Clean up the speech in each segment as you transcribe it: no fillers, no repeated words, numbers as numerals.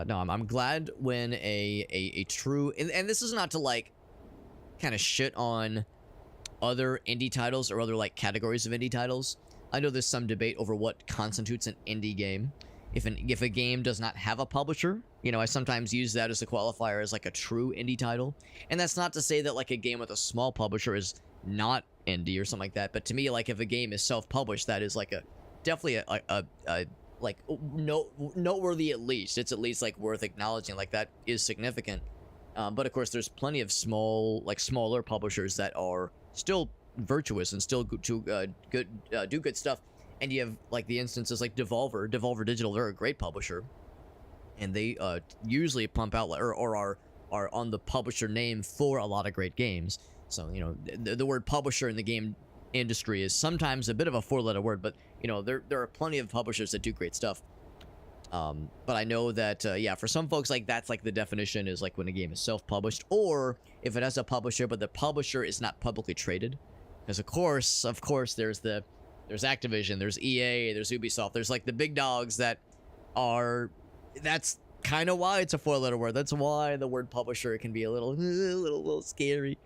No, I'm glad when a true and this is not to like kind of shit on other indie titles or other like categories of indie titles. I know there's some debate over what constitutes an indie game. If a game does not have a publisher, you know, I sometimes use that as a qualifier as like a true indie title. And that's not to say that like a game with a small publisher is not indie or something like that. But to me, like if a game is self-published, that is like a definitely a like noteworthy at least. It's at least like worth acknowledging. Like that is significant. But of course, there's plenty of smaller publishers that are still virtuous and still do good stuff. And you have like the instances like Devolver Digital. They're a great publisher, and they usually pump out or are on the publisher name for a lot of great games. So you know the word publisher in the game industry is sometimes a bit of a four-letter word, but you know there are plenty of publishers that do great stuff. But I know that yeah, for some folks like that's like the definition is like when a game is self-published, or if it has a publisher but the publisher is not publicly traded. Because of course there's Activision, there's EA, there's Ubisoft, there's like the big dogs that are, that's kind of why it's a four-letter word. That's why the word publisher can be a little scary.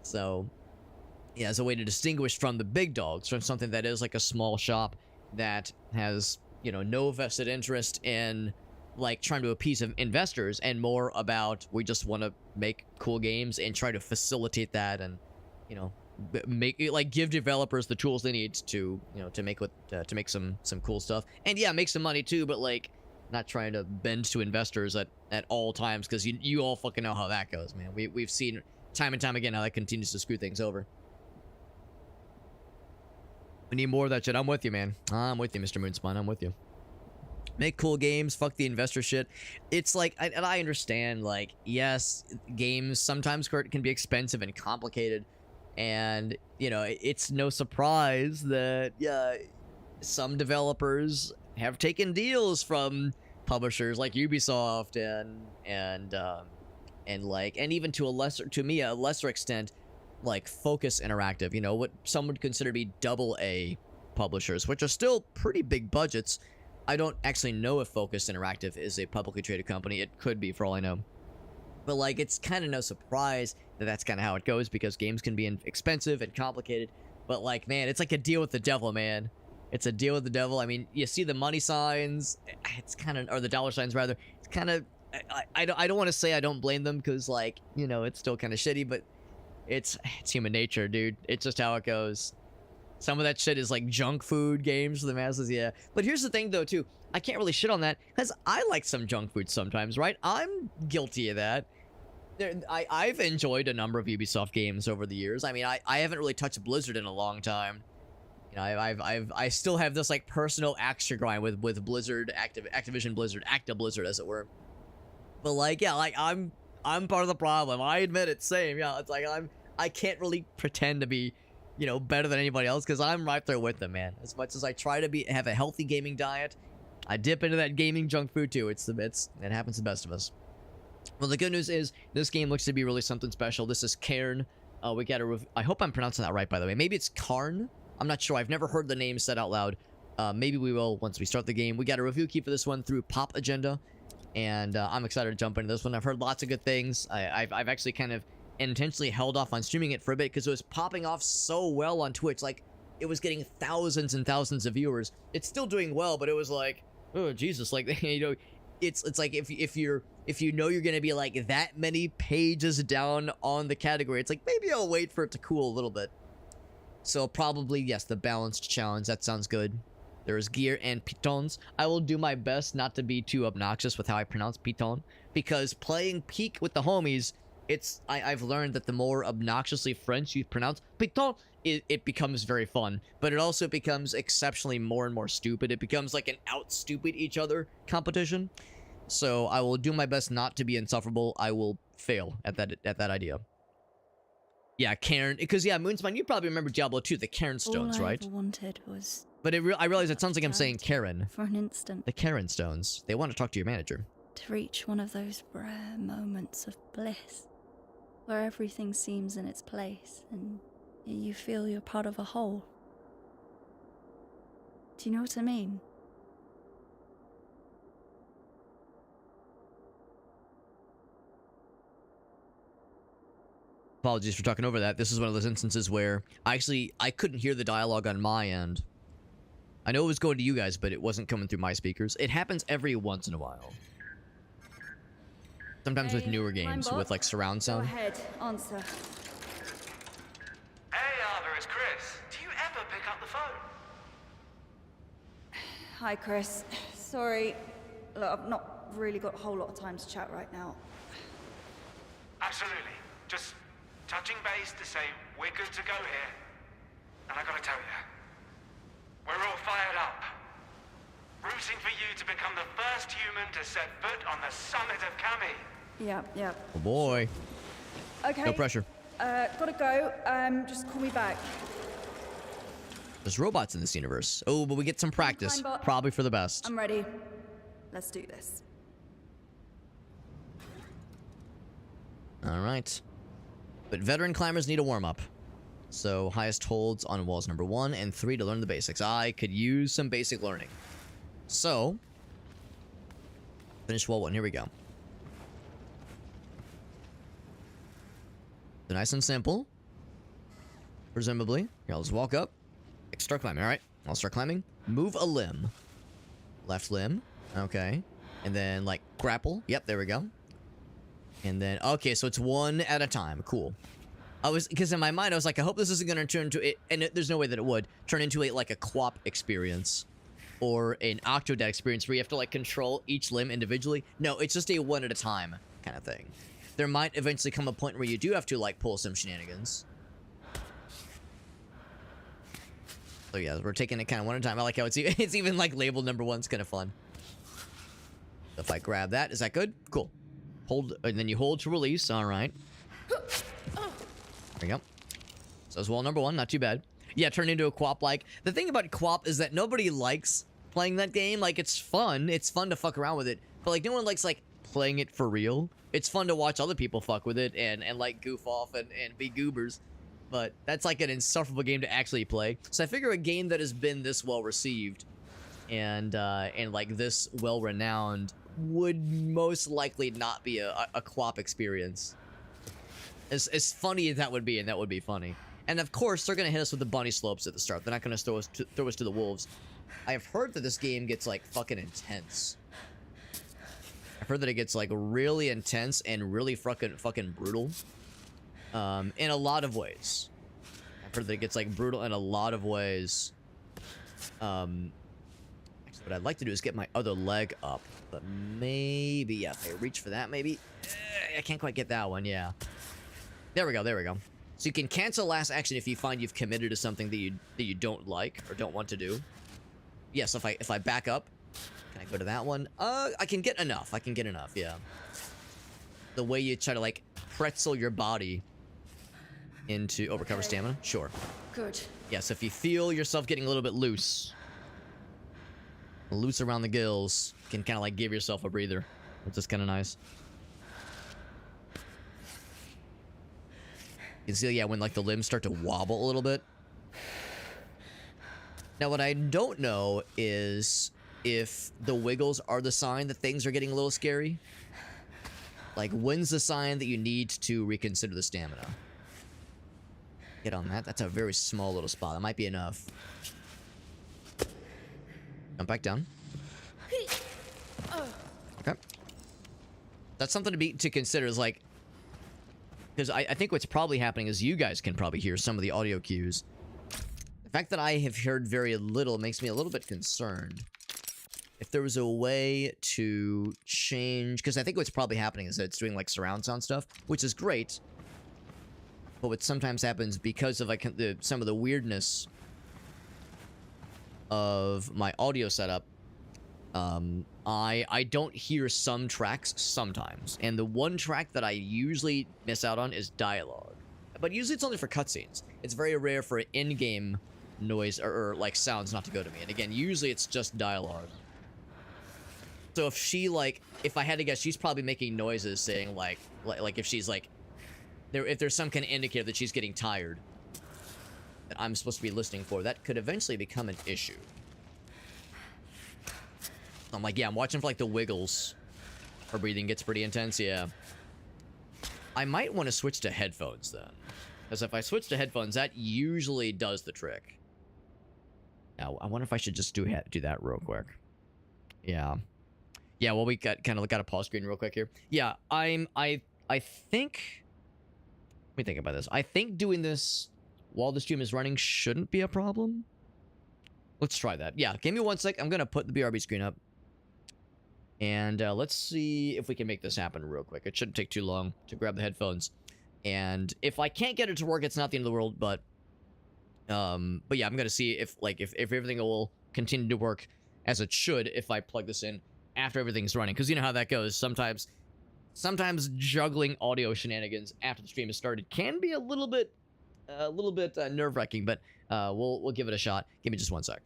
So yeah, as a way to distinguish from the big dogs, from something that is like a small shop that has, you know, no vested interest in like trying to appease investors, and more about we just want to make cool games and try to facilitate that, and you know, make it like give developers the tools they need to, you know, to make some cool stuff, and yeah, make some money too, but like not trying to bend to investors at all times, because you all fucking know how that goes, man. We've seen time and time again how that continues to screw things over. We need more of that shit. I'm with you, man. I'm with you, Mr. Moonspine. I'm with you. Make cool games. Fuck the investor shit. It's like, and I understand, like, yes, games sometimes can be expensive and complicated. And, you know, it's no surprise that, yeah, some developers have taken deals from publishers like Ubisoft and even to a lesser extent, like Focus Interactive, you know, what some would consider to be AA publishers, which are still pretty big budgets. I don't actually know if Focus Interactive is a publicly traded company. It could be, for all I know. But, like, it's kind of no surprise that that's kind of how it goes, because games can be expensive and complicated. But, like, man, it's like a deal with the devil, man. It's a deal with the devil. I mean, you see the money signs. It's kind of, or the dollar signs, rather. It's kind of, I don't want to say I don't blame them, because, like, you know, it's still kind of shitty, but it's human nature, dude. It's just how it goes. Some of that shit is like junk food games for the masses, yeah. But here's the thing, though, too. I can't really shit on that, because I like some junk food sometimes, right? I'm guilty of that. I've enjoyed a number of Ubisoft games over the years. I mean, I haven't really touched Blizzard in a long time. You know, I still have this like personal axe to grind with Blizzard, Activision Blizzard, Acta Blizzard, as it were. But like, yeah, like I'm part of the problem. I admit it. Same, yeah. It's like I can't really pretend to be, you know, better than anybody else, because I'm right there with them, man. As much as I try to have a healthy gaming diet, I dip into that gaming junk food too. It happens to the best of us. Well, the good news is this game looks to be really something special. This is Cairn. We got a I hope I'm pronouncing that right, by the way. Maybe it's Cairn. I'm not sure. I've never heard the name said out loud. Maybe we will once we start the game. We got a review key for this one through Pop Agenda, and I'm excited to jump into this one. I've heard lots of good things. I've actually kind of intentionally held off on streaming it for a bit, because it was popping off so well on Twitch. Like, it was getting thousands and thousands of viewers. It's still doing well, but it was like, oh Jesus, like, you know, it's like if you know you're gonna be like that many pages down on the category, it's like maybe I'll wait for it to cool a little bit. So probably, yes, the balanced challenge, that sounds good. There's gear and pitons. I will do my best not to be too obnoxious with how I pronounce piton, because playing Peak with the homies, I've learned that the more obnoxiously French you pronounce piton, it becomes very fun. But it also becomes exceptionally more and more stupid. It becomes like an out-stupid each other competition. So I will do my best not to be insufferable. I will fail at that idea. Yeah, Cairn. Because, yeah, Moonspine, you probably remember Diablo 2, the Cairn stones, right? All I ever wanted was... But I realize it sounds like I'm saying Karen. For an instant. The Cairn stones. They want to talk to your manager. To reach one of those rare moments of bliss, where everything seems in its place, and you feel you're part of a whole. Do you know what I mean? apologies for talking over that. This is one of those instances where I couldn't hear the dialogue on my end. I know it was going to you guys, but it wasn't coming through my speakers. It happens every once in a while. Sometimes with newer games, with like surround sound. Go ahead, answer. Hey, Arthur, it's Chris. Do you ever pick up the phone? Hi, Chris. Sorry. Look, I've not really got a whole lot of time to chat right now. Absolutely. Just touching base to say we're good to go here. And I gotta tell you, we're all fired up. Rooting for you to become the first human to set foot on the summit of Kami. Yeah. Oh boy. Okay. No pressure. Gotta go. Just call me back. There's robots in this universe. Oh, but we get some practice. Climb bot. Probably for the best. I'm ready. Let's do this. All right. But veteran climbers need a warm-up. So highest holds on walls number 1 and 3 to learn the basics. I could use some basic learning. So, finish wall 1. Here we go. So nice and simple. Presumably. Here, I'll just walk up. Start climbing. All right. I'll start climbing. Move a limb. Left limb. Okay. And then, like, grapple. Yep, there we go. And then, okay, so it's one at a time. Cool. Because in my mind, I was like, I hope this isn't going to turn into it, and there's no way that it would, turn into like a QWOP experience. Or an Octodad experience where you have to, like, control each limb individually. No, it's just a one at a time kind of thing. There might eventually come a point where you do have to, like, pull some shenanigans. So yeah, we're taking it kind of one at a time. I like how it's even like labeled number 1. It's kind of fun. So if I grab that, is that good? Cool. Hold, and then you hold to release. All right. There we go. So it's wall number 1. Not too bad. Yeah, turned into a QWOP. Like, the thing about QWOP is that nobody likes playing that game. Like, it's fun. It's fun to fuck around with it. But, like, no one likes, like, playing it for real. It's fun to watch other people fuck with it and like, goof off and be goobers. But that's, like, an insufferable game to actually play. So I figure a game that has been this well-received and like, this well-renowned would most likely not be a QWOP experience. As funny as that would be, and that would be funny. And of course, they're gonna hit us with the bunny slopes at the start. They're not gonna throw us to the wolves. I have heard that this game gets, like, fucking intense. I've heard that it gets, like, really intense and really fucking brutal. In a lot of ways. I've heard that it gets, like, brutal in a lot of ways. Actually, what I'd like to do is get my other leg up. But maybe, yeah, if I reach for that, maybe. I can't quite get that one, yeah. There we go, there we go. So you can cancel last action if you find you've committed to something that you don't like or don't want to do. Yes, if I back up, can I go to that one? I can get enough. I can get enough, yeah. The way you try to, like, pretzel your body into recover stamina, sure. Good. Yes, if you feel yourself getting a little bit loose around the gills, you can kind of, like, give yourself a breather, which is kind of nice. You can see, yeah, when, like, the limbs start to wobble a little bit. Now, what I don't know is if the wiggles are the sign that things are getting a little scary. Like, when's the sign that you need to reconsider the stamina? Get on that. That's a very small little spot. That might be enough. Jump back down. Okay. That's something to consider, is, like, because I think what's probably happening is you guys can probably hear some of the audio cues. The fact that I have heard very little makes me a little bit concerned. If there was a way to change... Because I think what's probably happening is that it's doing, like, surround sound stuff, which is great. But what sometimes happens because of, like, some of the weirdness of my audio setup, I don't hear some tracks sometimes. And the one track that I usually miss out on is dialogue. But usually it's only for cutscenes. It's very rare for in-game noise or, like, sounds not to go to me. And again, usually it's just dialogue. So if she, like, if I had to guess, she's probably making noises saying, like if she's, like, if there's some kind of indicator that she's getting tired that I'm supposed to be listening for, that could eventually become an issue. I'm like, yeah, I'm watching for, like, the wiggles. Her breathing gets pretty intense, yeah. I might want to switch to headphones then. Because if I switch to headphones, that usually does the trick. Now, I wonder if I should just do that real quick. Yeah. Yeah, well, we got kind of got a pause screen real quick here. Yeah, I think... Let me think about this. I think doing this while the stream is running shouldn't be a problem. Let's try that. Yeah, give me 1 sec. I'm going to put the BRB screen up. And let's see if we can make this happen real quick. It shouldn't take too long to grab the headphones. And if I can't get it to work, it's not the end of the world, but yeah, I'm going to see if everything will continue to work as it should if I plug this in after everything's running. Because you know how that goes. Sometimes juggling audio shenanigans after the stream has started can be a little bit nerve-wracking, but we'll give it a shot. Give me just 1 sec.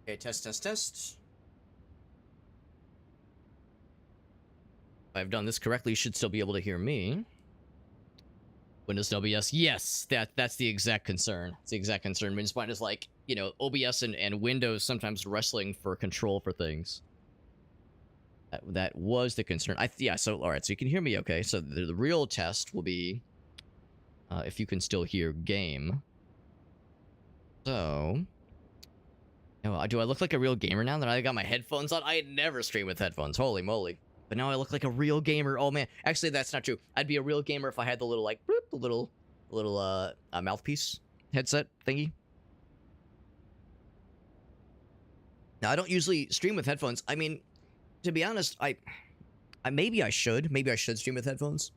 Okay, test. If I've done this correctly, you should still be able to hear me. Windows and OBS, yes, that's the exact concern. It's the exact concern. Windows Spine is like, you know, OBS and Windows sometimes wrestling for control for things. That was the concern. Yeah, so, alright, so you can hear me okay. So the real test will be if you can still hear game. So... do I look like a real gamer now that I got my headphones on? I had never streamed with headphones. Holy moly. But now I look like a real gamer. Oh, man. Actually, that's not true. I'd be a real gamer if I had the little, like, boop, the little mouthpiece headset thingy. Now, I don't usually stream with headphones. I mean, to be honest, maybe I should stream with headphones.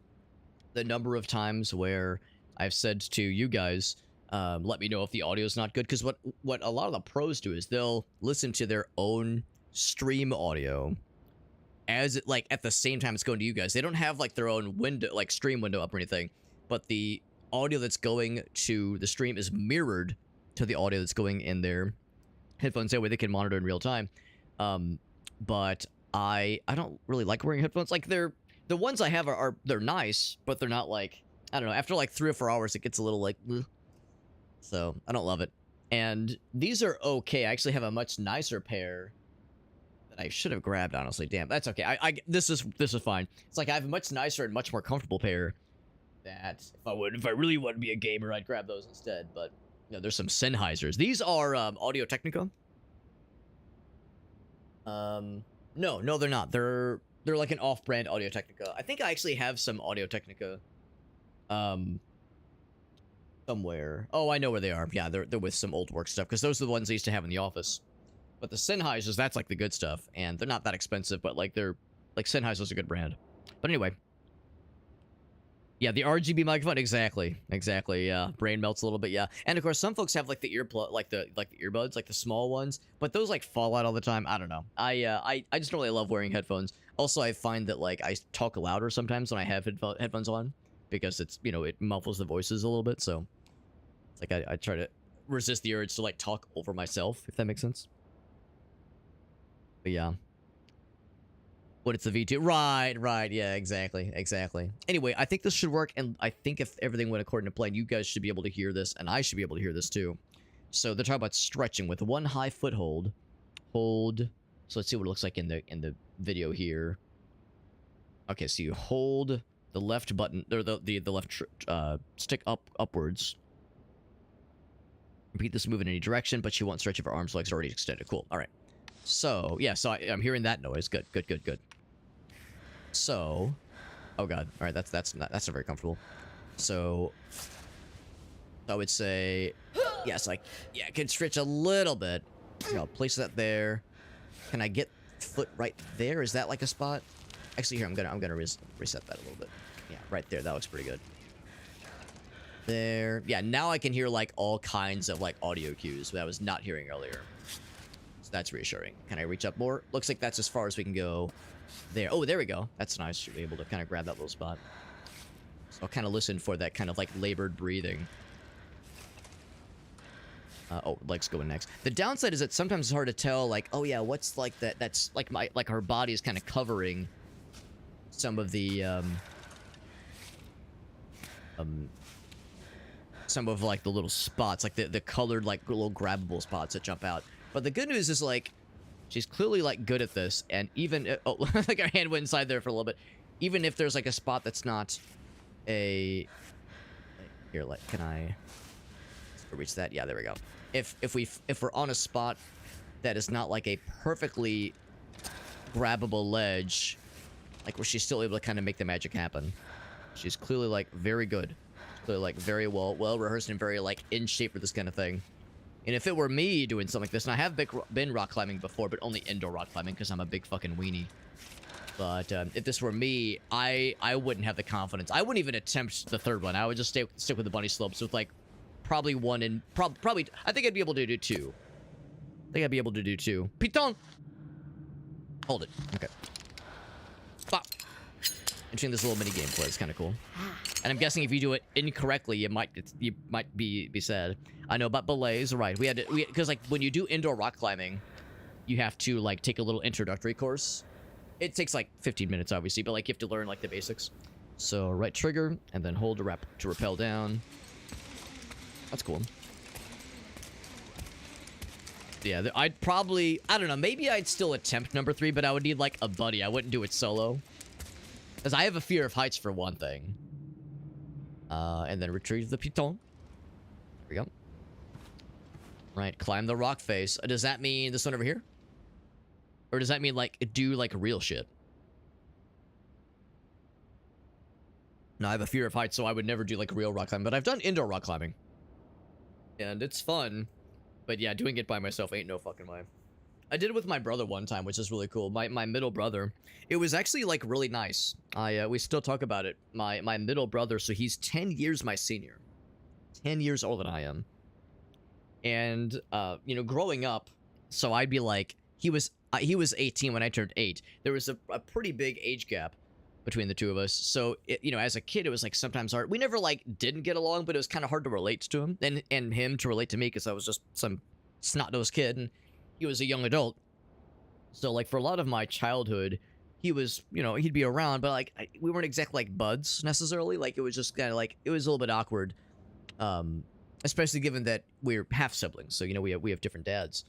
The number of times where I've said to you guys... let me know if the audio is not good, because what a lot of the pros do is they'll listen to their own stream audio as it, like, at the same time it's going to you guys. They don't have like their own window, like stream window up or anything, but the audio that's going to the stream is mirrored to the audio that's going in their headphones. That way they can monitor in real time. But I don't really like wearing headphones. Like, the ones I have are they're nice, but they're not like I don't know, after like 3 or 4 hours, it gets a little like, ugh. So I don't love it. And these are okay. I actually have a much nicer pair that I should have grabbed, honestly. Damn, that's okay. This is fine. It's like I have a much nicer and much more comfortable pair that if I really want to be a gamer, I'd grab those instead. But you know, there's some Sennheisers. These are Audio Technica. No, they're not. They're like an off-brand Audio Technica. I think I actually have some Audio Technica somewhere. Oh, I know where they are. Yeah, they're with some old work stuff, because those are the ones I used to have in the office. But the Sennheisers, that's like the good stuff, and they're not that expensive, but like they're like Sennheiser's a good brand. But anyway, yeah, the RGB microphone, exactly, yeah. Brain melts a little bit, yeah. And of course, some folks have like the earplug, like the earbuds, like the small ones, but those like fall out all the time. I don't know. I just don't really love wearing headphones. Also, I find that like I talk louder sometimes when I have headphones on, because it's, you know, it muffles the voices a little bit. So it's like I try to resist the urge to like talk over myself, if that makes sense. But yeah. What, it's the V2? Right, yeah, exactly. Anyway, I think this should work, and I think if everything went according to plan, you guys should be able to hear this, and I should be able to hear this too. So they're talking about stretching with one high foothold. Hold. So let's see what it looks like in the video here. Okay, so you hold the left button, or the left stick upwards. Repeat this move in any direction, but you won't stretch if your arms, legs are already extended. Cool. All right. So yeah, so I'm hearing that noise. Good. So, oh god, all right, that's not very comfortable. So I would say, yes, like, yeah, I can stretch a little bit. Okay, I'll place that there. Can I get foot right there? Is that like a spot? Actually, here, I'm gonna reset that a little bit. Yeah, right there. That looks pretty good. There. Yeah, now I can hear like all kinds of like audio cues that I was not hearing earlier. So that's reassuring. Can I reach up more? Looks like that's as far as we can go. There. Oh, there we go. That's nice. Should be able to kind of grab that little spot. So I'll kind of listen for that kind of like labored breathing. Oh, legs going next. The downside is that sometimes it's hard to tell, like, oh yeah, what's like that? That's like her body is kind of covering some of the some of like the little spots, like the colored like little grabbable spots that jump out. But the good news is like she's clearly like good at this, and even oh, like her hand went inside there for a little bit. Even if there's like a spot that's not a here, like, can I reach that? Yeah, there we go. If we're on a spot that is not like a perfectly grabbable ledge, like where she's still able to kind of make the magic happen. She's clearly like very good. Clearly like very well rehearsed and very like in shape for this kind of thing. And if it were me doing something like this, and I have been rock climbing before, but only indoor rock climbing because I'm a big fucking weenie. But if this were me, I wouldn't have the confidence. I wouldn't even attempt the third one. I would just stick with the bunny slopes with like probably one and probably I think I'd be able to do two. Piton! Hold it. Okay. Bop. Entering this little mini game play is kind of cool. And I'm guessing if you do it incorrectly, you might be sad. I know about belays, right? Because like when you do indoor rock climbing, you have to like take a little introductory course. It takes like 15 minutes, obviously, but like you have to learn like the basics. So right trigger and then hold to rappel down. That's cool. Yeah, I'd probably, I don't know, maybe I'd still attempt number 3, but I would need like a buddy. I wouldn't do it solo. Because I have a fear of heights for one thing. And then retrieve the piton. There we go. Right, climb the rock face. Does that mean this one over here? Or does that mean like do like real shit? No, I have a fear of heights, so I would never do like real rock climbing. But I've done indoor rock climbing. And it's fun. But yeah, doing it by myself ain't no fucking way. I did it with my brother one time, which is really cool. My middle brother. It was actually like really nice. We still talk about it. My middle brother, so he's 10 years my senior. 10 years older than I am. And you know, growing up, so I'd be like, he was 18 when I turned 8. There was a pretty big age gap between the two of us. So you know, as a kid, it was like sometimes hard. We never like didn't get along, but it was kind of hard to relate to him and him to relate to me because I was just some snot-nosed kid and he was a young adult. So like for a lot of my childhood, he was, you know, he'd be around, but like we weren't exactly like buds necessarily. Like it was just kind of like it was a little bit awkward, especially given that we're half siblings. So you know we have different dads,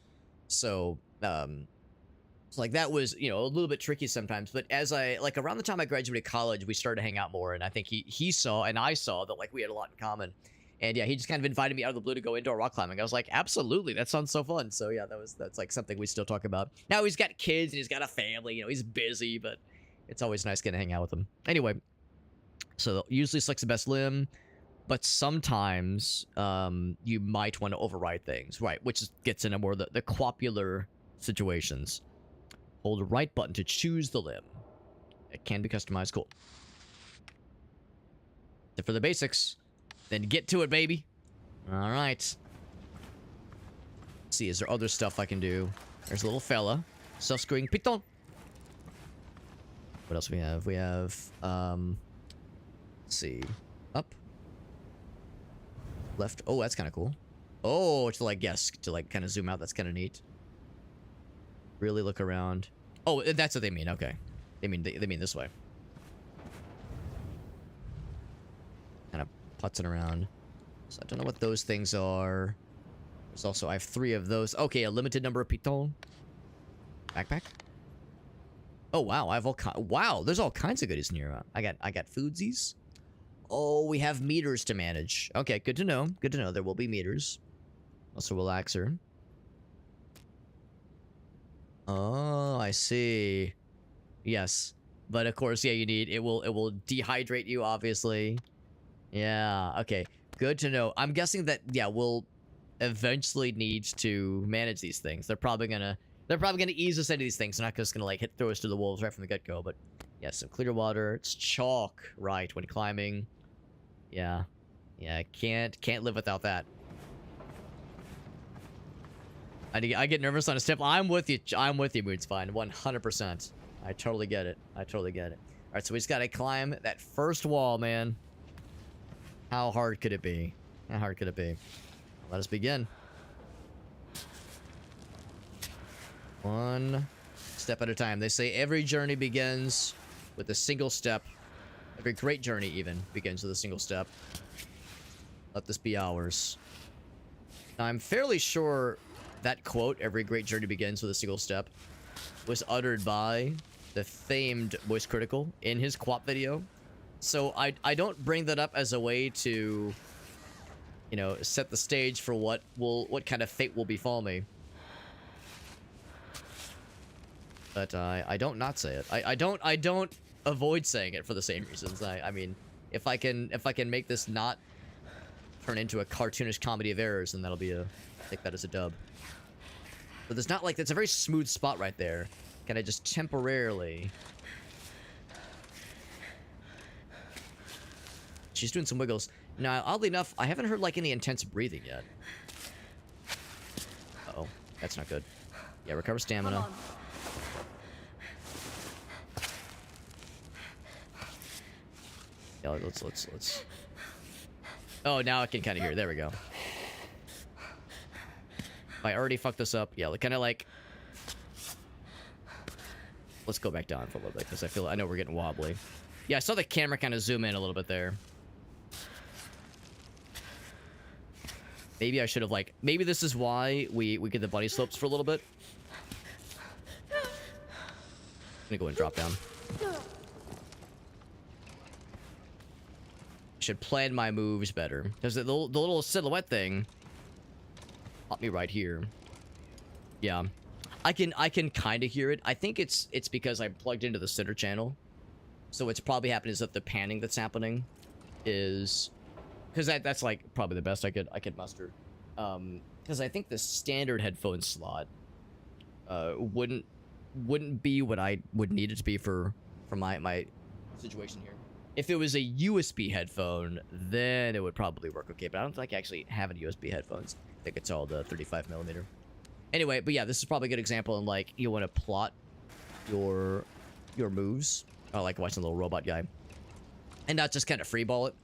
so so like that was, you know, a little bit tricky sometimes. But as I like around the time I graduated college, we started to hang out more, and I think he saw and I saw that like we had a lot in common. And yeah, he just kind of invited me out of the blue to go indoor rock climbing. I was like, absolutely, that sounds so fun. So yeah, that's like something we still talk about. Now he's got kids and he's got a family, you know, he's busy, but it's always nice getting to hang out with him. Anyway, so usually selects the best limb, but sometimes you might want to override things, right? Which gets into more the copular situations. Hold the right button to choose the limb. It can be customized. Cool. For the basics. Then get to it, baby. All right. Let's see, is there other stuff I can do? There's a little fella. Self-screening piton. What else we have? We have, let's see. Up. Left. Oh, that's kind of cool. Oh, to like, yes, to like kind of zoom out. That's kind of neat. Really look around. Oh, that's what they mean. Okay. They mean this way. Kind of putzing around. So I don't know what those things are. There's also, I have 3 of those. Okay, a limited number of piton. Backpack. Oh wow, I have all wow, there's all kinds of goodies in here. I got foodsies. Oh, we have meters to manage. Okay, good to know. Good to know. There will be meters. Also relaxer. Oh, I see. Yes. But of course, yeah, you need it will dehydrate you, obviously. Yeah, okay. Good to know. I'm guessing that, yeah, we'll eventually need to manage these things. They're probably gonna ease us into these things. They're not just gonna like throw us to the wolves right from the get-go. But yeah, some clear water. It's chalk, right, when climbing. Yeah. Yeah, can't live without that. I get nervous on a step. I'm with you. I'm with you, Mood's fine. 100%. I totally get it. I totally get it. All right, so we just gotta climb that first wall, man. How hard could it be? How hard could it be? Let us begin. One step at a time. They say every journey begins with a single step. Every great journey even begins with a single step. Let this be ours. Now, I'm fairly sure that quote, every great journey begins with a single step, was uttered by the famed Voice Critical in his Quap video. So I don't bring that up as a way to, you know, set the stage for what kind of fate will befall me. But I don't not say it. I don't avoid saying it for the same reasons. I mean, if I can make this not turn into a cartoonish comedy of errors, then that'll be a, I think that is a dub. But there's not like, that's a very smooth spot right there. Can I just temporarily? She's doing some wiggles. Now, oddly enough, I haven't heard like any intense breathing yet. Uh-oh, that's not good. Yeah, recover stamina. Yeah, let's. Oh, now I can kind of hear. There we go. I already fucked this up. Yeah, kind of like. Let's go back down for a little bit because I know we're getting wobbly. Yeah, I saw the camera kind of zoom in a little bit there. Maybe I should have like. Maybe this is why we get the bunny slopes for a little bit. I'm gonna go and drop down. Should plan my moves better because the little silhouette thing popped me right here. Yeah, I can kind of hear it. I think it's because I'm plugged into the center channel, so what's probably happening is that the panning that's happening is because that's like probably the best I could muster. Because I think the standard headphone slot wouldn't be what I would need it to be for my situation here. If it was a USB headphone, then it would probably work okay, but I don't think I actually have any USB headphones. I think it's all the 35mm. Anyway, but yeah, this is probably a good example in like you want to plot your moves. I like watching the little robot guy. And not just kind of freeball it.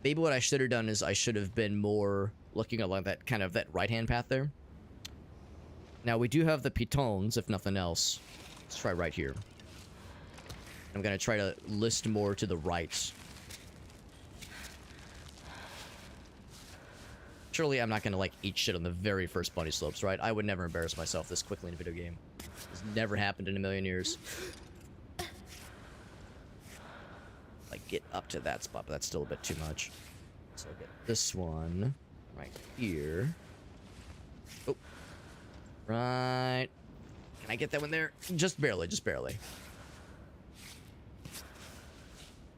Maybe what I should have done is I should have been more looking along that right-hand path there. Now we do have the pitons, if nothing else. Let's try right here. I'm gonna try to list more to the right. Surely I'm not gonna, like, eat shit on the very first bunny slopes, right? I would never embarrass myself this quickly in a video game. It's never happened in a million years. Like, get up to that spot, but that's still a bit too much. So I'll get this one right here. Oh. Right. Can I get that one there? Just barely, just barely.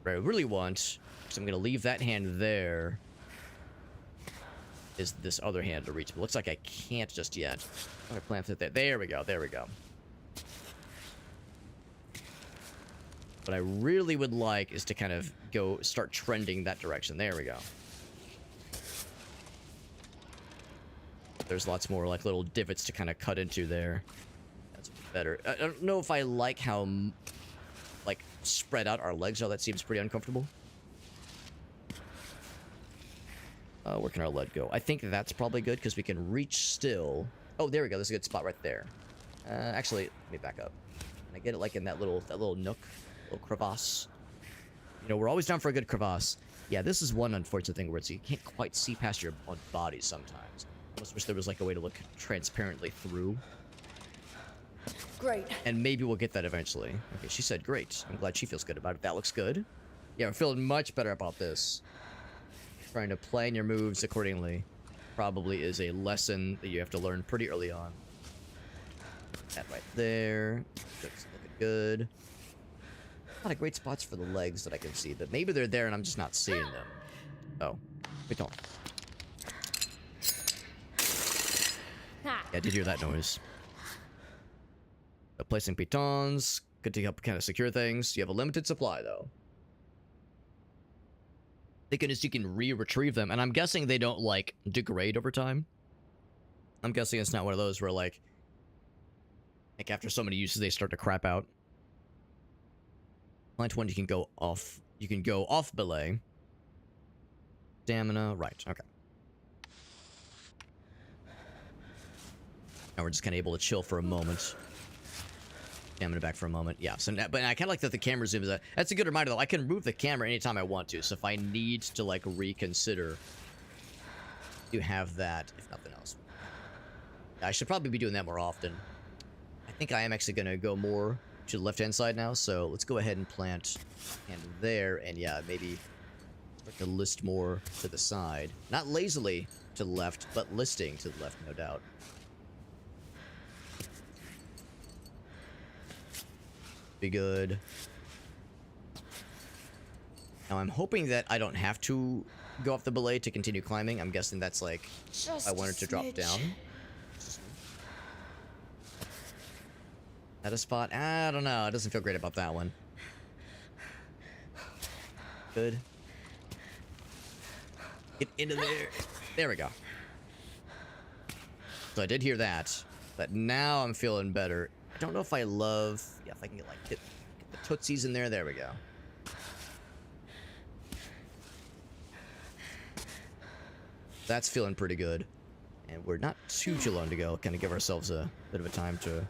What I really want, because I'm gonna leave that hand there, is this other hand to reach. But looks like I can't just yet. I'm gonna plant it there. There we go. There we go. What I really would like is to kind of start trending that direction. There we go. There's lots more like little divots to kind of cut into there. That's better. I don't know if I like how like spread out our legs are. That seems pretty uncomfortable. Where can our lead go? I think that's probably good because we can reach still. Oh, there we go. There's a good spot right there. Actually, let me back up. Can I get it like in that little nook, little crevasse? You know, we're always down for a good crevasse. Yeah, this is one unfortunate thing where you can't quite see past your own body sometimes. I almost wish there was like a way to look transparently through. Great. And maybe we'll get that eventually. Okay, she said great. I'm glad she feels good about it. That looks good. Yeah, we're feeling much better about this. Trying to plan your moves accordingly probably is a lesson that you have to learn pretty early on. That right there. Looks looking good. A lot of great spots for the legs that I can see, but maybe they're there and I'm just not seeing them. Oh, wait, don't. Yeah, I did hear that noise. Placing pitons. Good to help kind of secure things. You have a limited supply, though. Thinking is you can retrieve them, and I'm guessing they don't, like, degrade over time. I'm guessing it's not one of those where, like after so many uses, they start to crap out. Plant one, you can go off belay. Stamina, right, okay. Now we're just kind of able to chill for a moment. Stamina back for a moment. Yeah, so now, but I kind of like that the camera zooms out. That's a good reminder, though. I can move the camera anytime I want to, so if I need to, like, reconsider, you have that, if nothing else. I should probably be doing that more often. I think I am actually going to go more to the left-hand side now, so let's go ahead and plant hand there, and yeah, maybe start to list more to the side. Not lazily to the left, but listing to the left, no doubt. Be good. Now I'm hoping that I don't have to go off the belay to continue climbing. I'm guessing that's like Just I wanted to drop down. At a spot? I don't know. It doesn't feel great about that one. Good. Get into there. There we go. So I did hear that, but now I'm feeling better. I don't know if I love... Yeah, if I can get, like, get the tootsies in there. There we go. That's feeling pretty good. And we're not too long to go. Kind of give ourselves a bit of a time to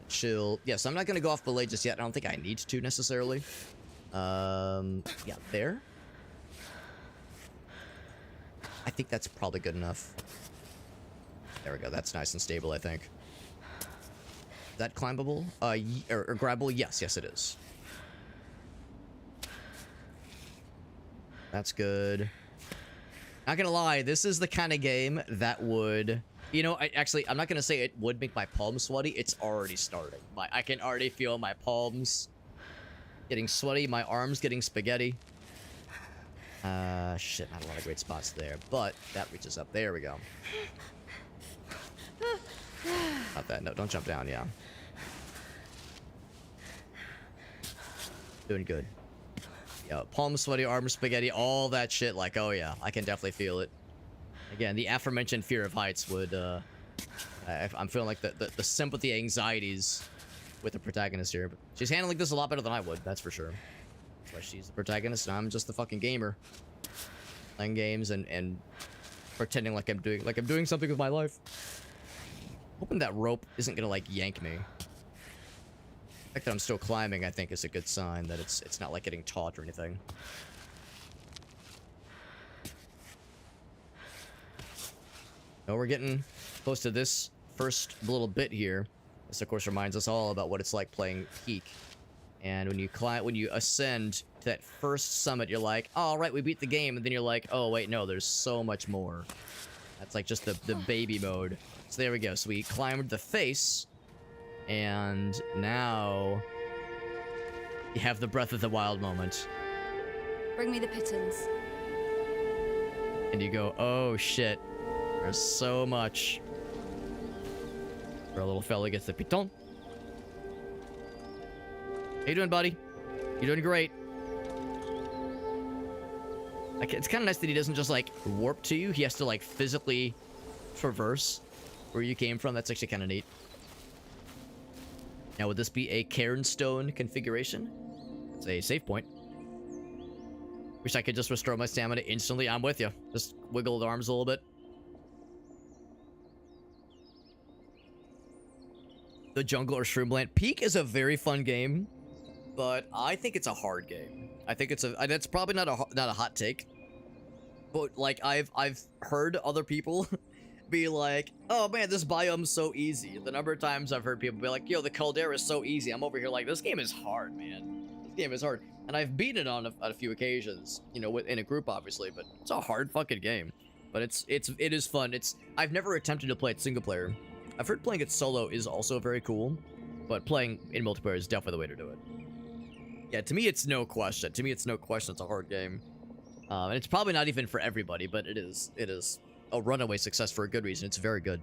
chill. Yeah, so I'm not going to go off belay just yet. I don't think I need to necessarily. Yeah, there. I think that's probably good enough. There we go. That's nice and stable, I think. Is that climbable? Or grabbable? Yes, yes it is. That's good. Not gonna lie, this is the kind of game that would... You know, I'm not gonna say it would make my palms sweaty. It's already starting. I can already feel my palms getting sweaty, my arms getting spaghetti. Shit, not a lot of great spots there, but that reaches up. There we go. Not that. No, don't jump down, yeah. Doing good. Yeah, palm sweaty, arm spaghetti, all that shit. Like, oh yeah, I can definitely feel it. Again, the aforementioned fear of heights would, I'm feeling like the sympathy anxieties with the protagonist here. But she's handling this a lot better than I would, that's for sure. That's why she's the protagonist and I'm just the fucking gamer. Playing games and pretending like I'm doing something with my life. Hoping that rope isn't gonna, like, yank me. fact that I'm still climbing, I think, is a good sign that it's not like getting taut or anything. Oh, we're getting close to this first little bit here. This, of course, reminds us all about what it's like playing Peak. And when you ascend to that first summit, you're like, oh, all right, we beat the game. And then you're like, oh, wait, no, there's so much more. That's like just the baby mode. So there we go. So we climbed the face. And now you have the Breath of the Wild moment. Bring me the pitons. And you go, oh, shit. There's so much. Our little fella gets the piton. How you doing, buddy? You're doing great. Like, it's kind of nice that he doesn't just, like, warp to you. He has to, like, physically traverse where you came from. That's actually kind of neat. Now, would this be a Cairn stone configuration? It's a save point. Wish I could just restore my stamina instantly. I'm with you. Just wiggle the arms a little bit. The Jungle or Shroomland. Peak is a very fun game, but I think it's a hard game. I think it's that's probably not a hot take, but like I've heard other people be like, oh man, this biome's so easy. The number of times I've heard people be like, yo, the caldera is so easy. I'm over here like, this game is hard, man. This game is hard. And I've beaten it on a few occasions, you know, in a group obviously, but it's a hard fucking game. But it is fun. I've never attempted to play it single player. I've heard playing it solo is also very cool, but playing in multiplayer is definitely the way to do it. Yeah, to me it's no question. To me it's no question it's a hard game. And it's probably not even for everybody, but it is a runaway success for a good reason. It's very good.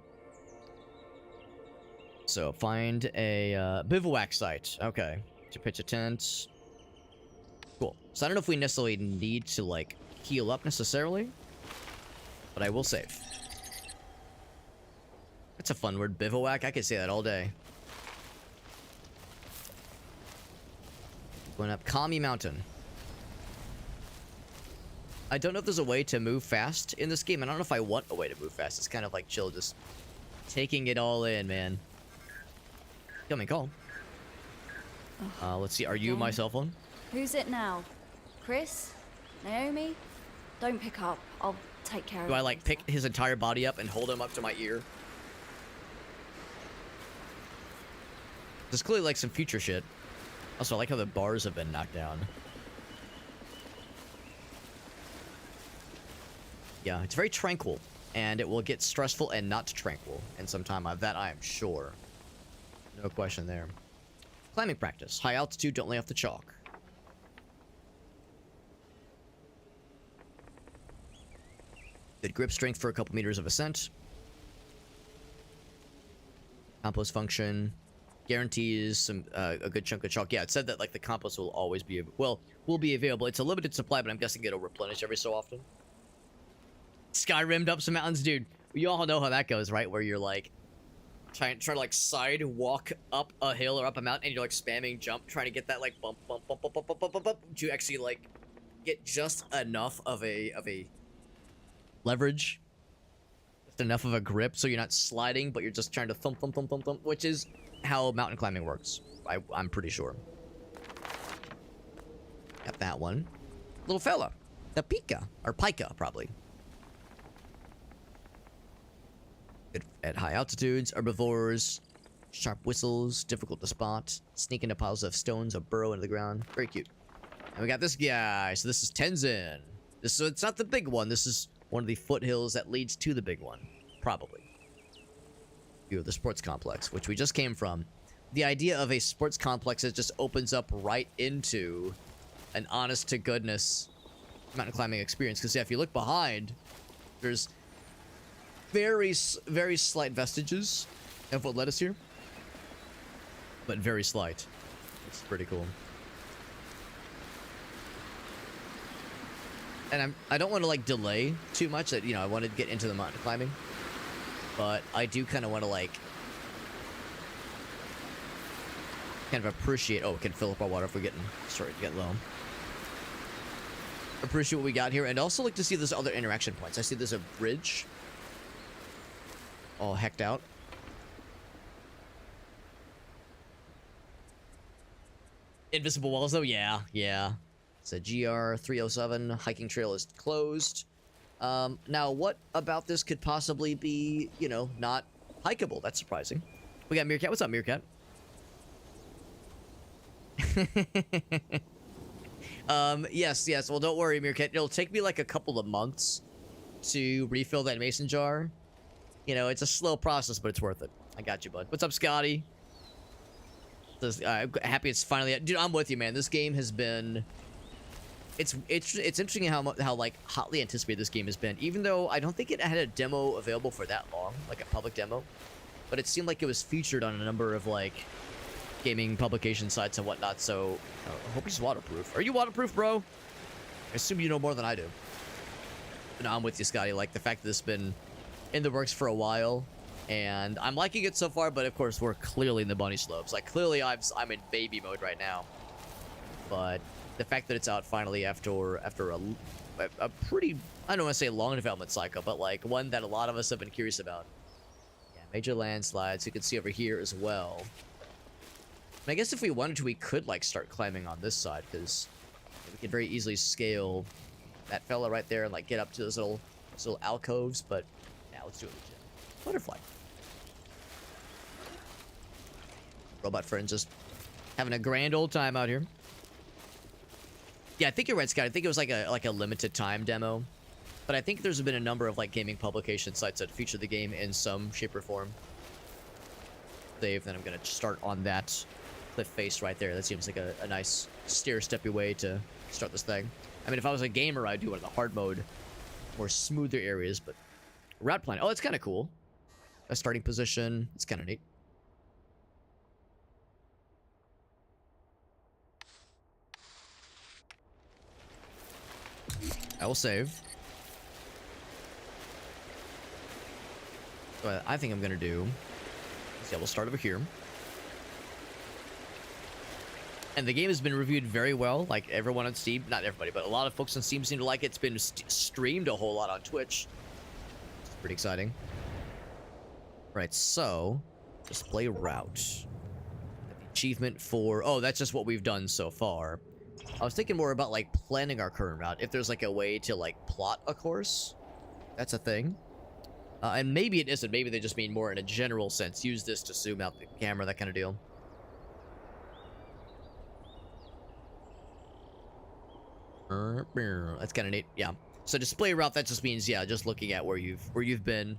So, find a bivouac site. Okay. To pitch a tent. Cool. So I don't know if we necessarily need to, like, heal up necessarily, but I will save. That's a fun word, bivouac. I could say that all day. Going up Kami Mountain. I don't know if there's a way to move fast in this game. I don't know if I want a way to move fast. It's kind of like chill, just taking it all in, man. Coming call. Let's see. Are you my cell phone? Who's it now? Chris? Naomi? Don't pick up. I'll take care of it. Do I, like, pick his entire body up and hold him up to my ear? There's clearly, like, some future shit. Also, I like how the bars have been knocked down. Yeah, it's very tranquil, and it will get stressful and not tranquil in some time. Of that, I am sure. No question there. Climbing practice. High altitude, don't lay off the chalk. Good grip strength for a couple meters of ascent. Compost function. Guarantees some a good chunk of chalk. Yeah, it said that like the compost will always be will be available. It's a limited supply, but I'm guessing it'll replenish every so often. Skyrimmed up some mountains, dude. You all know how that goes, right? Where you're like trying to like side walk up a hill or up a mountain, and you're like spamming jump, trying to get that like bump to actually like get just enough of a leverage, just enough of a grip, so you're not sliding, but you're just trying to thump, which is how mountain climbing works. I'm pretty sure. Got that one. Little fella. The Pika. Or Pika, probably. Good at high altitudes. Herbivores. Sharp whistles. Difficult to spot. Sneak into piles of stones or burrow into the ground. Very cute. And we got this guy. So this is Tenzin. So it's not the big one. This is one of the foothills that leads to the big one. Probably. View of the sports complex, which we just came from. The idea of a sports complex that just opens up right into an honest to goodness mountain climbing experience. Because yeah, if you look behind, there's very slight vestiges of what led us here, but very slight. It's pretty cool. And I don't want to like delay too much. That I want to get into the mountain climbing. But I do kind of want to, like, kind of appreciate... Oh, we can fill up our water if we're starting to get low. Appreciate what we got here. And also like to see those other interaction points. I see there's a bridge. All hecked out. Invisible walls, though? Yeah, yeah. It's a GR 307. Hiking trail is closed. Now, what about this could possibly be, you know, not hikeable? That's surprising. We got Meerkat. What's up, Meerkat? Yes, yes. Well, don't worry, Meerkat. It'll take me like a couple of months to refill that mason jar. You know, it's a slow process, but it's worth it. I got you, bud. What's up, Scotty? I'm happy it's finally... Dude, I'm with you, man. This game has been... It's interesting how like hotly anticipated this game has been, even though I don't think it had a demo available for that long, like a public demo. But it seemed like it was featured on a number of like gaming publication sites and whatnot. So I hope he's waterproof. Are you waterproof, bro? I assume you know more than I do. But no, I'm with you, Scotty. Like the fact that this has been in the works for a while, and I'm liking it so far. But of course, we're clearly in the bunny slopes. Like clearly, I'm in baby mode right now. But the fact that it's out finally after a pretty, I don't want to say long development cycle, but like one that a lot of us have been curious about. Yeah, major landslides. You can see over here as well. And I guess if we wanted to, we could like start climbing on this side, because we could very easily scale that fella right there and like get up to those little alcoves. But yeah, let's do it legit. Butterfly. Robot friends just having a grand old time out here. Yeah, I think you're right, Scott. I think it was like a limited time demo, but I think there's been a number of like gaming publication sites that feature the game in some shape or form. Save. Then I'm gonna start on that cliff face right there. That seems like a nice stair-steppy way to start this thing. I mean, if I was a gamer, I'd do one of the hard mode, more smoother areas. But route plan. Oh, it's kind of cool. A starting position. It's kind of neat. I will save. What I think I'm gonna do is, yeah, we'll start over here. And the game has been reviewed very well. Like everyone on Steam, not everybody, but a lot of folks on Steam seem to like it. It's been streamed a whole lot on Twitch. It's pretty exciting. Right, so display route. The achievement for, oh, that's just what we've done so far. I was thinking more about like planning our current route. If there's like a way to like plot a course, that's a thing. And maybe it isn't. Maybe they just mean more in a general sense. Use this to zoom out the camera, that kind of deal. That's kind of neat. Yeah. So display route, that just means, yeah, just looking at where you've been,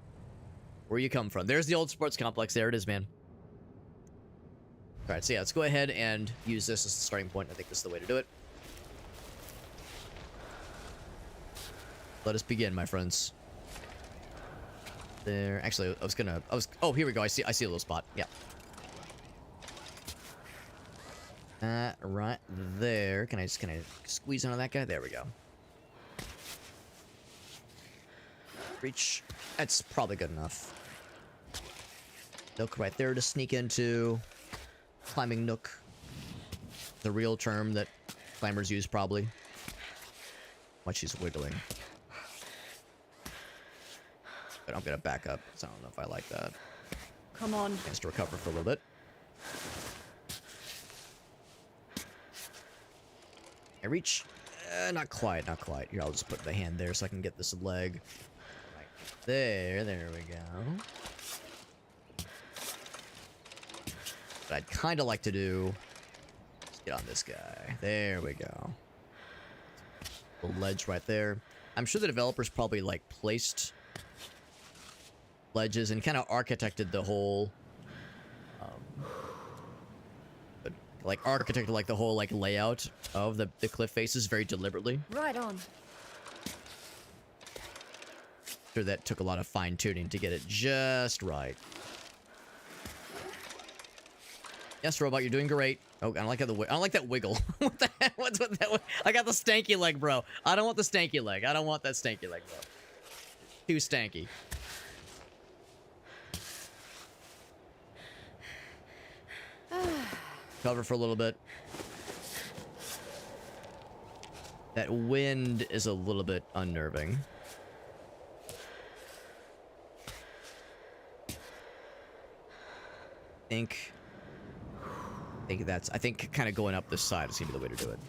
where you come from. There's the old sports complex. There it is, man. All right, so yeah, let's go ahead and use this as the starting point. I think this is the way to do it. Let us begin, my friends. There. Actually, oh, here we go. I see a little spot. Yeah. Right there. Can I squeeze onto that guy? There we go. Reach. That's probably good enough. Nook right there to sneak into. Climbing nook. The real term that climbers use, probably. Watch, she's wiggling. But I'm gonna back up, because I don't know if I like that. Come on. Chance to recover for a little bit. I reach. Not quite, not quite. Here, I'll just put the hand there so I can get this leg. Right there. There we go. What I'd kind of like to do is get on this guy. There we go. The ledge right there. I'm sure the developers probably like placed ledges and kind of architected the whole the whole like layout of the cliff faces very deliberately. Right on. Sure, that took a lot of fine tuning to get it just right. Yes, robot, you're doing great. Oh, I don't like that wiggle. What the heck? What's with that? I got the stanky leg, bro. I don't want the stanky leg. I don't want that stanky leg, bro. Too stanky. Cover for a little bit. That wind is a little bit unnerving. I think I think kind of going up this side is gonna be the way to do it.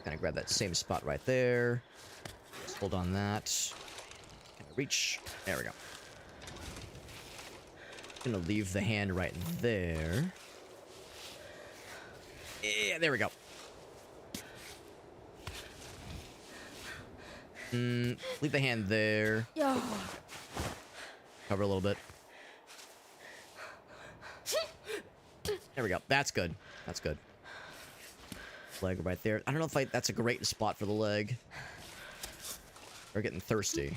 Kind of grab that same spot right there. Just hold on that. Kind of reach. There we go. Gonna leave the hand right there. Yeah, there we go. Leave the hand there. Yeah. Cover a little bit. There we go. That's good. That's good. Leg right there. I don't know if that's a great spot for the leg. We're getting thirsty.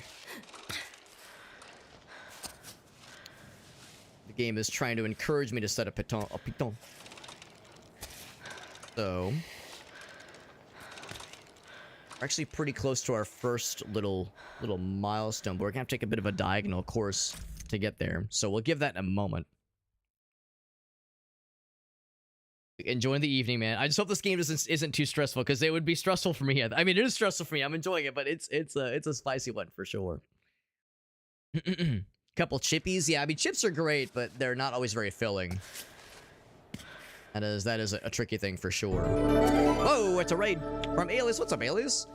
The game is trying to encourage me to set a piton. So, we're actually pretty close to our first little milestone, but we're gonna have to take a bit of a diagonal course to get there. So we'll give that in a moment. Enjoying the evening, man. I just hope this game isn't too stressful, because it would be stressful for me. I mean, it is stressful for me. I'm enjoying it, but it's a spicy one for sure. Couple chippies, yeah. I mean, chips are great, but they're not always very filling. That is a tricky thing for sure. Whoa, it's a raid from Alias. What's up, Alias?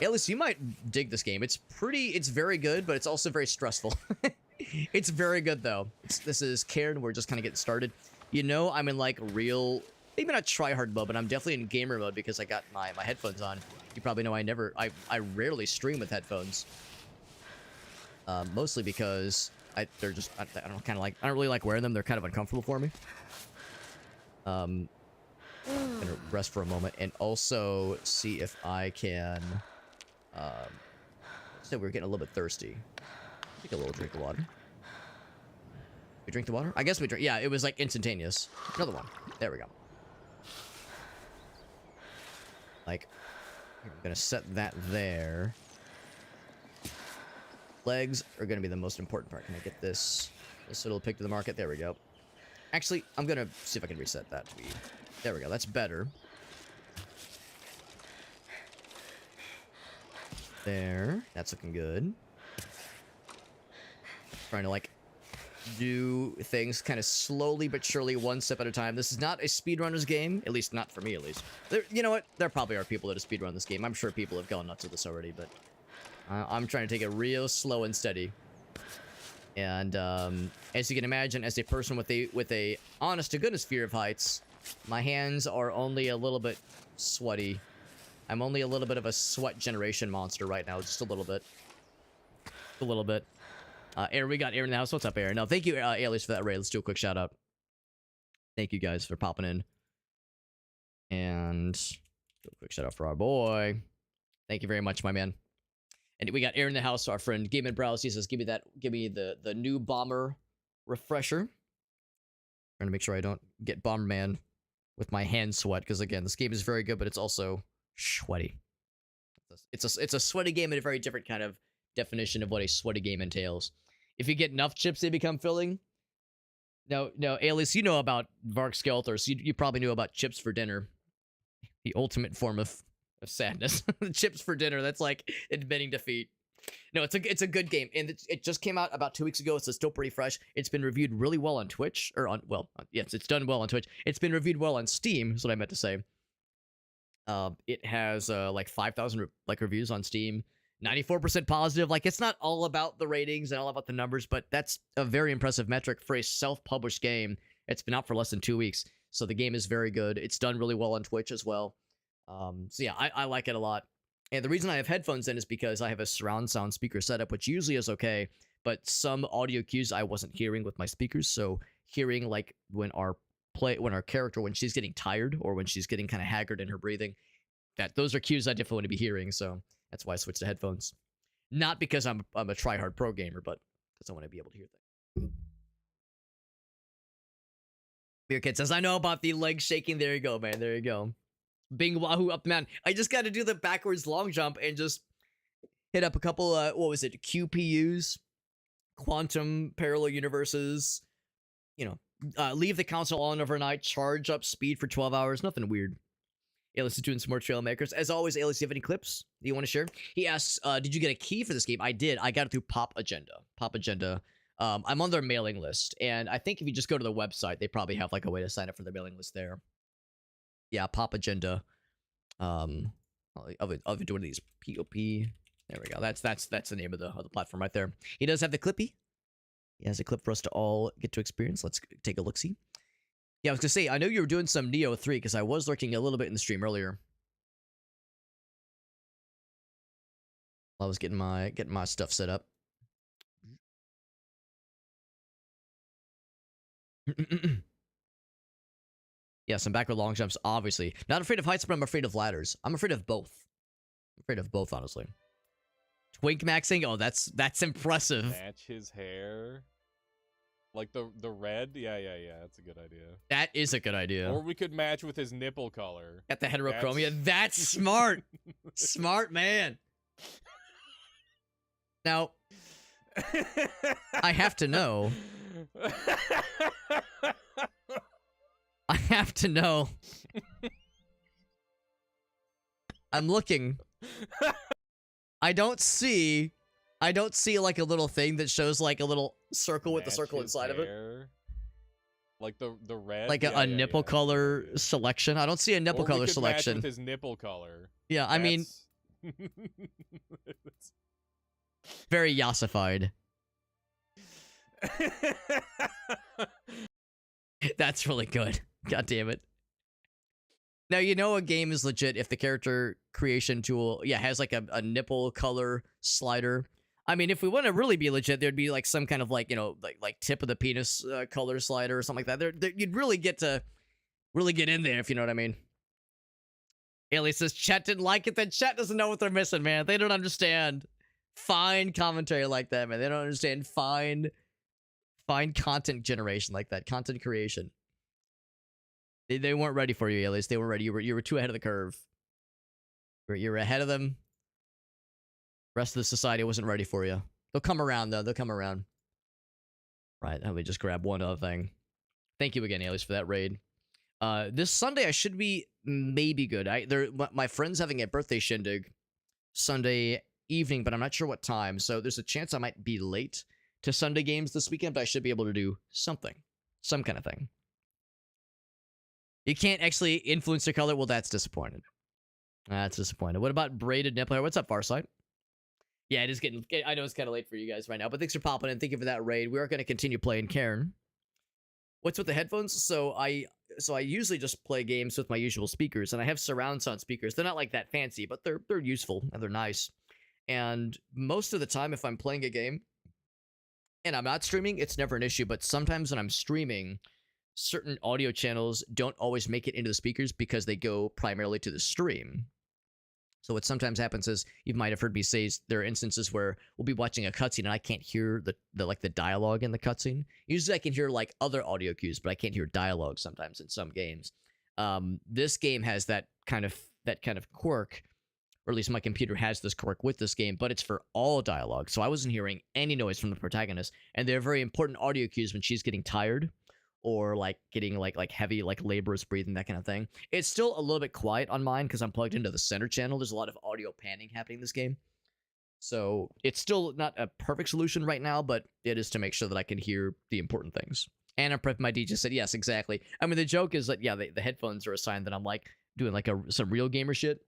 Alias, you might dig this game. It's very good, but it's also very stressful. It's very good though. This is Cairn. We're just kind of getting started. You know, I'm in like real, maybe not try-hard mode, but I'm definitely in gamer mode because I got my headphones on. You probably know I rarely stream with headphones. Mostly because I don't really like wearing them. They're kind of uncomfortable for me. I'm gonna rest for a moment and also see if I can. So we're getting a little bit thirsty. Take a little drink of water. We drink the water? I guess we drink. Yeah, it was like instantaneous. Another one. There we go. Like, I'm gonna set that there. Legs are gonna be the most important part. Can I get this little pick to the market? There we go. Actually, I'm gonna see if I can reset that to be. There we go. That's better. There. That's looking good. Trying to like do things kind of slowly but surely, one step at a time. This is not a speedrunner's game, at least not for me, at least. You know what? There probably are people that have speedrun this game. I'm sure people have gone nuts with this already, but I'm trying to take it real slow and steady. And as you can imagine, as a person with a honest to goodness fear of heights, my hands are only a little bit sweaty. I'm only a little bit of a sweat generation monster right now, just a little bit. A little bit. Aaron, we got Aaron in the house. What's up, Aaron? No, thank you, Alias, for that raid. Let's do a quick shout out. Thank you guys for popping in. And do a quick shout out for our boy. Thank you very much, my man. And we got Aaron in the house, our friend Game and Browse. He says, give me the new Bomber refresher. Trying to make sure I don't get Bomberman with my hand sweat, because again, this game is very good, but it's also sweaty. It's a sweaty game in a very different kind of definition of what a sweaty game entails. If you get enough chips, they become filling. No, Alias, you know about Vark Skelter, so you probably knew about chips for dinner. The ultimate form of sadness. Chips for dinner, that's like admitting defeat. No, it's a good game, and it just came out about 2 weeks ago, so it's still pretty fresh. It's been reviewed really well on Twitch, or on, well, yes, it's done well on Twitch. It's been reviewed well on Steam, is what I meant to say. It has like 5,000 like reviews on Steam, 94% positive. Like, it's not all about the ratings and all about the numbers, but that's a very impressive metric for a self-published game. It's been out for less than 2 weeks, so the game is very good. It's done really well on Twitch as well. So yeah, I like it a lot. And the reason I have headphones in is because I have a surround sound speaker setup, which usually is okay, but some audio cues I wasn't hearing with my speakers. So hearing like when our character, when she's getting tired or when she's getting kind of haggard in her breathing, those are cues I definitely want to be hearing. So that's why I switched to headphones. Not because I'm a try-hard pro gamer, but because I want to be able to hear things. Beer Kid says, I know about the leg shaking. There you go, man. There you go. Bing Wahoo up, man. I just got to do the backwards long jump and just hit up a couple, what was it? QPUs, quantum parallel universes, you know, leave the console on overnight, charge up speed for 12 hours. Nothing weird. Alias is doing some more trail makers. As always, Alias, do you have any clips that you want to share? He asks, did you get a key for this game? I did. I got it through Pop Agenda. Pop Agenda I'm on their mailing list, and I think if you just go to the website, they probably have like a way to sign up for the mailing list there. Yeah, Pop Agenda. I'll be doing these POP. There we go. That's the name of the platform right there. He does have the clippy. He has a clip for us to all get to experience. Let's take a look see. Yeah, I was gonna say I know you were doing some Neo 3 because I was lurking a little bit in the stream earlier. I was getting my stuff set up. Yes, I'm back with long jumps, obviously. Not afraid of heights, but I'm afraid of ladders. I'm afraid of both. I'm afraid of both, honestly. Twink maxing? Oh, that's impressive. Match his hair. Like the red? Yeah, that's a good idea. That is a good idea. Or we could match with his nipple color. At the heterochromia. That's smart. Smart man. Now, I have to know. I have to know. I'm looking. I don't see like a little thing that shows like a little circle with the circle inside of it. Like the red? Like a nipple color selection. I don't see a nipple or color we could selection. Match with his nipple color. Yeah, I mean, very yassified. That's really good. God damn it. Now, you know a game is legit if the character creation tool, has like a nipple color slider. I mean, if we want to really be legit, there'd be like some kind of like, like tip of the penis color slider or something like that. You'd really get in there, if you know what I mean. Ailey says, chat didn't like it, then chat doesn't know what they're missing, man. They don't understand fine commentary like that, man. They don't understand fine content generation like that, content creation. They weren't ready for you, Ailey. They weren't ready. You were too ahead of the curve. You were ahead of them. Rest of the society wasn't ready for you. They'll come around, though. They'll come around. Right, let me just grab one other thing. Thank you again, Alias, for that raid. This Sunday, I should be maybe good. My friend's having a birthday shindig Sunday evening, but I'm not sure what time, so there's a chance I might be late to Sunday games this weekend, but I should be able to do something. Some kind of thing. You can't actually influence the color? Well, that's disappointing. That's disappointing. What about braided nipple hair? What's up, Farsight? Yeah, it is getting... I know it's kind of late for you guys right now, but thanks for popping in. Thank you for that raid. We are going to continue playing Cairn. What's with the headphones? So I usually just play games with my usual speakers, and I have surround sound speakers. They're not like that fancy, but they're useful, and they're nice. And most of the time, if I'm playing a game, and I'm not streaming, it's never an issue, but sometimes when I'm streaming, certain audio channels don't always make it into the speakers because they go primarily to the stream. So what sometimes happens is, you might have heard me say, there are instances where we'll be watching a cutscene and I can't hear the dialogue in the cutscene. Usually I can hear like other audio cues, but I can't hear dialogue sometimes in some games. This game has that kind of quirk, or at least my computer has this quirk with this game, but it's for all dialogue. So I wasn't hearing any noise from the protagonist, and they're very important audio cues when she's getting tired, or like getting like heavy, like laborious breathing, that kind of thing. It's still a little bit quiet on mine because I'm plugged into the center channel. There's a lot of audio panning happening in this game. So it's still not a perfect solution right now, but it is to make sure that I can hear the important things. And I'm prepping my DJ said, yes, exactly. I mean, the joke is that, yeah, the headphones are a sign that I'm like doing like some real gamer shit,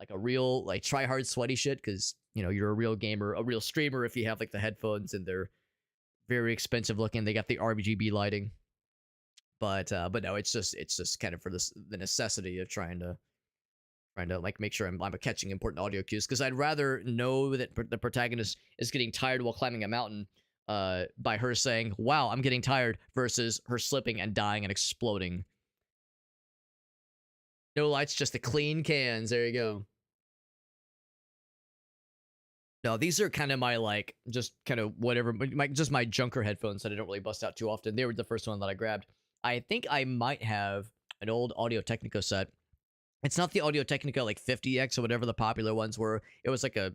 like a real like try hard sweaty shit, because you're a real gamer, a real streamer if you have like the headphones and they're very expensive looking. They got the RGB lighting. But no, it's just kind of for the necessity of trying to like make sure I'm catching important audio cues, because I'd rather know that the protagonist is getting tired while climbing a mountain by her saying, "Wow, I'm getting tired," versus her slipping and dying and exploding. No lights, just the clean cans. There you go. No, these are kind of my like just kind of whatever, just my junker headphones that I don't really bust out too often. They were the first one that I grabbed. I think I might have an old Audio-Technica set. It's not the Audio-Technica like 50X or whatever the popular ones were. It was like a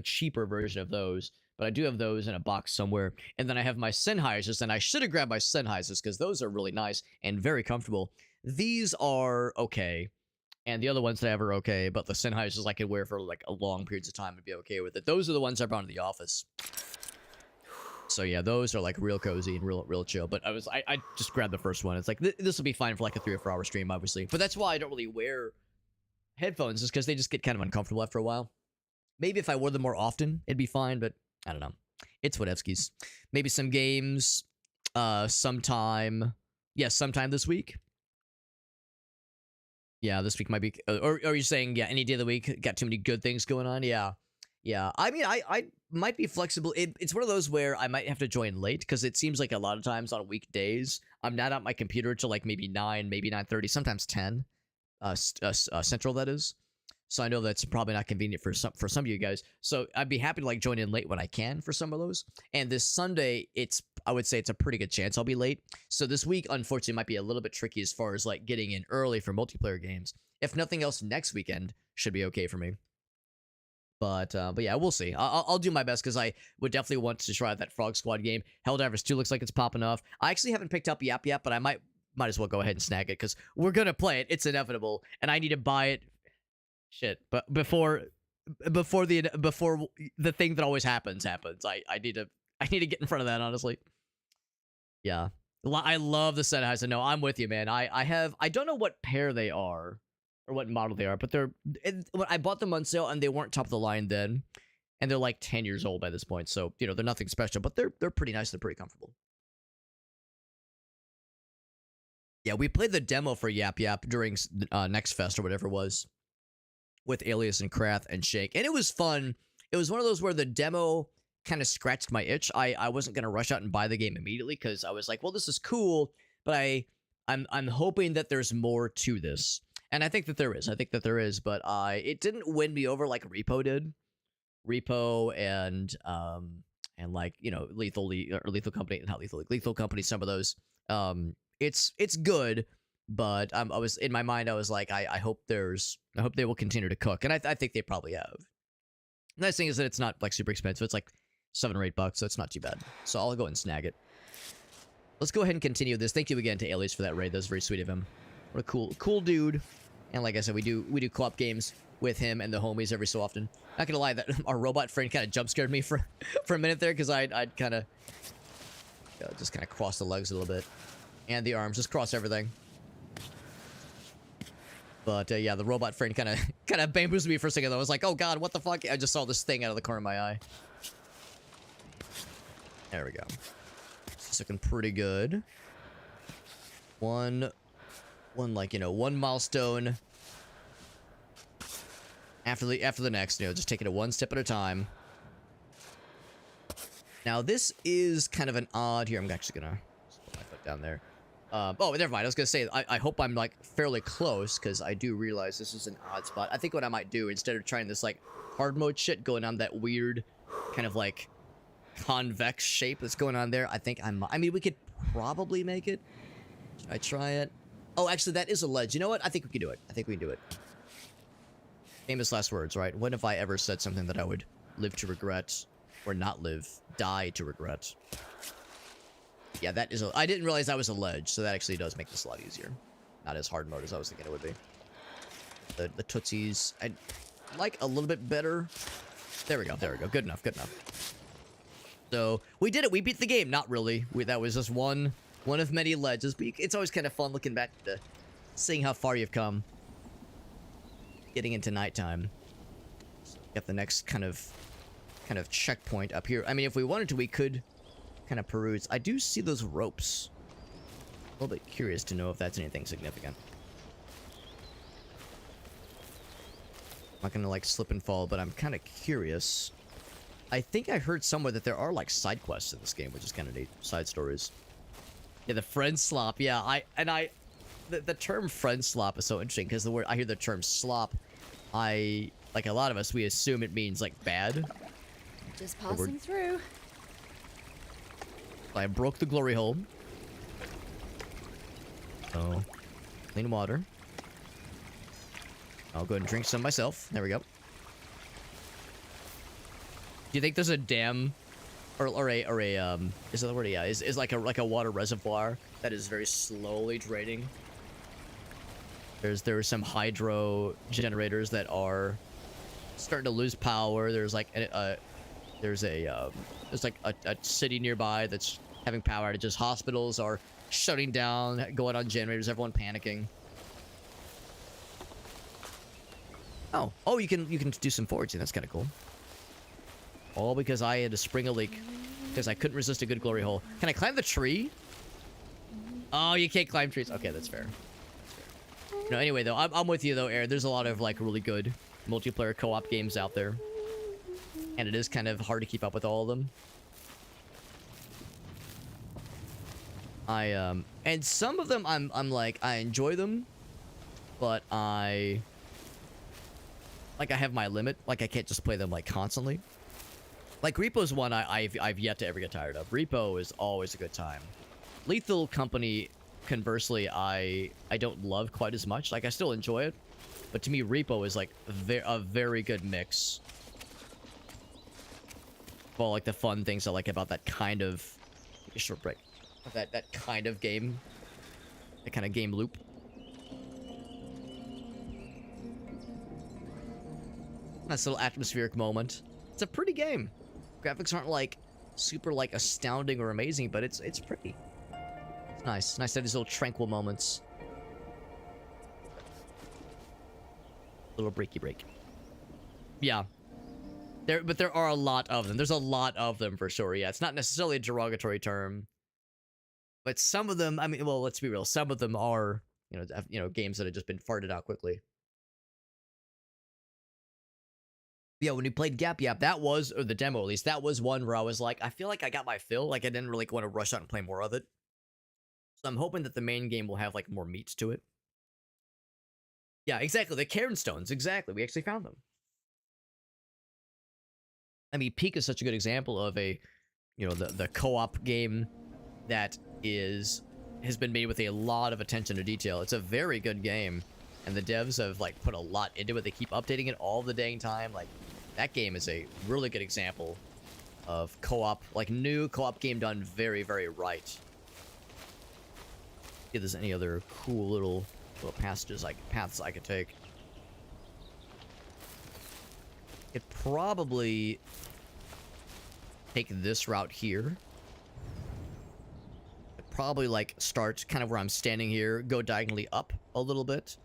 cheaper version of those. But I do have those in a box somewhere. And then I have my Sennheisers, and I should have grabbed my Sennheisers because those are really nice and very comfortable. These are okay. And the other ones that I have are okay, but the Sennheisers I could wear for like a long periods of time and be okay with it. Those are the ones I brought into the office. So yeah, those are like real cozy and real chill. But I just grabbed the first one. It's like this will be fine for like a 3 or 4 hour stream, obviously. But that's why I don't really wear headphones, is because they just get kind of uncomfortable after a while. Maybe if I wore them more often, it'd be fine. But I don't know. It's whatevskis. Maybe some games, sometime. Yeah, sometime this week. Yeah, this week might be. Or are you saying, yeah, any day of the week? Got too many good things going on? Yeah. Yeah. I mean, I might be flexible. It's one of those where I might have to join late, because it seems like a lot of times on weekdays, I'm not at my computer till like maybe 9, maybe 9:30, sometimes 10. Central, that is. So I know that's probably not convenient for some of you guys. So I'd be happy to like join in late when I can for some of those. And this Sunday, I would say it's a pretty good chance I'll be late. So this week, unfortunately, might be a little bit tricky as far as like getting in early for multiplayer games. If nothing else, next weekend should be okay for me. But yeah, we'll see. I'll do my best, because I would definitely want to try that Frog Squad game. Helldivers 2 looks like it's popping off. I actually haven't picked up Yap yet, but I might as well go ahead and snag it, because we're gonna play it. It's inevitable, and I need to buy it. Shit, but before the thing that always happens, I need to get in front of that, honestly. Yeah, I love the set house. No, I'm with you, man. I don't know what pair they are or what model they are, but I bought them on sale and they weren't top of the line then, and they're like 10 years old by this point. So they're nothing special, but they're pretty nice. They're pretty comfortable. Yeah, we played the demo for Yap Yap during Next Fest or whatever it was, with Alias and Krath and Shake, and it was fun. It was one of those where the demo kind of scratched my itch. I wasn't gonna rush out and buy the game immediately, because I was like, well, this is cool, but I'm hoping that there's more to this, and I think that there is. But it didn't win me over like Repo did. Repo and like, you know, Lethal Company, not Lethal Company. Some of those. It's good. But I was in my mind, I was like, I hope they will continue to cook, and I think they probably have. The nice thing is that it's not like super expensive. It's like $7 or $8, so it's not too bad. So I'll go and snag it. Let's go ahead and continue this. Thank you again to Alias for that raid. That was very sweet of him. What a cool dude. And like I said, we do co-op games with him and the homies every so often. Not gonna lie, that our robot friend kind of jump scared me for a minute there, because I'd kind of just kind of cross the legs a little bit, and the arms, just cross everything. But yeah, the robot friend kind of bamboozled me for a second though. I was like, oh god, what the fuck? I just saw this thing out of the corner of my eye. There we go. It's looking pretty good. One like, you know, one milestone after the next, you know, just taking it one step at a time. Now this is kind of an odd here. I'm actually gonna put my foot down there. Oh, never mind. I was gonna say, I hope I'm like fairly close, because I do realize this is an odd spot. I think what I might do, instead of trying this like hard mode shit going on, that weird kind of like convex shape that's going on there, I mean, we could probably make it. Should I try it? Oh, actually, that is a ledge. You know what? I think we can do it. I think we can do it. Famous last words, right? When have I ever said something that I would live to regret, or not live, die to regret? Yeah, that is I didn't realize that was a ledge, so that actually does make this a lot easier. Not as hard mode as I was thinking it would be. The Tootsies, I'd like a little bit better. There we go. Good enough. So, we did it. We beat the game. Not really. That was just one of many ledges. But it's always kind of fun looking back to seeing how far you've come. Getting into nighttime. So, got the next kind of checkpoint up here. I mean, if we wanted to, we could kind of peruse. I do see those ropes. A little bit curious to know if that's anything significant. I'm not gonna like slip and fall, but I'm kind of curious. I think I heard somewhere that there are like side quests in this game, which is kind of neat. Side stories. Yeah, the friend slop. Yeah, the term friend slop is so interesting, because I hear the term slop, like a lot of us, we assume it means like bad. Just passing through. I broke the glory hole. Oh, clean water. I'll go ahead and drink some myself. There we go. Do you think there's a dam, or a is that the word? Yeah, is like a water reservoir that is very slowly draining? There are some hydro generators that are starting to lose power. There's like There's like a city nearby that's having power outages. Hospitals are shutting down, going on generators, everyone panicking. Oh, you can do some foraging. That's kind of cool. All because I had to spring a leak because I couldn't resist a good glory hole. Can I climb the tree? Oh, you can't climb trees. Okay, that's fair. No, anyway though, I'm with you though, Aaron. There's a lot of like really good multiplayer co-op games out there, and it is kind of hard to keep up with all of them. And some of them I'm like I enjoy them, but I have my limit. Like I can't just play them like constantly. Like Repo's one I've yet to ever get tired of. Repo is always a good time. Lethal Company, conversely, I don't love quite as much. Like I still enjoy it, but to me Repo is like a very good mix of all like the fun things I like about that kind of short break. That kind of game. That kind of game loop. Nice little atmospheric moment. It's a pretty game. Graphics aren't like super like astounding or amazing, but it's pretty. It's nice. Nice to have these little tranquil moments. Little breaky break. Yeah. But there are a lot of them. There's a lot of them for sure. Yeah, it's not necessarily a derogatory term. But some of them, I mean, well, let's be real. Some of them are, games that have just been farted out quickly. Yeah, when we played Gap Yap, that was, or the demo at least, that was one where I was like, I feel like I got my fill. Like, I didn't really want to rush out and play more of it. So I'm hoping that the main game will have, like, more meat to it. Yeah, exactly. The Cairn stones, exactly. We actually found them. I mean, Peak is such a good example of a, the co-op game that has been made with a lot of attention to detail. It's a very good game, and the devs have like put a lot into it. They keep updating it all the dang time. Like that game is a really good example of co-op, like new co-op game done very, very right. See if there's any other cool little paths I could take. Could probably take this route here. Probably like start kind of where I'm standing here, go diagonally up a little bit,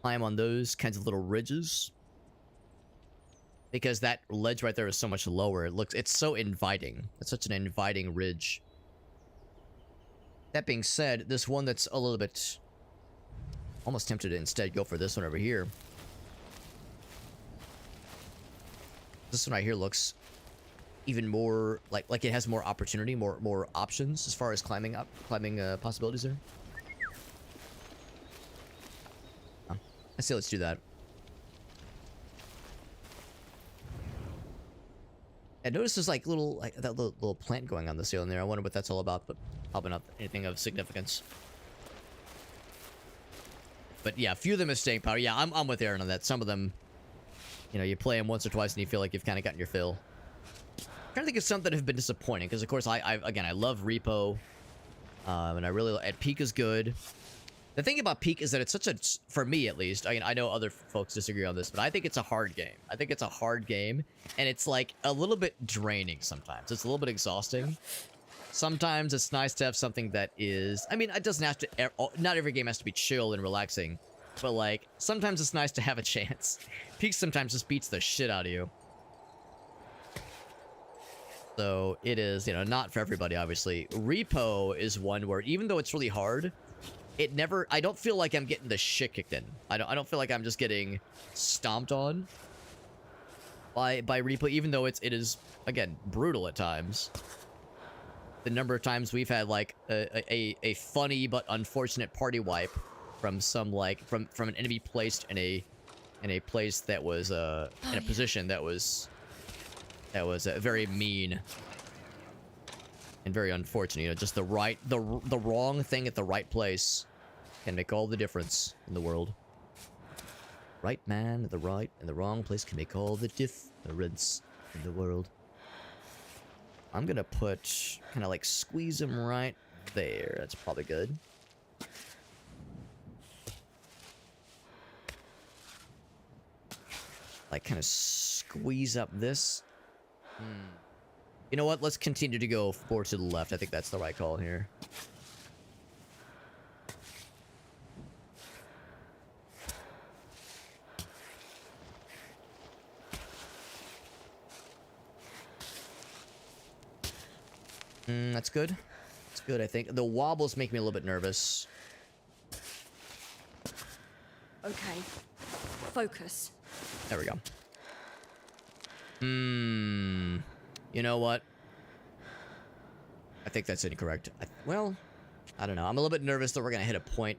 climb on those kinds of little ridges, because that ledge right there is so much lower. It's so inviting. It's such an inviting ridge. That being said, this one that's a little bit almost tempted to instead go for this one over here. This one right here looks even more like it has more opportunity, more options as far as climbing possibilities there. I say let's do that. I noticed there's like that little plant going on the ceiling there. I wonder what that's all about, but probably not anything of significance. But yeah, a few of them is staying power. Yeah, I'm with Aaron on that. Some of them, you play them once or twice and you feel like you've kind of gotten your fill. I'm trying to think of something that have been disappointing, because of course I love Repo, and and Peak is good. The thing about Peak is that it's such a, for me at least, I know other folks disagree on this, but I think it's a hard game. I think it's a hard game, and it's like a little bit draining sometimes. It's a little bit exhausting. Sometimes it's nice to have something that is, I mean, it doesn't have to, not every game has to be chill and relaxing, but like sometimes it's nice to have a chance. Peak sometimes just beats the shit out of you. So it is, not for everybody, obviously. Repo is one where, even though it's really hard, I don't feel like I'm getting the shit kicked in. I don't feel like I'm just getting stomped on by Repo, even though it is, again, brutal at times. The number of times we've had, like, a funny but unfortunate party wipe from some, like, from an enemy placed in a place that was, in a position that was very mean and very unfortunate. Just the wrong thing at the right place can make all the difference in the world. Right man at the right and the wrong place can make all the difference in the world. I'm gonna put kind of like squeeze him right there. That's probably good. Like kind of squeeze up this. You know what? Let's continue to go forward to the left. I think that's the right call here. That's good. That's good, I think. The wobbles make me a little bit nervous. Okay. Focus. There we go. You know what? I think that's incorrect. Well, I don't know. I'm a little bit nervous that we're gonna hit a point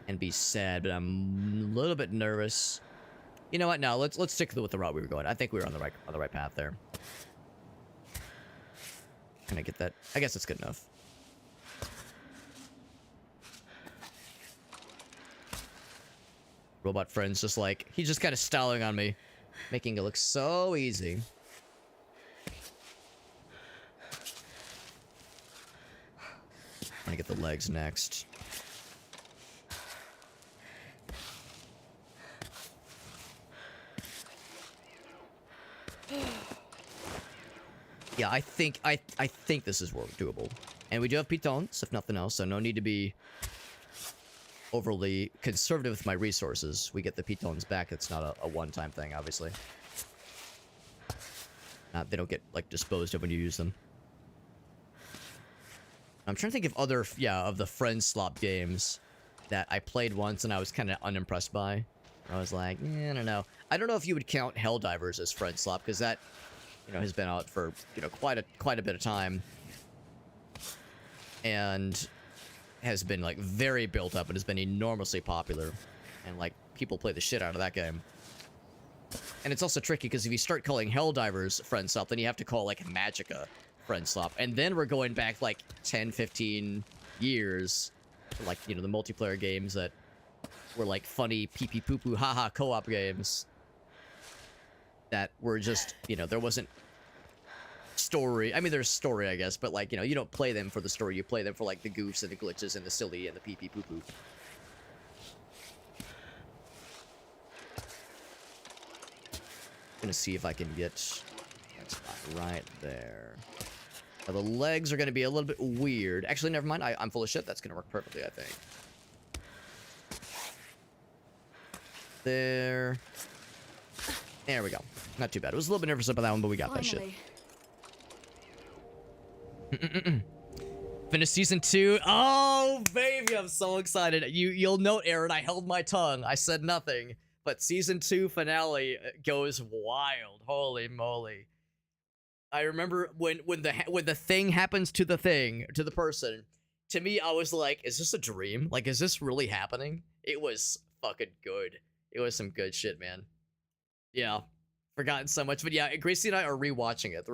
and be sad, but I'm a little bit nervous. You know what? No, let's stick with the route we were going. I think we were on the right path there. Can I get that? I guess it's good enough. Robot friend's just like, he's just kind of stalling on me, making it look so easy. I'm gonna get the legs next. Yeah, I think this is doable. And we do have pitons, if nothing else, so no need to be overly conservative with my resources. We get the pitons back. It's not a one-time thing, obviously. They don't get, like, disposed of when you use them. I'm trying to think of other, of the friend slop games that I played once and I was kind of unimpressed by. I was like, I don't know. I don't know if you would count Helldivers as friend slop, because that, has been out for, quite a bit of time. And has been, like, very built up and has been enormously popular. And, like, people play the shit out of that game. And it's also tricky, because if you start calling Helldivers friend slop, then you have to call, like, Magicka friend slop. And then we're going back, like, 10, 15 years to, like, the multiplayer games that were, like, funny pee-pee-poo-poo haha co-op games. That were just, there wasn't story. I mean, there's story, I guess, but, like, you don't play them for the story. You play them for, like, the goofs and the glitches and the silly and the pee-pee-poo-poo. Gonna see if I can get that spot right there. Now, the legs are gonna be a little bit weird. Actually, never mind. I'm full of shit. That's gonna work perfectly, I think. There. There we go. Not too bad. I was a little bit nervous about that one, but we got that shit. Finish season 2. Oh, baby, I'm so excited. You'll note, Aaron, I held my tongue. I said nothing. But season 2 finale goes wild. Holy moly. I remember when the thing happens to the person, to me, I was like, is this a dream? Like, is this really happening? It was fucking good. It was some good shit, man. Yeah. Forgotten so much. But yeah, Gracie and I are rewatching it.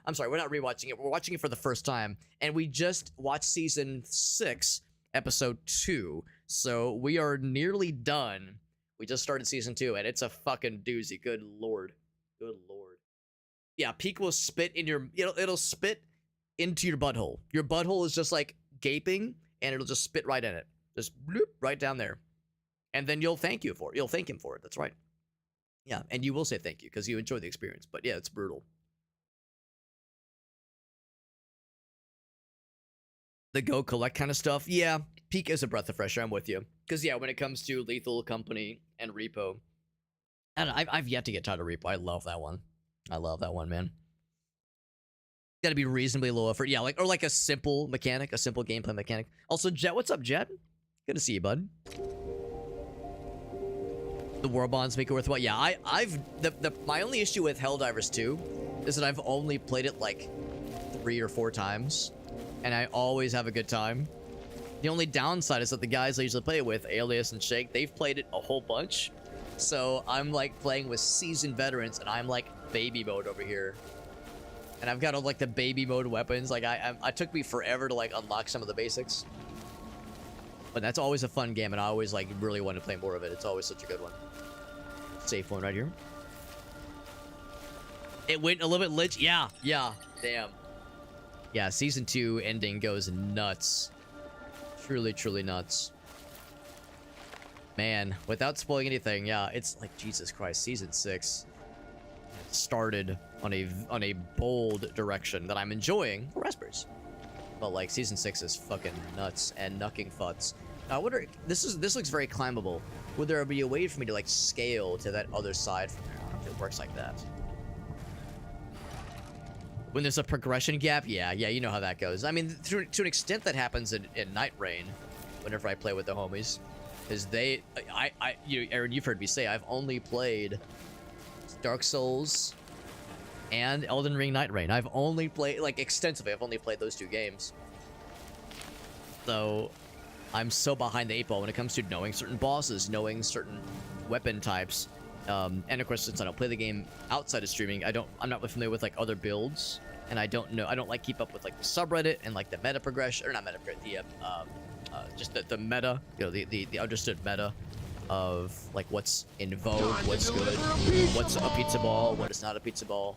I'm sorry, we're not rewatching it. We're watching it for the first time. And we just watched season 6, episode 2. So we are nearly done. We just started season 2, and it's a fucking doozy. Good lord. Good lord. Yeah, Peak will spit in your... It'll spit into your butthole. Your butthole is just, like, gaping, and it'll just spit right in it. Just bloop, right down there. And then you'll thank him for it. That's right. Yeah, and you will say thank you, because you enjoy the experience. But yeah, it's brutal. The go collect kind of stuff. Yeah, Peak is a breath of fresh air. I'm with you. Because yeah, when it comes to Lethal Company and Repo, I don't know, I've yet to get tired of Repo. I love that one. I love that one, man. Gotta be reasonably low effort. Yeah, like a simple mechanic, a simple gameplay mechanic. Also, Jet, what's up, Jet? Good to see you, bud. The War Bonds make it worthwhile. Yeah, my only issue with Helldivers 2 is that I've only played it like 3 or 4 times, and I always have a good time. The only downside is that the guys I usually play it with, Alias and Shake, they've played it a whole bunch. So I'm like playing with seasoned veterans, and I'm like baby mode over here. And I've got all like the baby mode weapons. Like it took me forever to like unlock some of the basics. But that's always a fun game, and I always like really want to play more of it. It's always such a good one. Safe one right here. It went a little bit lich. Yeah, damn. Yeah, season 2 ending goes nuts. Truly, truly nuts. Man, without spoiling anything, yeah, it's like, Jesus Christ, season 6. started on a bold direction that I'm enjoying. Raspberries. But like season 6 is fucking nuts and knucking futs. I wonder, this looks very climbable. Would there be a way for me to like scale to that other side from there? I don't know if it works like that. When there's a progression gap, yeah, you know how that goes. I mean, to an extent that happens in Night Rain, whenever I play with the homies, is Aaron, you've heard me say, I've only played Dark Souls and Elden Ring Night Rain. I've only played, like, extensively, I've only played those 2 games. So, I'm so behind the 8 ball when it comes to knowing certain bosses, knowing certain weapon types. And of course, since I don't play the game outside of streaming, I'm not familiar with like other builds, and I don't like keep up with like the subreddit and like the meta progression, or not meta, just the meta, you know, the understood meta of like what's in vogue, what's good, what's a pizza ball, what is not a pizza ball.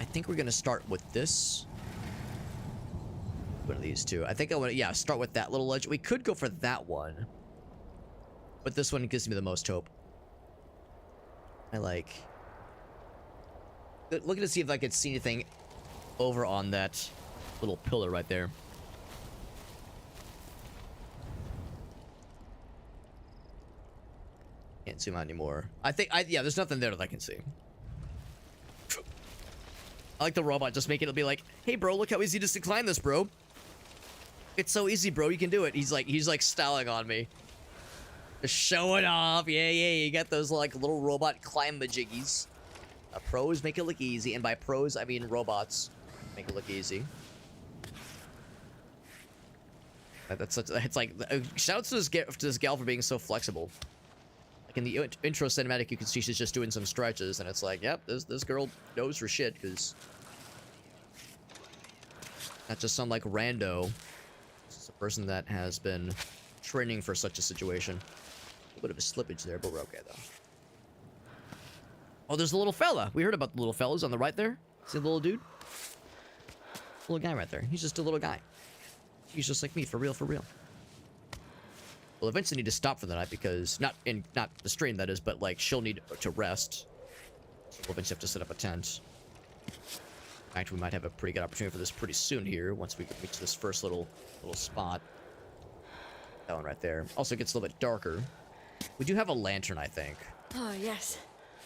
I think we're gonna start with this. One of these two. I think I want to, start with that little ledge. We could go for that one. But this one gives me the most hope. I like... Looking to see if I could see anything over on that little pillar right there. Can't zoom out anymore. Yeah, there's nothing there that I can see. I like the robot just making it be like, hey bro, look how easy it is to climb this, bro. It's so easy, bro, you can do it. He's like styling on me. Just showing off. Yeah, you got those like little robot climb-majiggies. Pros make it look easy, and by pros I mean robots make it look easy. It's like shouts to this gal for being so flexible. Like in the intro cinematic, you can see she's just doing some stretches, and it's like, yep, this girl knows her shit, because not just some like rando. It's a person that has been training for such a situation. A bit of a slippage there, but we're okay though. Oh, there's a little fella. We heard about the little fellas on the right there. See the little dude? Little guy right there. He's just a little guy. He's just like me, for real, for real. We'll eventually need to stop for the night because not the stream that is, but like she'll need to rest. So we'll eventually have to set up a tent. In fact, we might have a pretty good opportunity for this pretty soon here once we reach this first little spot. That one right there. Also gets a little bit darker. We do have a lantern, I think. Oh, yes.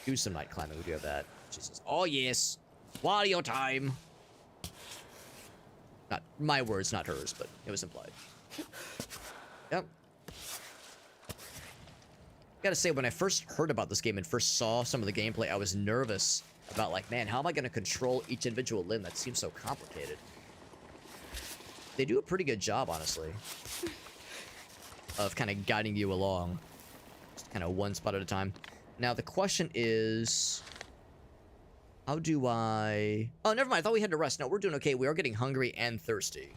Do some night climbing. We do have that. She says, oh, yes. While your time. Not my words, not hers, but it was implied. Yep. Gotta say, when I first heard about this game and first saw some of the gameplay, I was nervous about, like, man, how am I gonna control each individual limb? That seems so complicated. They do a pretty good job, honestly, of kind of guiding you along. Just kind of one spot at a time. Now, the question is... how do I... oh, never mind. I thought we had to rest. No, we're doing okay. We are getting hungry and thirsty.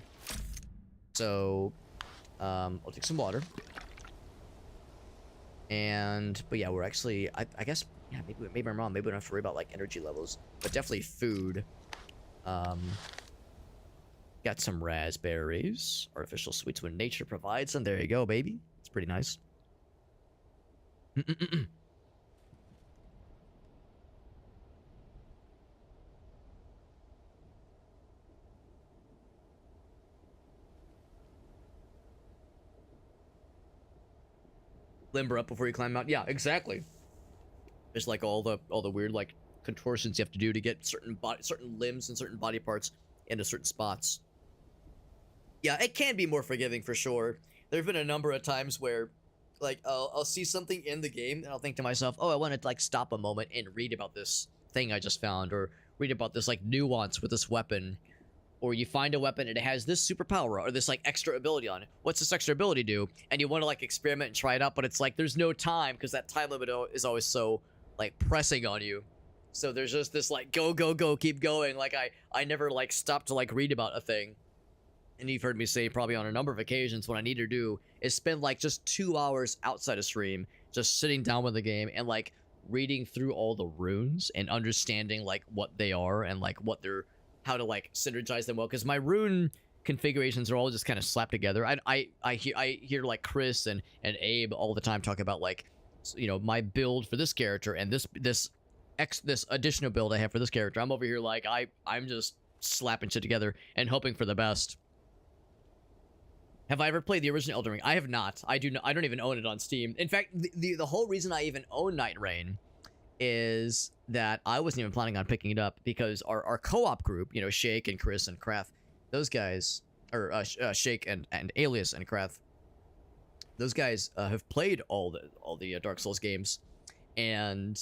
So, I'll take some water. But yeah, we're actually... I guess... yeah, maybe I'm wrong. Maybe we don't have to worry about, like, energy levels. But definitely food. Got some raspberries. Artificial sweets when nature provides them. There you go, baby. It's pretty nice. Limber up before you climb out. Yeah, exactly. There's like all the weird like contortions you have to do to get certain limbs and certain body parts into certain spots. Yeah, it can be more forgiving for sure. There've been a number of times where like I'll see something in the game and I'll think to myself, oh, I want to like stop a moment and read about this thing I just found, or read about this like nuance with this weapon. Or you find a weapon and it has this superpower or this like extra ability on it. What's this extra ability do? And you want to like experiment and try it out, but it's like there's no time because that time limit is always so like pressing on you. So there's just this like go, keep going. Like I never like stop to like read about a thing. And you've heard me say probably on a number of occasions what I need to do is spend like just 2 hours outside of stream, just sitting down with the game and like reading through all the runes and understanding like what they are and like what they're, how to like synergize them well, because my rune configurations are all just kind of slapped together. I hear like Chris and Abe all the time talk about like you know, my build for this character and this additional build I have for this character. I'm over here like I'm just slapping shit together and hoping for the best. Have I ever played the original Elden Ring? I have not. I don't even own it on Steam. In fact, the whole reason I even own Night Rain is that I wasn't even planning on picking it up because our co-op group, you know, Shake and Chris and Krath, those guys, or Shake and Alias and Krath, those guys have played all the Dark Souls games, and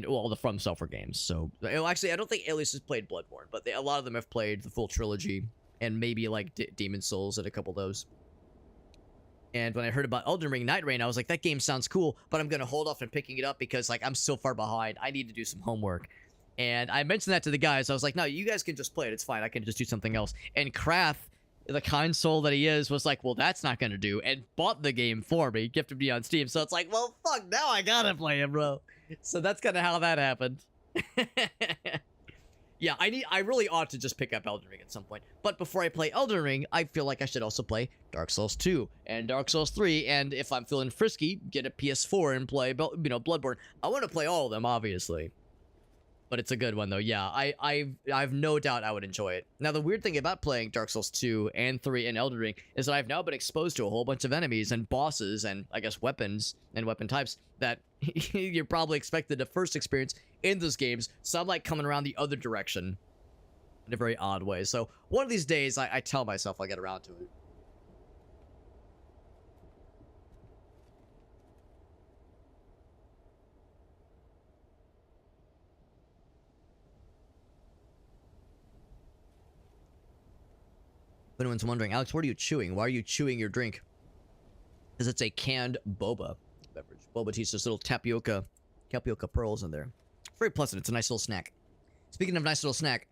all the From Software games. So actually, I don't think Alias has played Bloodborne, but a lot of them have played the full trilogy and maybe like Demon Souls and a couple of those. And when I heard about Elden Ring Night Rain, I was like, that game sounds cool, but I'm gonna hold off on picking it up because like I'm so far behind. I need to do some homework. And I mentioned that to the guys. I was like, no, you guys can just play it. It's fine. I can just do something else. And Krath, the kind soul that he is, was like, well, that's not gonna do, and bought the game for me, gifted me on Steam. So it's like, well, fuck, now I gotta play it, bro. So that's kind of how that happened. Yeah, I really ought to just pick up Elden Ring at some point. But before I play Elden Ring, I feel like I should also play Dark Souls 2 and Dark Souls 3. And if I'm feeling frisky, get a PS4 and play, you know, Bloodborne. I want to play all of them, obviously. But it's a good one, though. Yeah, I've no doubt I would enjoy it. Now, the weird thing about playing Dark Souls 2 and 3 and Elden Ring is that I've now been exposed to a whole bunch of enemies and bosses and, I guess, weapons and weapon types that you're probably expected to first experience in those games. So I'm, like, coming around the other direction in a very odd way. So one of these days, I tell myself I'll get around to it. If anyone's wondering, Alex, what are you chewing? Why are you chewing your drink? Because it's a canned boba beverage. Boba tea, there's little tapioca pearls in there. It's very pleasant. It's a nice little snack. Speaking of nice little snack,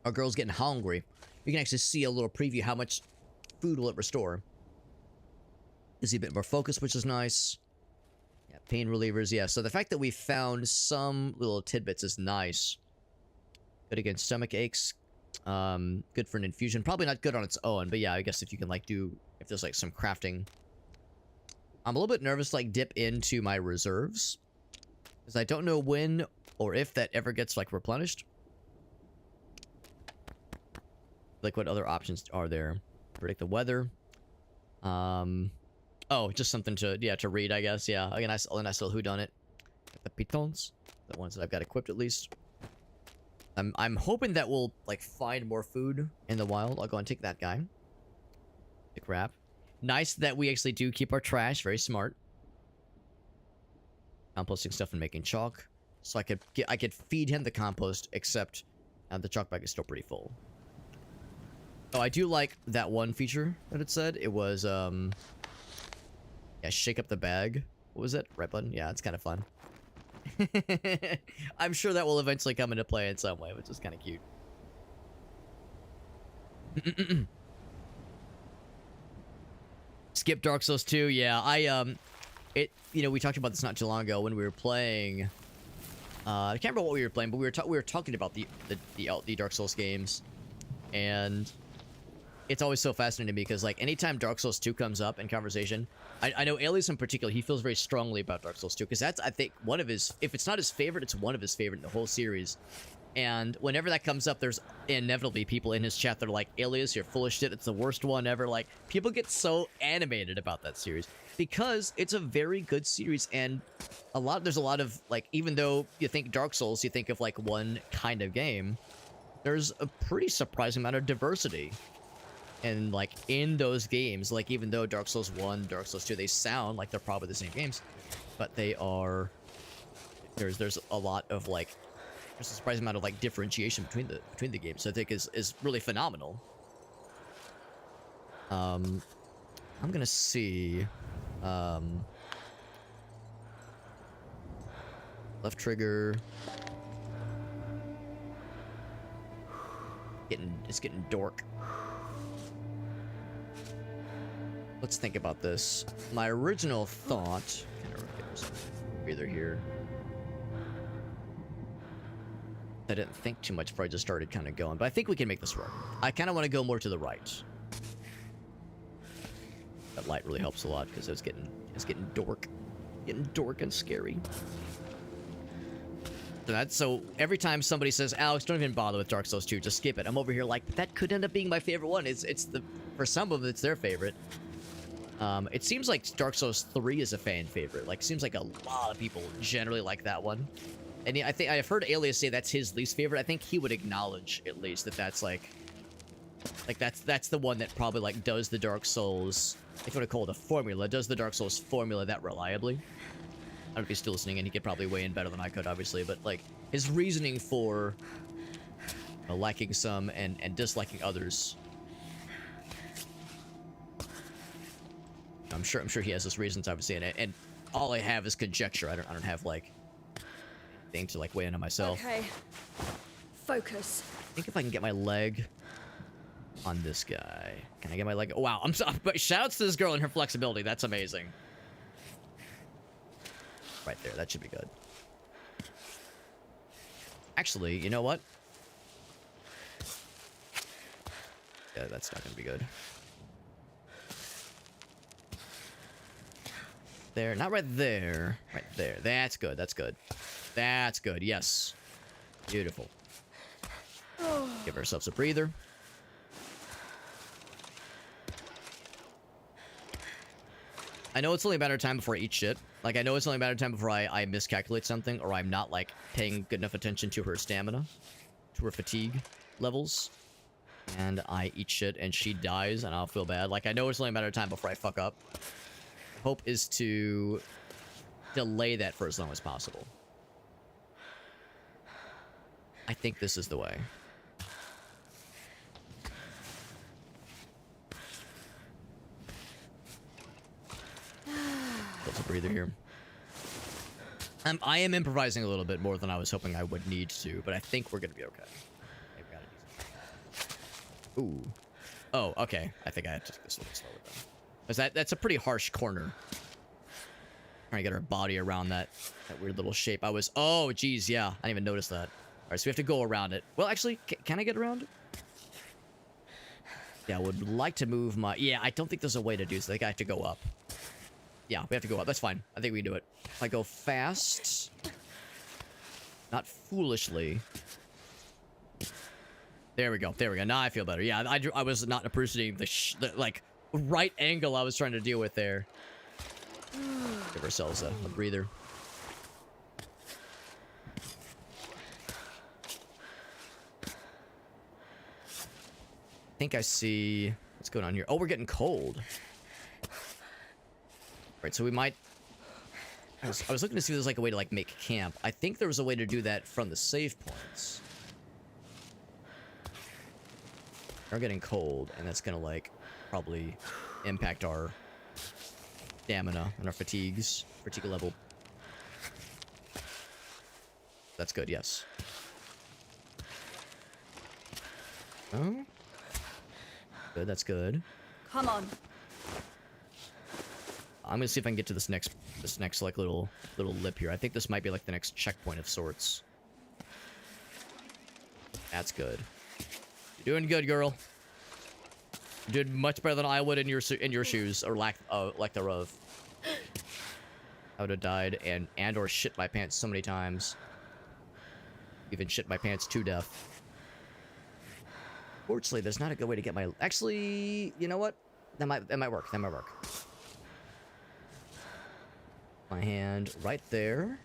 our girl's getting hungry. You can actually see a little preview how much food will it restore. You see a bit more focus, which is nice. Yeah, pain relievers. Yeah, so the fact that we found some little tidbits is nice. Good against stomach aches. Good for an infusion. Probably not good on its own, but yeah, I guess if you can like if there's like some crafting. I'm a little bit nervous to like dip into my reserves, because I don't know when or if that ever gets like replenished. Like what other options are there? Predict the weather. Oh, just something to read, I guess. Yeah, a nice little whodunit. The pitons, the ones that I've got equipped at least. I'm hoping that we'll like find more food in the wild. I'll go and take that guy. The crap. Nice that we actually do keep our trash. Very smart. Composting stuff and making chalk, so I could feed him the compost. Except the chalk bag is still pretty full. Oh, I do like that one feature that it said. It was yeah, shake up the bag. What was it? Right button. Yeah, it's kind of fun. I'm sure that will eventually come into play in some way, which is kind of cute. Skip Dark Souls 2. Yeah, we talked about this not too long ago when we were playing. I can't remember what we were playing, but we were talking about the Dark Souls games, and it's always so fascinating to me because like anytime Dark Souls 2 comes up in conversation, I know Alias in particular, he feels very strongly about Dark Souls 2 because that's, I think, one of his, if it's not his favorite, it's one of his favorite in the whole series. And whenever that comes up, there's inevitably people in his chat that are like, Alias, you're full of shit, it's the worst one ever. Like, people get so animated about that series because it's a very good series, and there's a lot of, like, even though you think Dark Souls, you think of like one kind of game, there's a pretty surprising amount of diversity. And like in those games, like even though Dark Souls 1, Dark Souls 2, they sound like they're probably the same games, but they are, there's a lot of like, there's a surprising amount of like differentiation between the games. So I think is really phenomenal. I'm gonna see, left trigger. It's getting dork. Let's think about this. My original thought, kind of breather here. I didn't think too much before I just started kind of going, but I think we can make this work. I kind of want to go more to the right. That light really helps a lot because it's getting dork. Getting dork and scary. So every time somebody says, Alex, don't even bother with Dark Souls 2, just skip it. I'm over here like, that could end up being my favorite one. For some of it, it's their favorite. It seems like Dark Souls 3 is a fan favorite. Like, seems like a lot of people generally like that one. And I think I've heard Alias say that's his least favorite. I think he would acknowledge, at least, that that's that's the one that probably, like, does the Dark Souls, if you want to call it a formula, does the Dark Souls formula that reliably. I don't know if he's still listening, and he could probably weigh in better than I could, obviously, but, like, his reasoning for liking some and disliking others. I'm sure he has his reasons, obviously, and all I have is conjecture. I don't have, like, thing to, like, weigh in on myself. Okay. Focus. I think if I can get my leg on this guy. Can I get my leg? Oh, wow, I'm sorry, but shoutouts to this girl and her flexibility. That's amazing. Right there, that should be good. Actually, you know what? Yeah, that's not gonna be good. There, not right there. Right there. That's good, that's good. That's good, yes. Beautiful. Give ourselves a breather. I know it's only a matter of time before I eat shit. Like, I know it's only a matter of time before I miscalculate something, or I'm not, like, paying good enough attention to her stamina, to her fatigue levels, and I eat shit and she dies and I'll feel bad. Like, I know it's only a matter of time before I fuck up. Hope is to delay that for as long as possible. I think this is the way. Let's breather here. I am improvising a little bit more than I was hoping I would need to, but I think we're gonna be okay. I've got a decent. Ooh. Oh, okay. I think I have to take this a little slower then. Because that's a pretty harsh corner. Trying to get our body around that weird little shape. Oh, geez, yeah. I didn't even notice that. Alright, so we have to go around it. Well, actually, can I get around it? Yeah, I would like to move my... Yeah, I don't think there's a way to do this. I think I have to go up. Yeah, we have to go up. That's fine. I think we can do it. If I go fast... Not foolishly... There we go. There we go. Now I feel better. Yeah, I was not appreciating the like, right angle I was trying to deal with there. Give ourselves a breather. I think I see... What's going on here? Oh, we're getting cold. Right, so we might... I was looking to see if there's, like, a way to, like, make camp. I think there was a way to do that from the save points. We're getting cold, and that's gonna, like, probably impact our stamina and our fatigue level. That's good, yes. Oh? Good, that's good. Come on. I'm gonna see if I can get to this next like little lip here. I think this might be like the next checkpoint of sorts. That's good. You're doing good, girl. You did much better than I would in your shoes, or lack thereof. I would have died and or shit my pants so many times. Even shit my pants to death. Fortunately, there's not a good way to get my... Actually, you know what? That might work. That might work. My hand right there.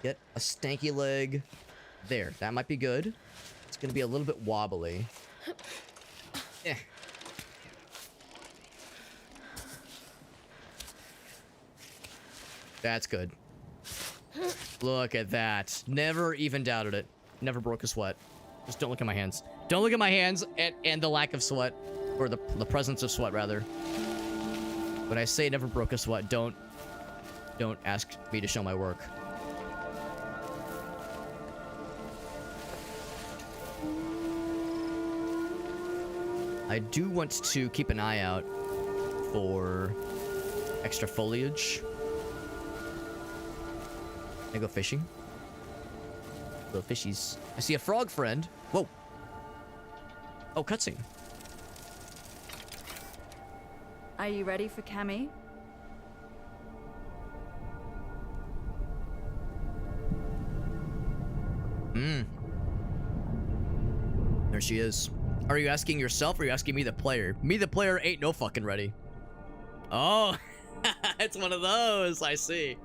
Get a stanky leg there. That might be good. It's gonna be a little bit wobbly. Yeah. That's good. Look at that. Never even doubted it. Never broke a sweat. Just don't look at my hands. Don't look at my hands and the lack of sweat. Or the presence of sweat, rather. When I say never broke a sweat, don't ask me to show my work. I do want to keep an eye out for extra foliage. Can I go fishing? Little fishies. I see a frog friend. Whoa. Oh, cutscene. Are you ready for Cammy? There she is. Are you asking yourself or are you asking me, the player? Me, the player, ain't no fucking ready. Oh, it's one of those. I see.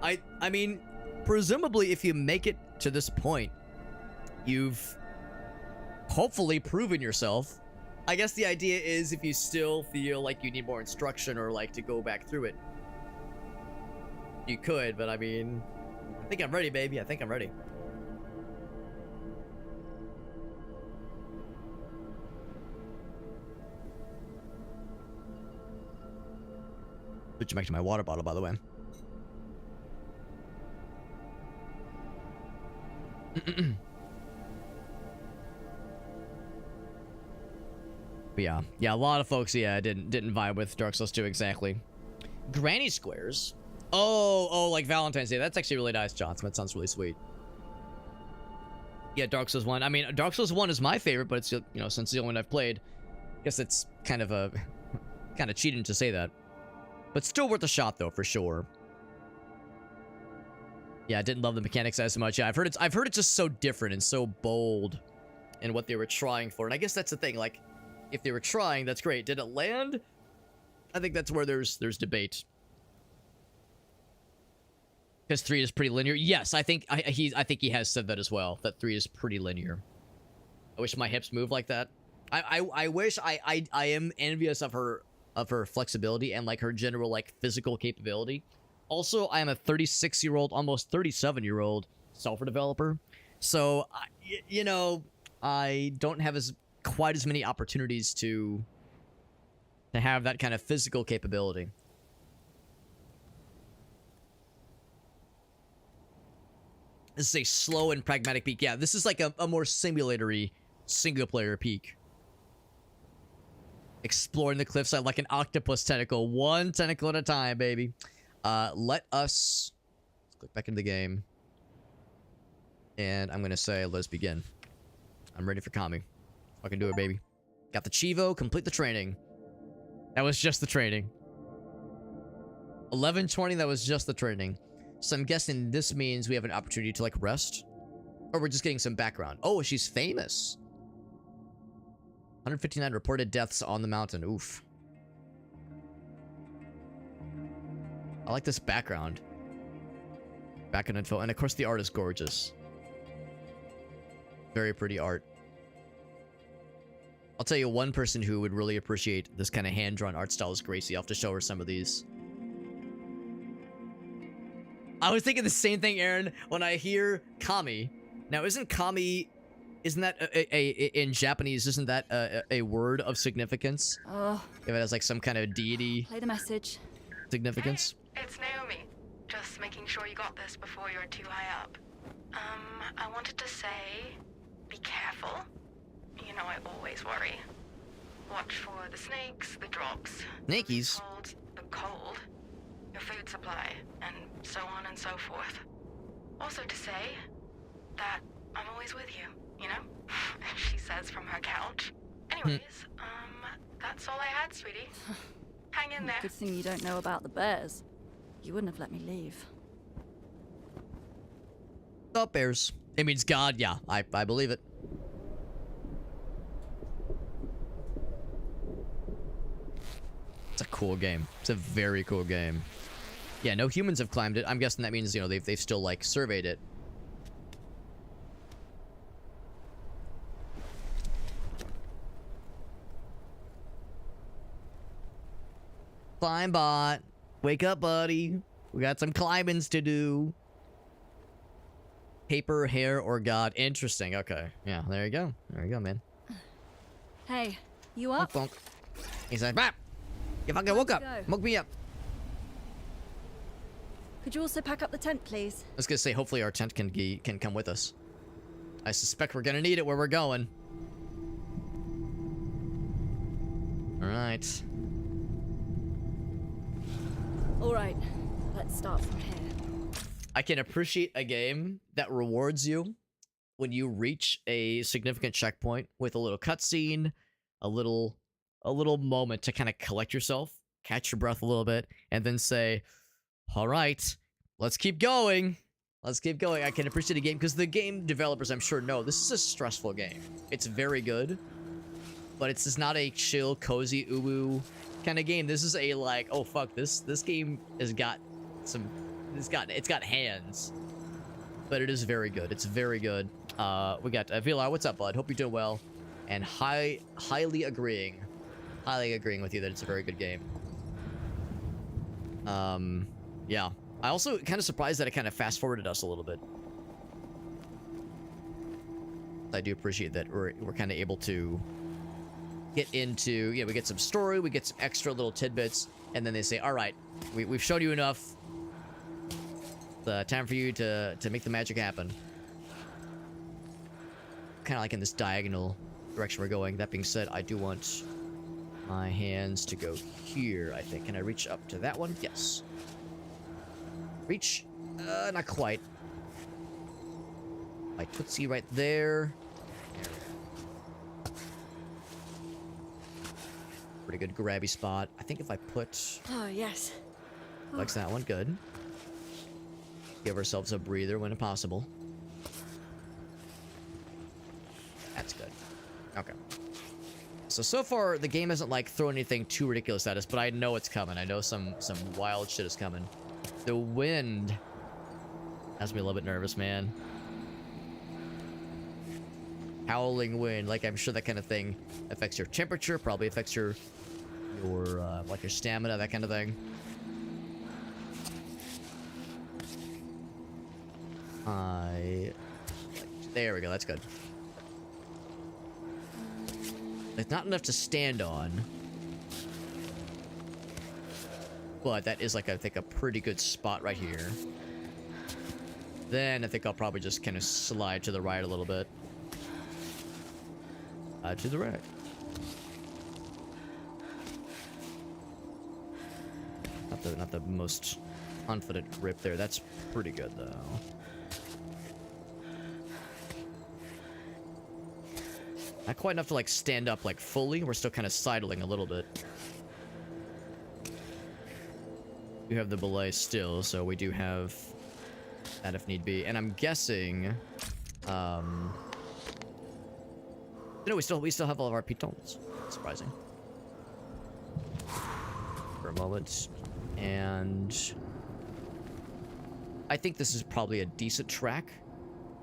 I mean, presumably, if you make it to this point, you've hopefully proven yourself. I guess the idea is if you still feel like you need more instruction or like to go back through it, you could, but I mean, I think I'm ready, baby. I think I'm ready. Switch back to my water bottle, by the way. But yeah, a lot of folks, didn't vibe with Dark Souls 2 exactly. Granny squares. Oh, like Valentine's Day. That's actually really nice, Johnson. That sounds really sweet. Yeah, Dark Souls 1. I mean, Dark Souls 1 is my favorite, but it's, you know, since the only one I've played, I guess it's kind of cheating to say that. But still worth a shot though, for sure. Yeah, I didn't love the mechanics as much. Yeah, I've heard it's just so different and so bold in what they were trying for. And I guess that's the thing, like, if they were trying, that's great. Did it land? I think that's where there's debate. Because 3 is pretty linear. Yes, I think he has said that as well. That 3 is pretty linear. I wish my hips moved like that. I wish I am envious of her flexibility and like her general like physical capability. Also, I am a 36-year-old, almost 37-year-old software developer, so you know, I don't have quite as many opportunities to have that kind of physical capability. This is a slow and pragmatic peak. Yeah, this is like a more simulatory single-player peak. Exploring the cliffside like an octopus tentacle. One tentacle at a time, baby. Let's click back into the game. And I'm going to say, let's begin. I'm ready for Kami. Fucking do it, baby. Got the Chivo. Complete the training. That was just the training. 11:20, that was just the training. So I'm guessing this means we have an opportunity to, like, rest. Or we're just getting some background. Oh, she's famous. 159 reported deaths on the mountain. Oof. I like this background. Background info. And of course the art is gorgeous. Very pretty art. I'll tell you one person who would really appreciate this kind of hand-drawn art style is Gracie. I'll have to show her some of these. I was thinking the same thing, Aaron, when I hear Kami. Now, isn't that in Japanese, isn't that a word of significance? Oh. If it has like some kind of deity Play the message. significance? Hey, it's Naomi. Just making sure you got this before you're too high up. I wanted to say, be careful. You know I always worry. Watch for the snakes, the drops, Snakies? the cold, your food supply, and so on and so forth. Also to say that I'm always with you, you know? She says from her couch. Anyways, that's all I had, sweetie. Hang in there. Good thing you don't know about the bears. You wouldn't have let me leave. Oh, bears. It means God, yeah. I believe it. It's a cool game. It's a very cool game. Yeah, no humans have climbed it. I'm guessing that means, you know, they've still, like, surveyed it. Climb bot. Wake up, buddy. We got some climbings to do. Paper, hair, or God. Interesting. Okay. Yeah, there you go. There you go, man. Hey, you up? Bonk. He's like, bap! You fucking woke up. Go. Woke me up. Could you also pack up the tent, please? I was gonna say, hopefully our tent can come with us. I suspect we're gonna need it where we're going. Alright. Alright, let's start from here. I can appreciate a game that rewards you when you reach a significant checkpoint with a little cutscene, a little moment to kind of collect yourself, catch your breath a little bit, and then say, all right, let's keep going. Let's keep going. I can appreciate a game because the game developers, I'm sure, know this is a stressful game. It's very good, but it's just not a chill, cozy, uwu kind of game. This is a like, oh fuck, this game has got some, it's got hands, but it is very good. It's very good. We got Vilar. What's up, bud? Hope you're doing well, and highly agreeing with you that it's a very good game. Yeah. I also kind of surprised that it kind of fast forwarded us a little bit. I do appreciate that we're kind of able to get into, we get some story, we get some extra little tidbits, and then they say, all right, we've shown you enough. Time for you to make the magic happen. Kind of like in this diagonal direction we're going. That being said, I do want my hands to go here, I think. Can I reach up to that one? Yes. Reach? Not quite. My Tootsie right there. Pretty good grabby spot. I think if I put... Oh, yes. Likes that one. Good. Give ourselves a breather when possible. That's good. Okay. So far, the game hasn't, like, thrown anything too ridiculous at us, but I know it's coming. I know some wild shit is coming. The wind has me a little bit nervous, man. Howling wind, like, I'm sure that kind of thing affects your temperature, probably affects your like, your stamina, that kind of thing. There we go, that's good. It's not enough to stand on. But that is, like, I think a pretty good spot right here. Then I think I'll probably just kind of slide to the right a little bit. To the right. Not the most confident grip there. That's pretty good, though. Not quite enough to, like, stand up, like, fully. We're still kind of sidling a little bit. We have the belay still, so we do have that if need be. And I'm guessing, no, we still have all of our pitons. Surprising. For a moment. And I think this is probably a decent track.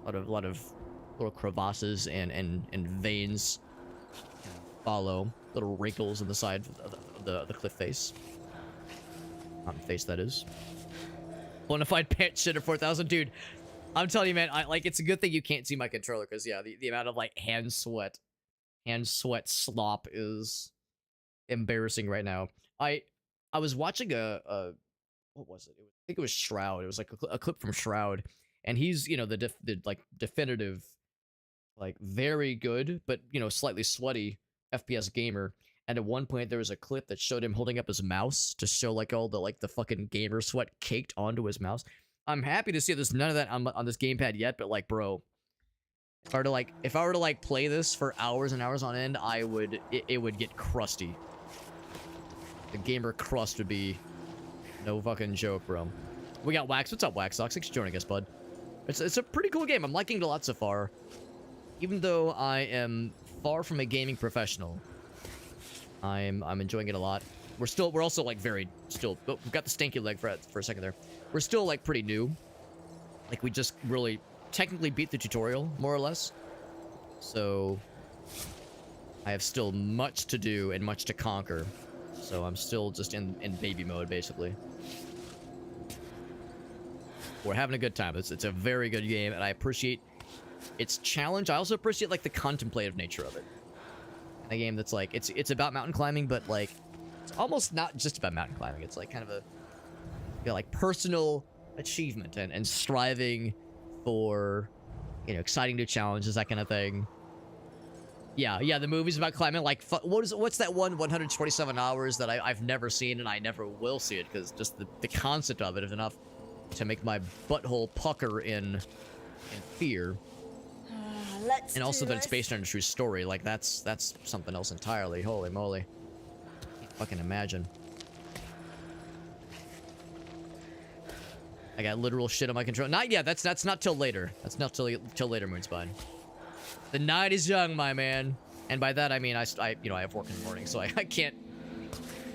A lot of little crevasses and veins follow. Little wrinkles in the side of the cliff face. Mountain face, that is. Bonafide pant shitter 4000. Dude, I'm telling you, man, it's a good thing you can't see my controller, because, yeah, the amount of, like, hand sweat slop is embarrassing right now. I was watching what was it? I think it was Shroud. It was, like, a clip from Shroud, and he's, you know, the definitive, like, very good, but, you know, slightly sweaty FPS gamer. And at one point, there was a clip that showed him holding up his mouse to show, like, all the fucking gamer sweat caked onto his mouse. I'm happy to see there's none of that on this gamepad yet, but, like, bro, if I were to play this for hours and hours on end, it would get crusty. The gamer crust would be no fucking joke, bro. We got Wax. What's up, Wax Sox? Thanks for joining us, bud. It's a pretty cool game. I'm liking it a lot so far. Even though I am far from a gaming professional, I'm enjoying it a lot. We're also, like, we've got the stanky leg for a second there. We're still, like, pretty new. Like, we just really technically beat the tutorial, more or less. So I have still much to do and much to conquer. So I'm still just in baby mode, basically. We're having a good time. It's a very good game, and I appreciate its challenge. I also appreciate, like, the contemplative nature of it. A game that's, like, it's about mountain climbing, but, like, it's almost not just about mountain climbing. It's, like, kind of a, you know, like, personal achievement and striving for, you know, exciting new challenges, that kind of thing. Yeah, the movie's about climbing. Like, what's that one 127 hours that I've never seen, and I never will see it, because just the concept of it is enough to make my butthole pucker in fear. And also that it's based on a true story. Like, that's something else entirely. Holy moly. Can't fucking imagine. I got literal shit on my control. Not yet. That's not till later. That's not till later, Moonspine. The night is young, my man. And by that I mean I have work in the morning, so I can't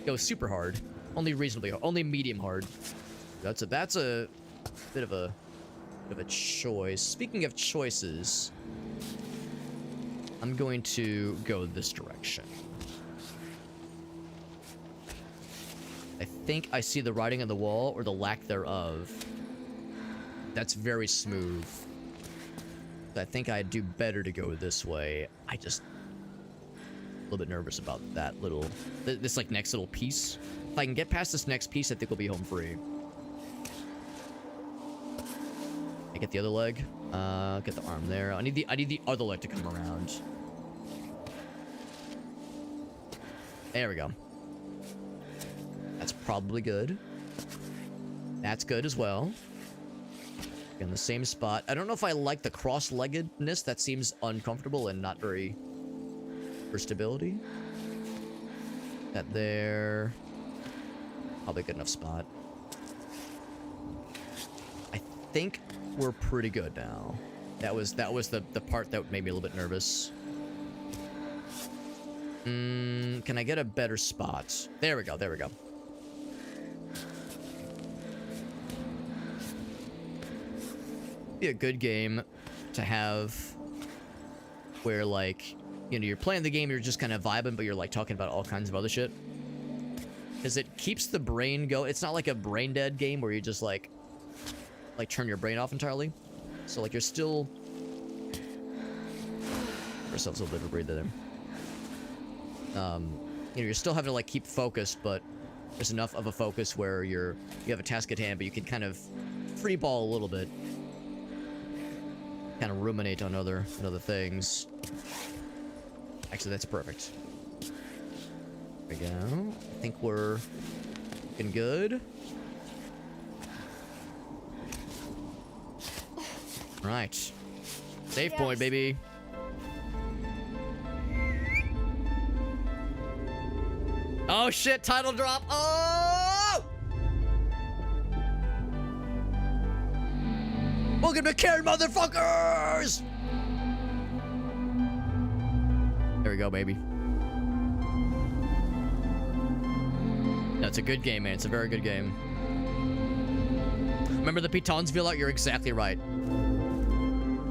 go super hard. Only reasonably hard. Only medium hard. That's a bit of a choice. Speaking of choices, I'm going to go this direction. I think I see the writing on the wall, or the lack thereof. That's very smooth. I think I'd do better to go this way. I just a little bit nervous about that little, this like next little piece. If I can get past this next piece, I think we'll be home free. I get the other leg. Get the arm there. I need the other leg to come around. There we go. That's probably good. That's good as well. In the same spot. I don't know if I like the cross-leggedness. That seems uncomfortable and not very for stability. That there. Probably good enough spot. I think we're pretty good now. That was the part that made me a little bit nervous. Can I get a better spot? There we go. There we go. Be a good game to have where, like, you know, you're playing the game, you're just kind of vibing, but you're like talking about all kinds of other shit. Because it keeps the brain go. It's not like a brain dead game where you just like turn your brain off entirely. So like you're still. Give ourselves a little bit of a breather there. You know, you're still having to like keep focused, but there's enough of a focus where you have a task at hand, but you can kind of free ball a little bit. Kind of ruminate on other things. Actually, that's perfect. There we go. I think we're looking good. Right. Save point, baby. Oh shit, title drop. Oh! Welcome to Cairn, motherfuckers! There we go, baby. No, it's a good game, man. It's a very good game. Remember the pitons feel out? You're exactly right.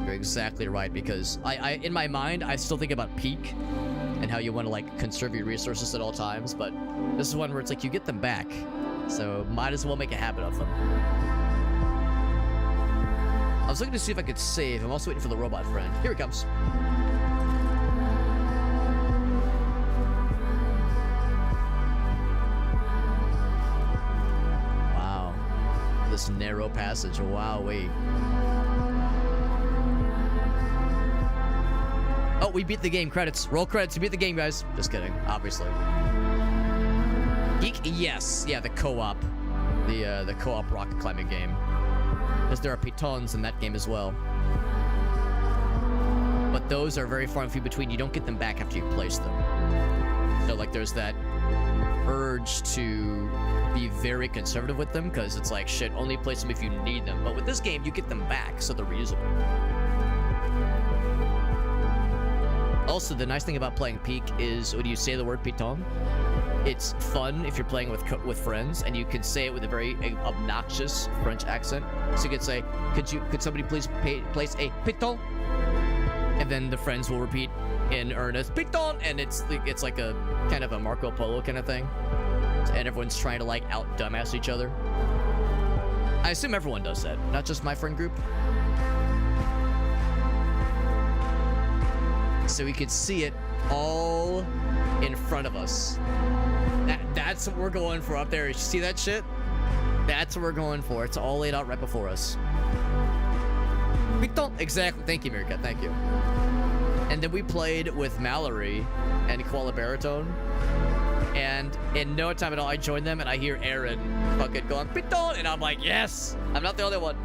You're exactly right, because I in my mind, I still think about peak and how you want to like conserve your resources at all times, but this is one where it's like you get them back, so might as well make a habit of them. I was looking to see if I could save. I'm also waiting for the robot friend. Here he comes. Wow. This narrow passage. Wowee. Oh, we beat the game. Credits. Roll credits. We beat the game, guys. Just kidding. Obviously. Geek? Yes. Yeah, the co-op. The co-op rock climbing game. Because there are pitons in that game as well. But those are very far and few between. You don't get them back after you place them. So, like, there's that urge to be very conservative with them, because it's like, shit, only place them if you need them. But with this game, you get them back, so they're reusable. Also, the nice thing about playing Peak is when you say the word piton, it's fun if you're playing with friends, and you can say it with a very obnoxious French accent. So you could say, could somebody please place a piton? And then the friends will repeat in earnest, piton! And it's like a kind of a Marco Polo kind of thing. And everyone's trying to like out dumbass each other. I assume everyone does that, not just my friend group. So we could see it all in front of us. That's what we're going for up there. You see that shit? That's what we're going for. It's all laid out right before us. Exactly. Thank you, Mirka. Thank you. And then we played with Mallory and Koala Baritone. And in no time at all, I joined them and I hear Aaron fucking going, Piton! And I'm like, yes! I'm not the only one.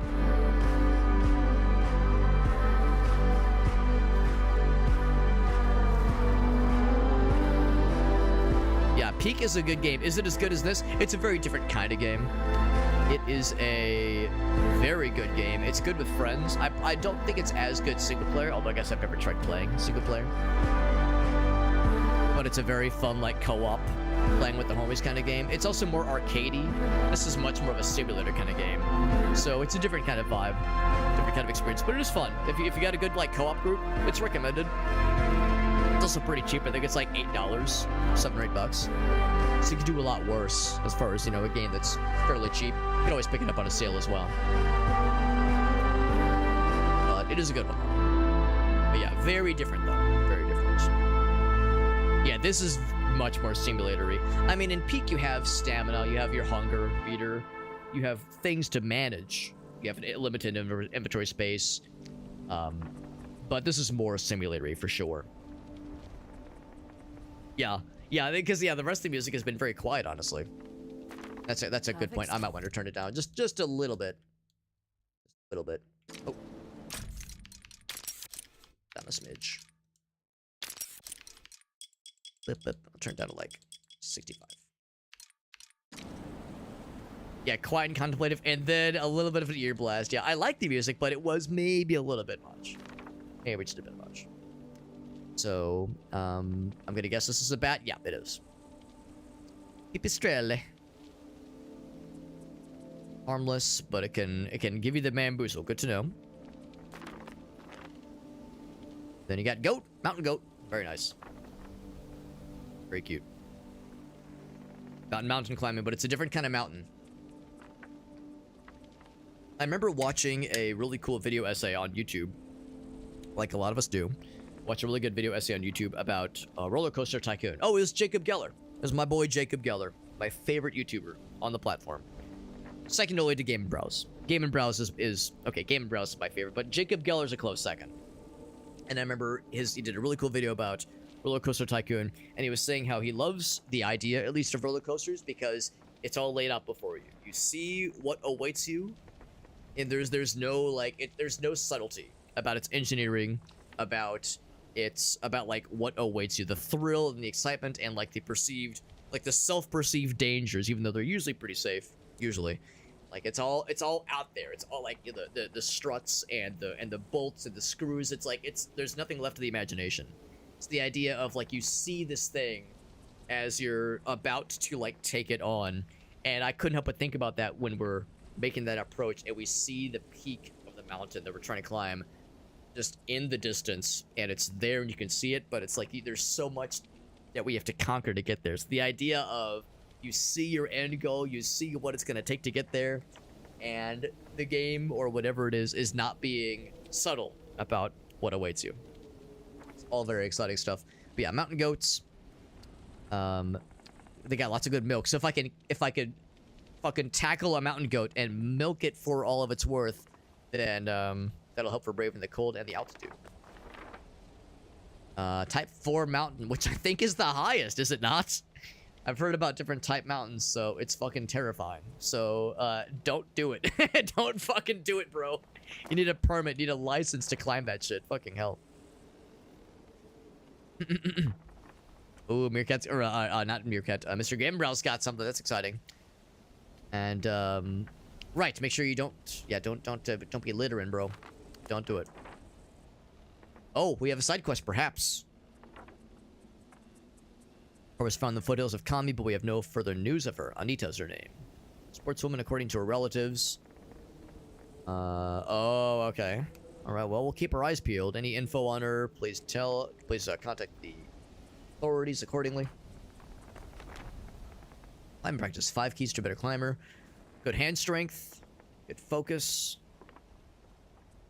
Peak is a good game. Is it as good as this? It's a very different kind of game. It is a very good game. It's good with friends. I don't think it's as good single player, although I guess I've never tried playing single player. But it's a very fun, like, co-op, playing with the homies kind of game. It's also more arcadey. This is much more of a simulator kind of game. So it's a different kind of vibe, different kind of experience, but it is fun. If you got a good, like, co-op group, it's recommended. It's also pretty cheap. I think it's like $8, $7 or $8. So you can do a lot worse as far as, you know, a game that's fairly cheap. You can always pick it up on a sale as well. But it is a good one. But yeah, very different though. Very different. Yeah, this is much more simulatory. I mean, in Peak you have stamina, you have your hunger meter, you have things to manage. You have limited inventory space. But this is more simulatory for sure. Yeah, because the rest of the music has been very quiet, honestly. That's a good point. I might want to turn it down just a little bit. Just a little bit. Oh, down a smidge. I'll turn it down to like 65. Yeah, quiet and contemplative, and then a little bit of an ear blast. Yeah, I like the music, but it was maybe a little bit much. Maybe just a bit much. So, I'm gonna guess this is a bat. Yeah, it is. Pipistrelle. Harmless, but it can give you the bamboozle. Good to know. Then you got goat, mountain goat. Very nice. Very cute. Not mountain climbing, but it's a different kind of mountain. I remember watching a really cool video essay on YouTube, like a lot of us do. Watch a really good video essay on YouTube about Roller Coaster Tycoon. Oh, it was Jacob Geller. It was my boy Jacob Geller, my favorite YouTuber on the platform. Second only to Game & Browse. Game & Browse is okay, Game & Browse is my favorite, but Jacob Geller's a close second. And I remember he did a really cool video about Roller Coaster Tycoon, and he was saying how he loves the idea, at least, of roller coasters, because it's all laid out before you. You see what awaits you, and there's no there's no subtlety about its engineering, about like what awaits you, the thrill and the excitement, and like the self-perceived dangers, even though they're usually pretty safe. Usually, like it's all out there. It's all like the struts and the bolts and the screws. It's like there's nothing left of the imagination. It's the idea of like you see this thing as you're about to like take it on, and I couldn't help but think about that when we're making that approach and we see the peak of the mountain that we're trying to climb just in the distance, and it's there and you can see it, but it's like there's so much that we have to conquer to get there. So the idea of you see your end goal, you see what it's going to take to get there, and the game or whatever it is not being subtle about what awaits you. It's all very exciting stuff. But yeah, mountain goats, they got lots of good milk. So if I could fucking tackle a mountain goat and milk it for all of its worth, then that'll help for braving the cold and the altitude. Type 4 mountain, which I think is the highest, is it not? I've heard about different type mountains, so it's fucking terrifying. So, don't do it. Don't fucking do it, bro. You need a permit, you need a license to climb that shit. Fucking hell. Ooh, Meerkat's, or, not Meerkat. Mr. Gambrow's got something. That's exciting. And, right, make sure you don't be littering, bro. Don't do it. Oh, we have a side quest, perhaps. Or was found in the foothills of Kami, but we have no further news of her. Anita's her name. Sportswoman, according to her relatives. Oh, okay. Alright, well, we'll keep our eyes peeled. Any info on her, please contact the authorities accordingly. Climbing practice. 5 keys to a better climber. Good hand strength. Good focus.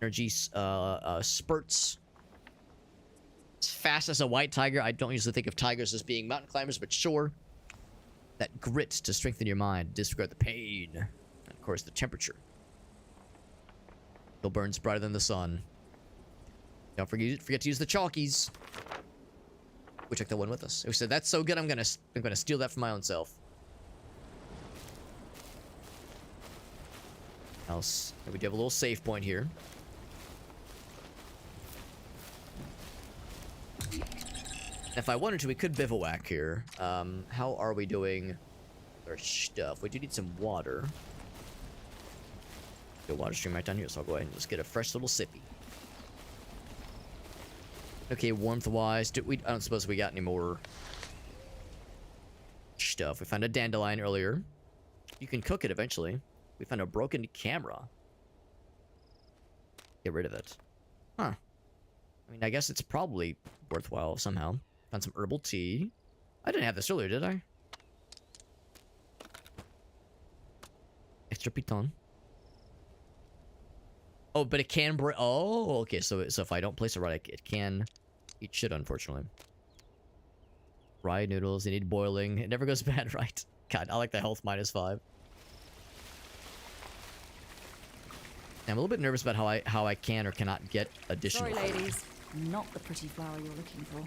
Energy, spurts. As fast as a white tiger. I don't usually think of tigers as being mountain climbers, but sure. That grit to strengthen your mind. Disregard the pain. And of course, the temperature. Still burns brighter than the sun. Don't forget to use the chalkies. We took that one with us. We said that's so good. I'm gonna steal that for my own self. Else, we do have a little save point here. If I wanted to, we could bivouac here. How are we doing with our stuff? We do need some water. Good water stream right down here, so I'll go ahead and just get a fresh little sippy. Okay, warmth-wise, I don't suppose we got any more stuff. We found a dandelion earlier. You can cook it eventually. We found a broken camera. Get rid of it. Huh. I mean, I guess it's probably worthwhile somehow. Found some herbal tea. I didn't have this earlier, did I? Extra piton. Oh, but it can break. Oh, okay. So if I don't place it right, it can eat shit, unfortunately. Fried noodles, they need boiling. It never goes bad, right? God, I like the health -5. I'm a little bit nervous about how I can or cannot get additional. Sorry, ladies. Not the pretty flower you're looking for.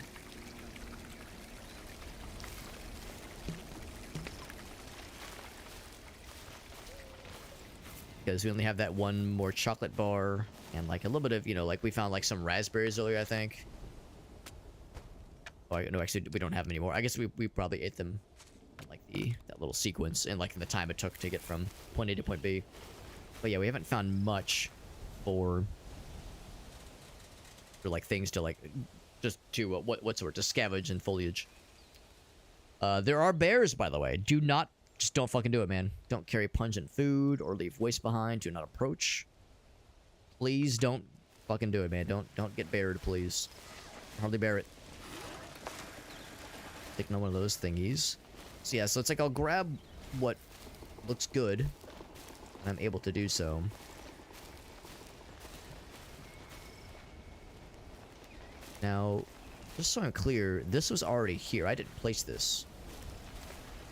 Because we only have that one more chocolate bar and like a little bit of, you know, like we found like some raspberries earlier, I think. Oh, no, actually, we don't have them anymore. I guess we probably ate them in like that little sequence and like the time it took to get from point A to point B. But yeah, we haven't found much for like things to like just to what sort to scavenge and foliage. There are bears, by the way. Just don't fucking do it, man. Don't carry pungent food or leave waste behind. Do not approach. Please don't fucking do it, man. Don't get bared, please. Hardly bear it. Taking on one of those thingies. So yeah, so it's like I'll grab what looks good, and I'm able to do so. Now, just so I'm clear, this was already here. I didn't place this.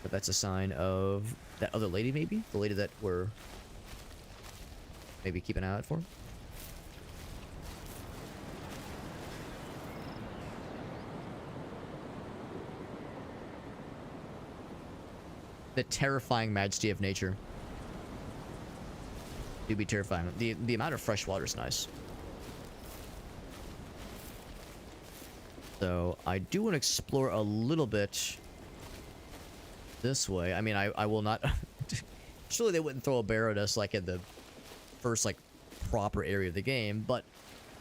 But that's a sign of that other lady, maybe? The lady that we're maybe keeping an eye out for? The terrifying majesty of nature. Do be terrifying. The amount of fresh water is nice. So, I do want to explore a little bit this way. I mean, I will not... Surely they wouldn't throw a bear at us, like, in the first, like, proper area of the game, but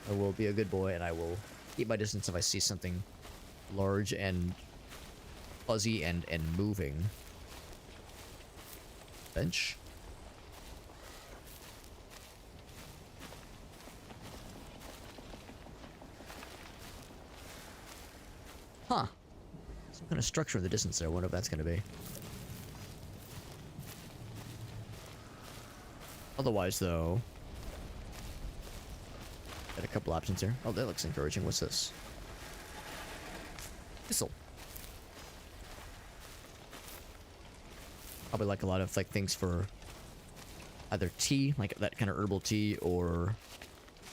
I will be a good boy, and I will keep my distance if I see something large and fuzzy and moving. Bench. Huh. Some kind of structure in the distance there. I wonder what that's going to be. Otherwise, though... Got a couple options here. Oh, that looks encouraging. What's this? Thistle. Probably like a lot of like things for either tea, like that kind of herbal tea, or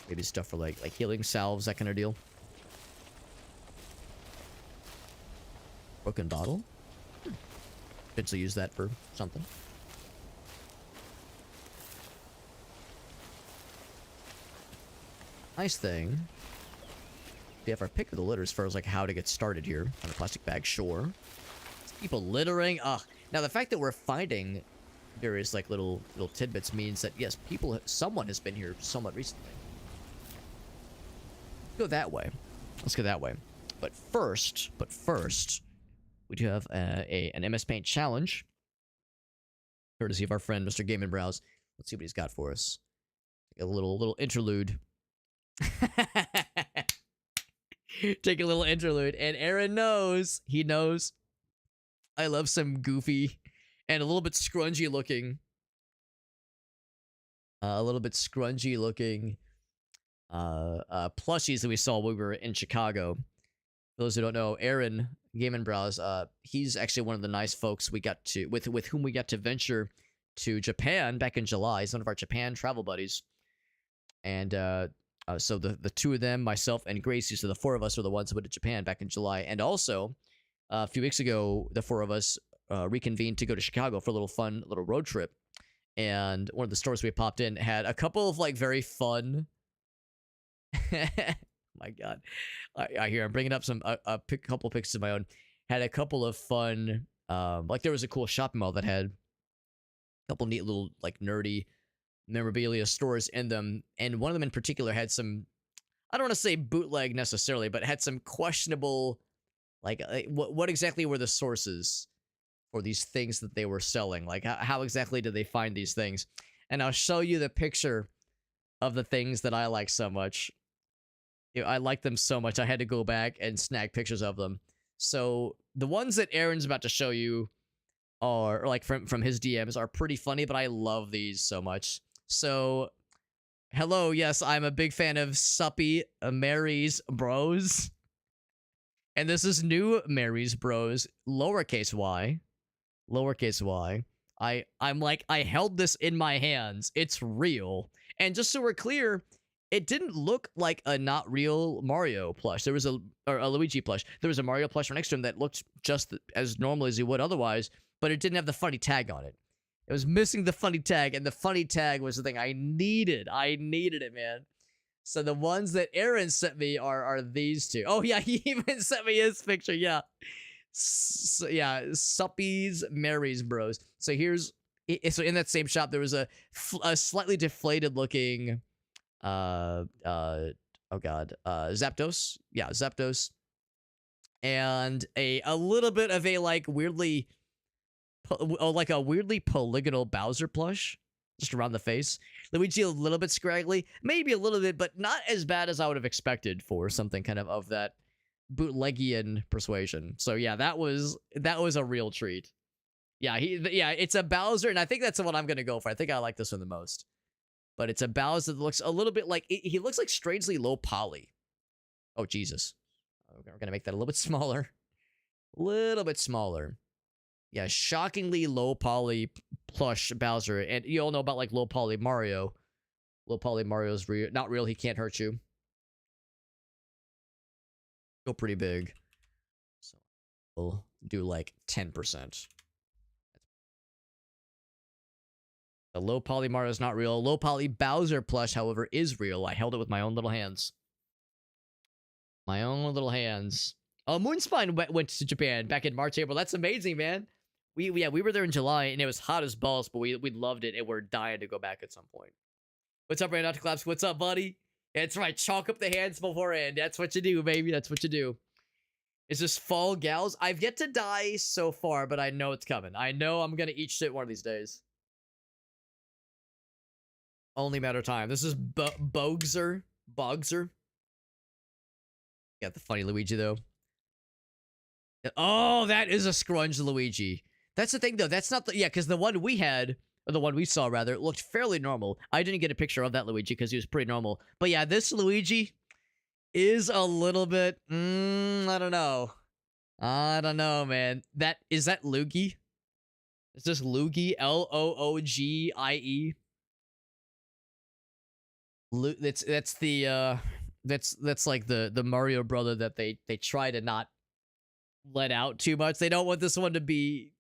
maybe stuff for like healing salves, that kind of deal. Broken bottle. Potentially use that for something. Nice thing. We have our pick of the litter as far as like how to get started here. On a plastic bag, sure. People littering. Ugh. Now the fact that we're finding various like little tidbits means that yes, someone has been here somewhat recently. Let's go that way. Let's go that way. But first, we do have an MS Paint challenge, courtesy of our friend Mr. Game & Browse. Let's see what he's got for us. A little interlude. Take a little interlude, and Aaron knows. He knows. I love some goofy and a little bit scrungy looking. Plushies that we saw when we were in Chicago. For those who don't know, Aaron Game & Browse, he's actually one of the nice folks we got to with whom we got to venture to Japan back in July. He's one of our Japan travel buddies, and so the two of them, myself and Gracie, so the four of us are the ones who went to Japan back in July. And also, a few weeks ago, the four of us reconvened to go to Chicago for a little road trip. And one of the stores we popped in had a couple of like very fun My God. I hear I'm bringing up some a couple pictures of my own. Had a couple of fun, like there was a cool shopping mall that had a couple neat little like nerdy memorabilia stores in them, and one of them in particular had some, I don't want to say bootleg necessarily, but had some questionable, like what exactly were the sources for these things that they were selling? Like how exactly did they find these things? And I'll show you the picture of the things that I like so much. I like them so much, I had to go back and snag pictures of them. So the ones that Aaron's about to show you are like from his DMs are pretty funny, but I love these so much. So, hello, yes, I'm a big fan of Suppy Mary's Bros. And this is new Mary's Bros, lowercase y. Lowercase y. I'm like, I held this in my hands. It's real. And just so we're clear, it didn't look like a not real Mario plush. There was a Luigi plush. There was a Mario plush right next to him that looked just as normal as he would otherwise, but it didn't have the funny tag on it. It was missing the funny tag, and the funny tag was the thing I needed. I needed it, man. So the ones that Aaron sent me are these two. Oh, yeah, he even sent me his picture, yeah. Yeah, Suppy's Mary's Bros. So here's... So in that same shop, there was a slightly deflated looking... oh god, Zapdos. Yeah, Zapdos. And a little bit of a, like, weirdly... like a weirdly polygonal Bowser plush just around the face. Luigi a little bit scraggly, maybe a little bit, but not as bad as I would have expected for something kind of that bootlegian persuasion. So yeah, that was a real treat. Yeah, it's a Bowser, and I think that's the one I'm gonna go for. I think I like this one the most. But it's a Bowser that looks a little bit like he looks like strangely low poly. Oh Jesus, we're gonna make that a little bit smaller, little bit smaller. Yeah, shockingly low poly plush Bowser. And you all know about like low poly Mario. Low poly Mario's real, not real, he can't hurt you. Go pretty big. So we'll do like 10%. The low poly Mario is not real. Low poly Bowser plush, however, is real. I held it with my own little hands. My own little hands. Oh, Moonspine went to Japan back in March, April. That's amazing, man. We were there in July, and it was hot as balls, but we loved it, and we're dying to go back at some point. What's up, Randall Claps? What's up, buddy? That's right. Chalk up the hands beforehand. That's what you do, baby. That's what you do. Is this Fall Gals? I've yet to die so far, but I know it's coming. I know I'm going to eat shit one of these days. Only matter of time. This is Bogzer. Got the funny Luigi, though. Oh, that is a scrunch Luigi. That's the thing, though. That's not the... Yeah, because the one we had, or the one we saw, rather, looked fairly normal. I didn't get a picture of that Luigi because he was pretty normal. But yeah, this Luigi is a little bit... I don't know. I don't know, man. Is that Loogie? Is this Loogie? Loogie? That's the, that's like the Mario brother that they try to not let out too much. They don't want this one to be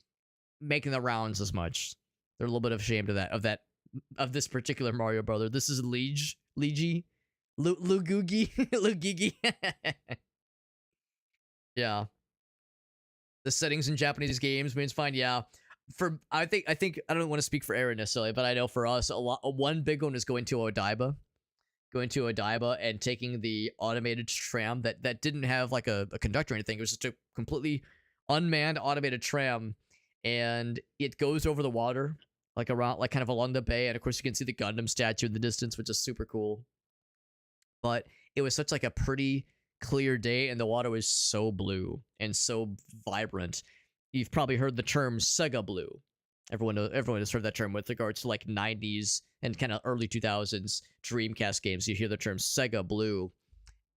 making the rounds as much. They're a little bit ashamed of this particular Mario brother. This is Luigi, Lugigi. Yeah. The settings in Japanese games means fine. Yeah. I think I don't want to speak for Aaron necessarily, but I know for us one big one is going to Odaiba. Going to Odaiba and taking the automated tram that didn't have like a conductor or anything. It was just a completely unmanned automated tram, and it goes over the water, like around, like kind of along the bay, and of course you can see the Gundam statue in the distance, which is super cool. But it was such like a pretty clear day, and the water was so blue and so vibrant. You've probably heard the term Sega Blue. Everyone has heard that term with regards to like 90s and kind of early 2000s Dreamcast games. You hear the term Sega Blue,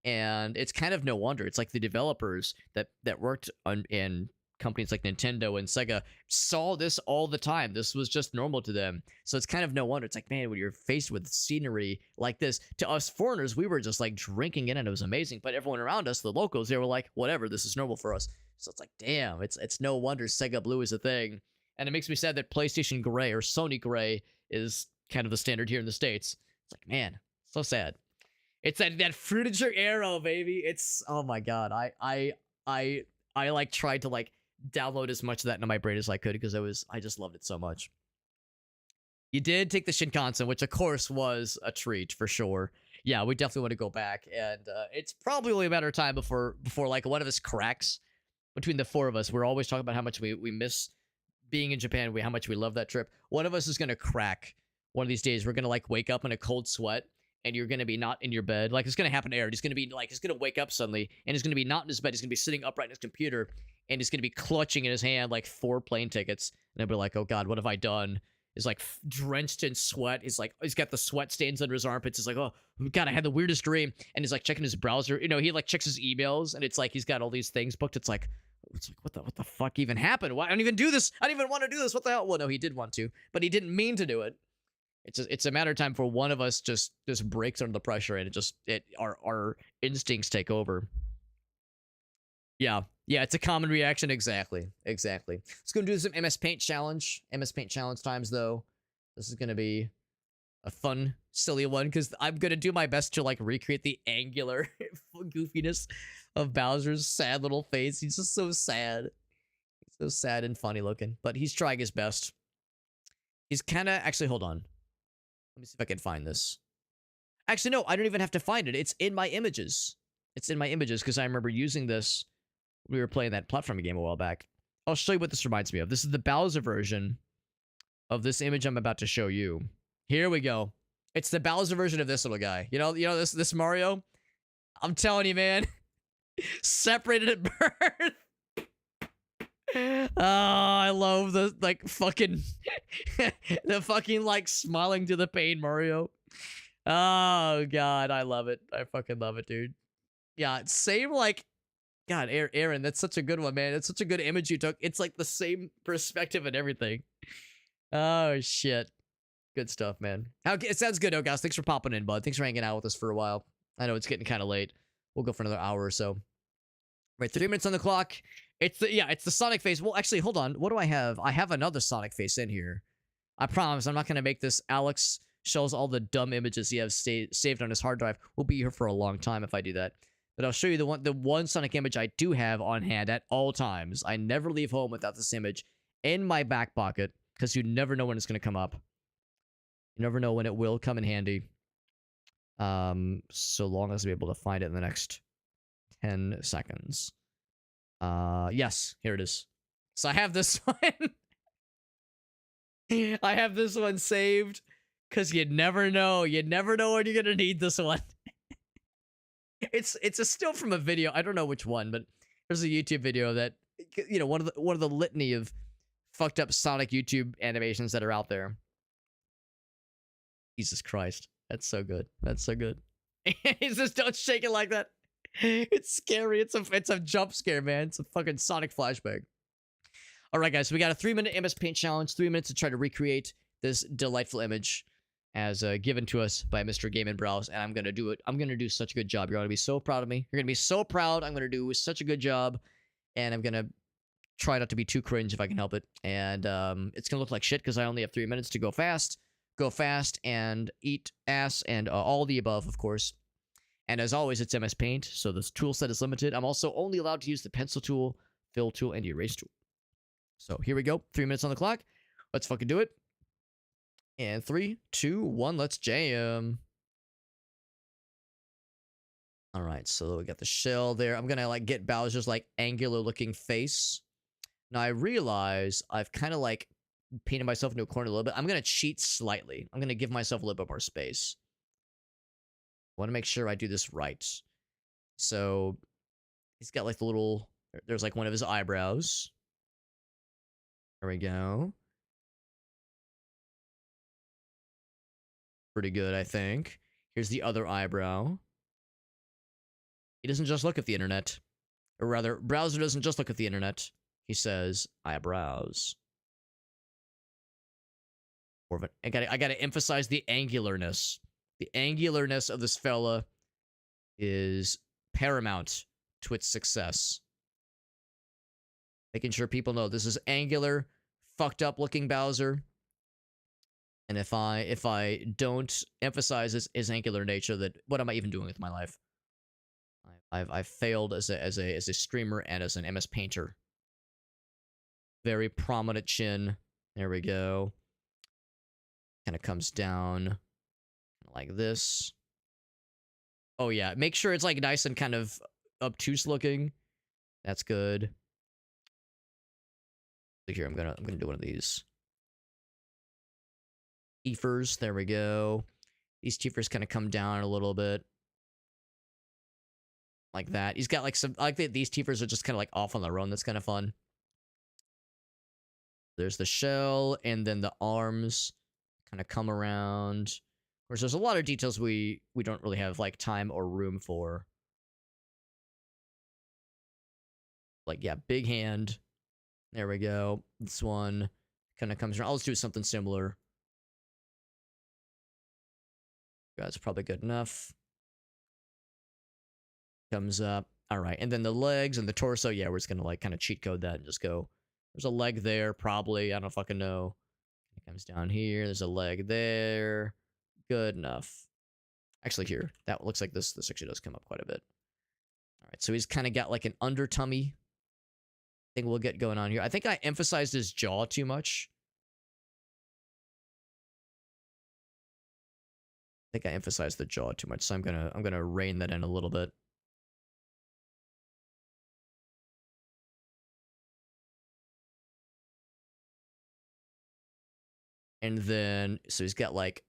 and it's kind of no wonder. It's like the developers that worked in companies like Nintendo and Sega saw this all the time. This was just normal to them. So it's kind of no wonder. It's like, man, when you're faced with scenery like this, to us foreigners, we were just like drinking in it. It was amazing. But everyone around us, the locals, they were like, whatever, this is normal for us. So it's like, damn, it's no wonder Sega Blue is a thing. And it makes me sad that PlayStation Gray or Sony Gray is kind of the standard here in the States. It's like, man, so sad. It's that fruitager arrow, baby. It's oh my god. I like tried to like download as much of that into my brain as I could because I just loved it so much. You did take the Shinkansen, which of course was a treat for sure. Yeah, we definitely want to go back, and it's probably only a matter of time before like one of us cracks. Between the four of us, we're always talking about how much we miss being in Japan, how much we love that trip. One of us is gonna crack one of these days. We're gonna like wake up in a cold sweat, and you're gonna be not in your bed. Like it's gonna happen to Aaron. He's gonna wake up suddenly, and he's gonna be not in his bed. He's gonna be sitting upright in his computer, and he's gonna be clutching in his hand like 4 plane tickets, and I'll be like, oh god, what have I done? Is like drenched in sweat. He's got the sweat stains under his armpits. He's like, oh god, I had the weirdest dream. And he's like checking his browser. You know, he like checks his emails, and it's like he's got all these things booked. It's like what the fuck even happened? Why I don't even do this? I don't even want to do this. What the hell? Well, no, he did want to, but he didn't mean to do it. It's a matter of time for one of us just breaks under the pressure, and our instincts take over. Yeah, it's a common reaction. Exactly. Let's go do some MS Paint challenge. MS Paint challenge times, though. This is gonna be a fun, silly one because I'm gonna do my best to like recreate the angular goofiness of Bowser's sad little face. He's just so sad. He's so sad and funny looking, but he's trying his best. He's kind of actually. Hold on. Let me see if I can find this. Actually, no, I don't even have to find it. It's in my images. It's in my images because I remember using this. We were playing that platforming game a while back. I'll show you what this reminds me of. This is the Bowser version of this image I'm about to show you. Here we go. It's the Bowser version of this little guy. You know this Mario? I'm telling you, man. Separated at birth. Oh, I love the like fucking the fucking like smiling to the pain Mario. Oh god, I love it. I fucking love it, dude. Yeah, same like God, Aaron, that's such a good one, man. It's such a good image you took. It's like the same perspective and everything. Oh, shit. Good stuff, man. It sounds good, Ogas. Thanks for popping in, bud. Thanks for hanging out with us for a while. I know it's getting kind of late. We'll go for another hour or so. Right, 3 minutes on the clock. It's the Sonic face. Well, actually, hold on. What do I have? I have another Sonic face in here. I promise I'm not going to make this. Alex shows all the dumb images he has saved on his hard drive. We'll be here for a long time if I do that. But I'll show you the one Sonic image I do have on hand at all times. I never leave home without this image in my back pocket because you never know when it's going to come up. You never know when it will come in handy. So long as I'm able to find it in the next 10 seconds. Yes, here it is. So I have this one. I have this one saved because you never know. You never know when you're going to need this one. It's a still from a video. I don't know which one, but there's a YouTube video that, you know, one of the litany of fucked up Sonic YouTube animations that are out there. Jesus Christ, that's so good. That's so good. He says, "Don't shake it like that." It's scary. It's a jump scare, man. It's a fucking Sonic flashback. All right, guys. So we got a 3-minute MS Paint challenge. 3 minutes to try to recreate this delightful image as given to us by Mr. Game & Browse, and I'm gonna do it. I'm gonna do such a good job. You're gonna be so proud of me. You're gonna be so proud. I'm gonna do such a good job, and I'm gonna try not to be too cringe if I can help it. And it's gonna look like shit because I only have 3 minutes to go fast, and eat ass, and all the above, of course. And as always, it's MS Paint, so the tool set is limited. I'm also only allowed to use the pencil tool, fill tool, and erase tool. So here we go. 3 minutes on the clock. Let's fucking do it. And 3, 2, 1, let's jam. All right, so we got the shell there. I'm gonna like get Bowser's like angular looking face. Now I realize I've kind of like painted myself into a corner a little bit. I'm gonna cheat slightly. I'm gonna give myself a little bit more space. I want to make sure I do this right. So he's got like the little, there's like one of his eyebrows. There we go. Pretty good, I think. Here's the other eyebrow. He doesn't just look at the internet. Or rather, Browser doesn't just look at the internet. He says, eyebrows. I gotta emphasize the angularness. The angularness of this fella is paramount to its success. Making sure people know this is angular, fucked up looking Bowser. And if I don't emphasize his angular nature, that what am I even doing with my life? I've failed as a streamer and as an MS painter. Very prominent chin. There we go. Kind of comes down like this. Oh yeah, make sure it's like nice and kind of obtuse looking. That's good. Look here, I'm gonna do one of these. Teethers, there we go. These teethers kind of come down a little bit. Like that. He's got like some, I like that these teethers are just kind of like off on their own. That's kind of fun. There's the shell, and then the arms kind of come around. Of course, there's a lot of details we don't really have like time or room for. Like, yeah, big hand. There we go. This one kind of comes around. I'll just do something similar. That's probably good enough. Comes up. All right. And then the legs and the torso. Yeah, we're just going to like kind of cheat code that and just go. There's a leg there, probably. I don't fucking know. It comes down here. There's a leg there. Good enough. Actually, here. That looks like this actually does come up quite a bit. All right. So he's kind of got like an under tummy thing we'll get going on here. I think I emphasized his jaw too much. I think I emphasized the jaw too much, so I'm gonna rein that in a little bit. And then, so he's got like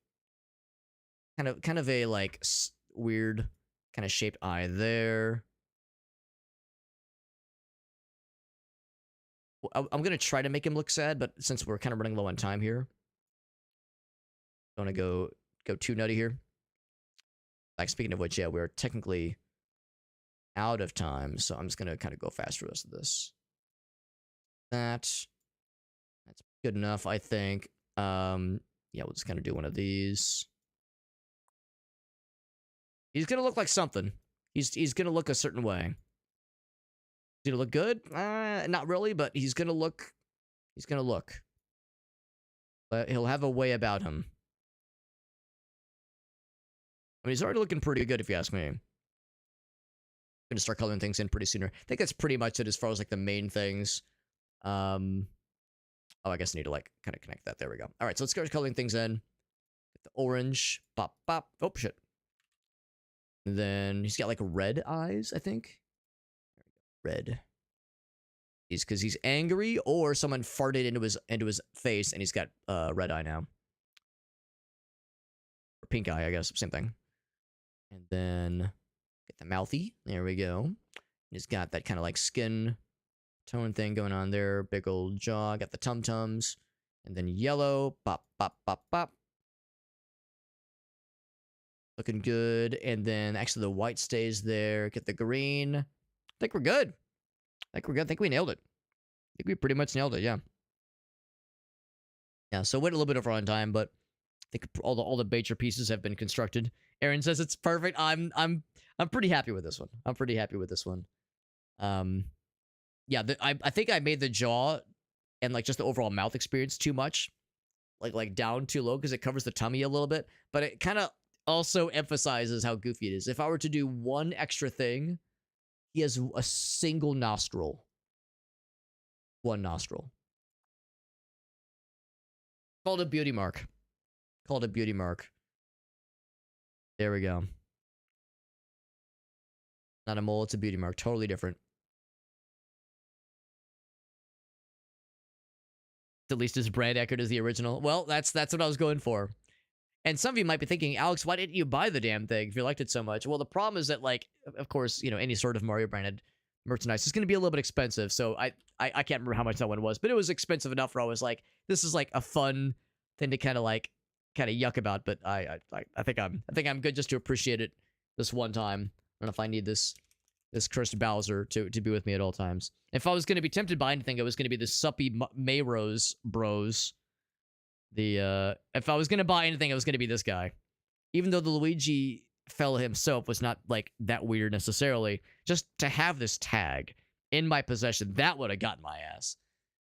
kind of a like weird kind of shaped eye there. I'm gonna try to make him look sad, but since we're kind of running low on time here, don't want to go too nutty here. Like, speaking of which, yeah, we're technically out of time, so I'm just gonna kind of go fast for the rest of this. That's good enough, I think. Yeah, we'll just kind of do one of these. He's gonna look like something. He's gonna look a certain way. He's gonna look good? Not really, but he's gonna look. He's gonna look. But he'll have a way about him. I mean, he's already looking pretty good, if you ask me. I'm gonna start coloring things in pretty sooner. I think that's pretty much it as far as like the main things. Oh, I guess I need to like kind of connect that. There we go. All right, so let's start coloring things in. Get the orange. Bop, bop. Oh, shit. And then he's got like red eyes, I think. Red. He's because he's angry, or someone farted into his face, and he's got red eye now. Or pink eye, I guess. Same thing. And then get the mouthy. There we go. He's got that kind of like skin tone thing going on there. Big old jaw. Got the tum-tums. And then yellow. Bop, bop, bop, bop. Looking good. And then actually the white stays there. Get the green. I think we're good. I think we nailed it. I think we pretty much nailed it, yeah. Yeah, so went a little bit over on time, but I think all the major pieces have been constructed. Aaron says it's perfect. I'm pretty happy with this one. I'm pretty happy with this one. Yeah, I think I made the jaw and like just the overall mouth experience too much. Like down too low because it covers the tummy a little bit, but it kind of also emphasizes how goofy it is. If I were to do one extra thing, he has a single nostril. One nostril. Called a beauty mark. Called a beauty mark. There we go. Not a mole, it's a beauty mark. Totally different. At least as brand accurate as the original. Well, that's what I was going for. And some of you might be thinking, Alex, why didn't you buy the damn thing if you liked it so much? Well, the problem is that, like, of course, you know, any sort of Mario branded merchandise is going to be a little bit expensive. So I can't remember how much that one was, but it was expensive enough where I was like, this is like a fun thing to kind of yuck about. But I think I'm good just to appreciate it this one time. I don't know if I need this cursed Bowser to be with me at all times. If I was going to be tempted by anything, it was going to be the suppy Mayrose bros. If I was going to buy anything, it was going to be this guy. Even though the Luigi fella himself was not like that weird necessarily, just to have this tag in my possession, that would have gotten my ass.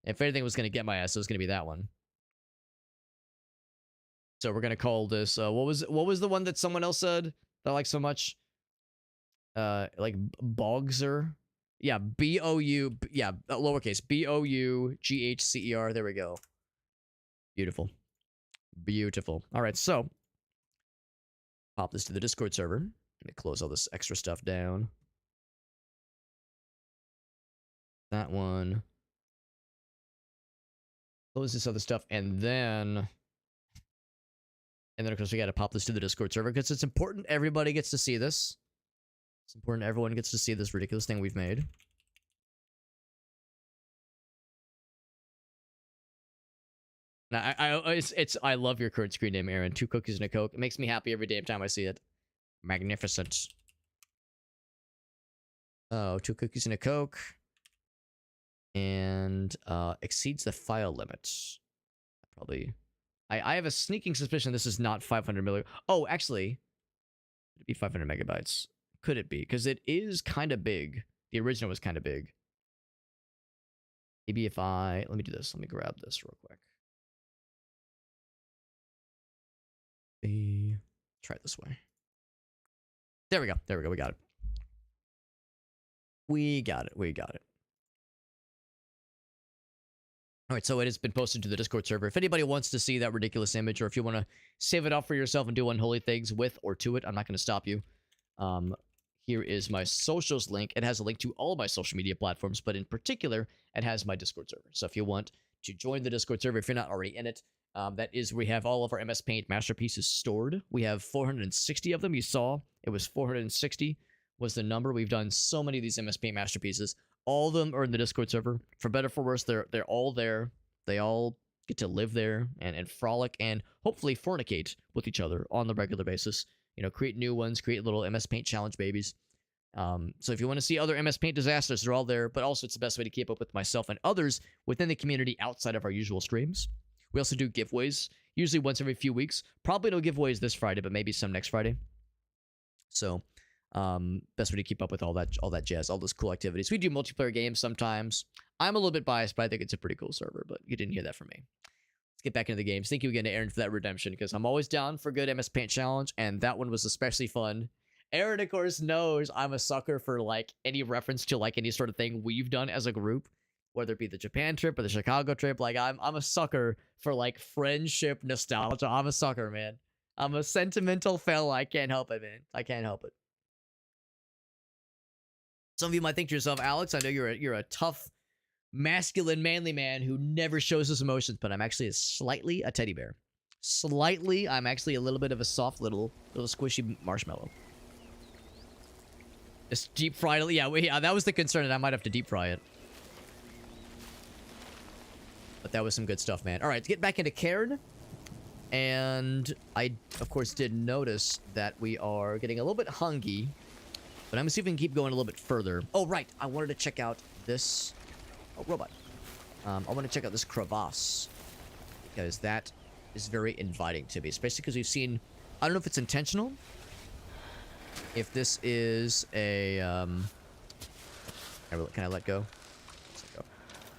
If anything was going to get my ass, it was going to be that one. So we're gonna call this. What was the one that someone else said that I like so much? Like Bogzer. Yeah, B-O-U. Yeah, lowercase B-O-U-G-H-C-E-R. There we go. Beautiful. Beautiful. All right, so pop this to the Discord server. Let me close all this extra stuff down. That one. Close this other stuff, and then of course we got to pop this to the Discord server because it's important everybody gets to see this. It's important everyone gets to see this ridiculous thing we've made. Now, I love your current screen name, Aaron. 2 cookies and a Coke. It makes me happy every damn time I see it. Magnificent. Oh, 2 cookies and a Coke. And exceeds the file limits. Probably. I have a sneaking suspicion this is not 500 million. Oh, actually, could it be 500 megabytes? Could it be? Because it is kind of big. The original was kind of big. Maybe if let me do this. Let me grab this real quick. Try it this way. There we go. There we go. We got it. We got it. We got it. All right, so it has been posted to the Discord server. If anybody wants to see that ridiculous image, or if you want to save it up for yourself and do unholy things with or to it, I'm not going to stop you. Here is my socials link. It has a link to all of my social media platforms, but in particular, it has my Discord server. So if you want to join the Discord server, if you're not already in it, that is where we have all of our MS Paint masterpieces stored. We have 460 of them. You saw it was 460 was the number. We've done so many of these MS Paint masterpieces. All of them are in the Discord server. For better or for worse, they're all there. They all get to live there and frolic and hopefully fornicate with each other on the regular basis. You know, create new ones, create little MS Paint challenge babies. So if you want to see other MS Paint disasters, they're all there. But also, it's the best way to keep up with myself and others within the community outside of our usual streams. We also do giveaways, usually once every few weeks. Probably no giveaways this Friday, but maybe some next Friday. So, best way to keep up with all that jazz, all those cool activities. We do multiplayer games sometimes. I'm a little bit biased, but I think it's a pretty cool server, but you didn't hear that from me. Let's get back into the games. Thank you again to Aaron for that redemption, because I'm always down for good MS Paint challenge, and that one was especially fun. Aaron, of course, knows I'm a sucker for, like, any reference to, like, any sort of thing we've done as a group, whether it be the Japan trip or the Chicago trip. Like, I'm a sucker for, like, friendship nostalgia. I'm a sucker, man. I'm a sentimental fella. I can't help it, man. I can't help it. Some of you might think to yourself, Alex, I know you're a tough, masculine, manly man who never shows his emotions, but I'm actually slightly a teddy bear. Slightly, I'm actually a little bit of a soft little squishy marshmallow. Just deep fried it. Yeah, that was the concern, that I might have to deep fry it. But that was some good stuff, man. All right, let's get back into Cairn. And I, of course, did notice that we are getting a little bit hungry. But I'm going to see if we can keep going a little bit further. Oh, right. I wanted to check out this... Oh, robot. I want to check out this crevasse. Because that is very inviting to me. Especially because we've seen... I don't know if it's intentional. If this is a... Can I let go?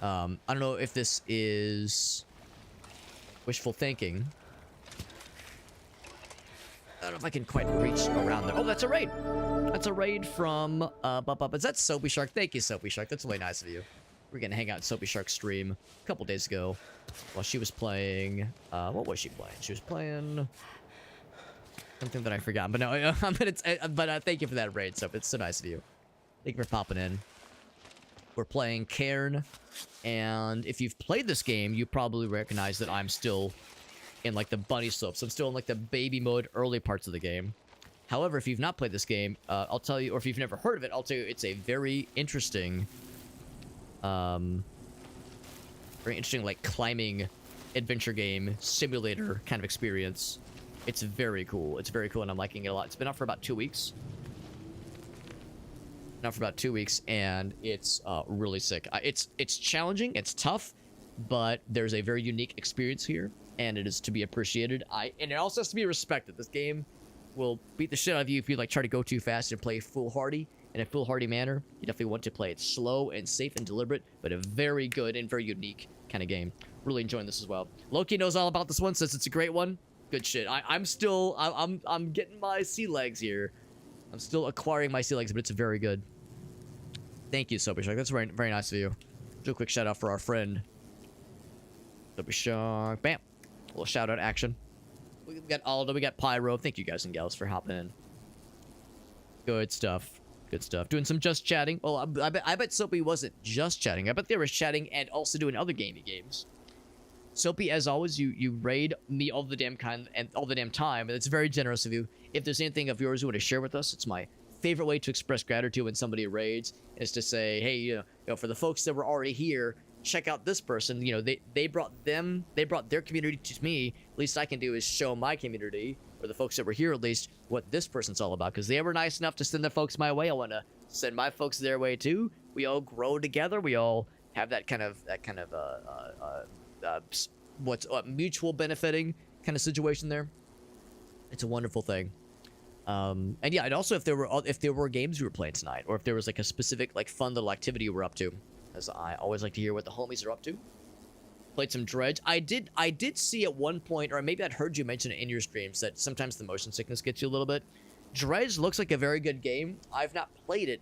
I don't know if this is... wishful thinking. I don't know if I can quite reach around there. Oh, that's a raid! That's a raid from, is that Soapy Shark? Thank you, Soapy Shark. That's really nice of you. We're gonna hang out in Soapy Shark's stream a couple days ago while she was playing, what was she playing? She was playing something that I forgot, but no, thank you for that raid, Soap. It's so nice of you. Thank you for popping in. We're playing Cairn, and if you've played this game, you probably recognize that I'm still in, like, the bunny slopes. I'm still in, like, the baby mode early parts of the game. However, if you've not played this game, I'll tell you, or if you've never heard of it, I'll tell you it's a very interesting, like, climbing adventure game, simulator kind of experience. It's very cool. It's very cool, and I'm liking it a lot. It's been out for about 2 weeks. And it's really sick. It's challenging, it's tough, but there's a very unique experience here, and it is to be appreciated. And it also has to be respected. This game will beat the shit out of you if you, like, try to go too fast and play foolhardy in a foolhardy manner. You definitely want to play it slow and safe and deliberate, but a very good and very unique kind of game. Really enjoying this as well. Loki knows all about this one, says it's a great one. Good shit. I'm getting my sea legs here. I'm still acquiring my sea legs, but it's very good. Thank you, Soapy Shark. That's very, very nice of you. Do a quick shout out for our friend. Soapy Shark. Bam. A little shout out action. We got Aldo, we got Pyro. Thank you guys and gals for hopping in. Good stuff. Good stuff. Doing some just chatting. Well, I bet Soapy wasn't just chatting. I bet they were chatting and also doing other gaming games. Soapy, as always, you raid me all the damn time, and it's very generous of you. If there's anything of yours you want to share with us, it's my favorite way to express gratitude when somebody raids is to say, hey, you know, for the folks that were already here, check out this person. You know, they brought their community to me. Least I can do is show my community, or the folks that were here at least, what this person's all about. Because they were nice enough to send their folks my way. I want to send my folks their way too. We all grow together. We all have that kind of mutual benefiting kind of situation there. It's a wonderful thing. And yeah, and also if there were games you were playing tonight, or if there was like a specific like fun little activity you were up to, as I always like to hear what the homies are up to. Played some Dredge. I did see at one point, or maybe I'd heard you mention it in your streams, that sometimes the motion sickness gets you a little bit. Dredge looks like a very good game. I've not played it,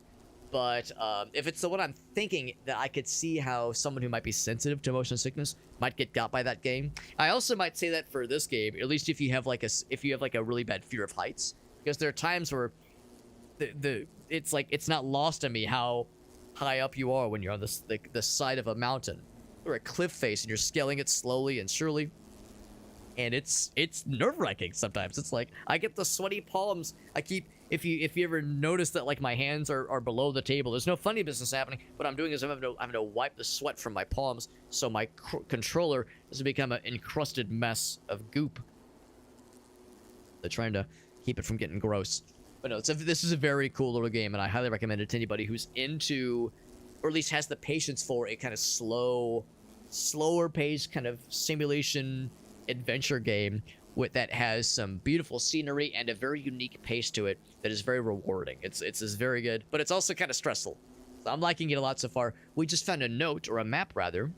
but if it's the one I'm thinking, that I could see how someone who might be sensitive to motion sickness might get got by that game. I also might say that for this game, at least if you have like a really bad fear of heights, because there are times where it's not lost on me how high up you are when you're on the side of a mountain or a cliff face and you're scaling it slowly and surely. And it's nerve-wracking sometimes. It's like I get the sweaty palms. If you ever notice that like my hands are below the table, there's no funny business happening. What I'm doing is I'm having to wipe the sweat from my palms, so my controller has become an encrusted mess of goop. They're trying to keep it from getting gross. But no, this is a very cool little game, and I highly recommend it to anybody who's into, or at least has the patience for, a kind of slower paced kind of simulation adventure game that has some beautiful scenery and a very unique pace to it that is very rewarding. It's very good, but it's also kind of stressful. So I'm liking it a lot so far. We just found a note, or a map rather. It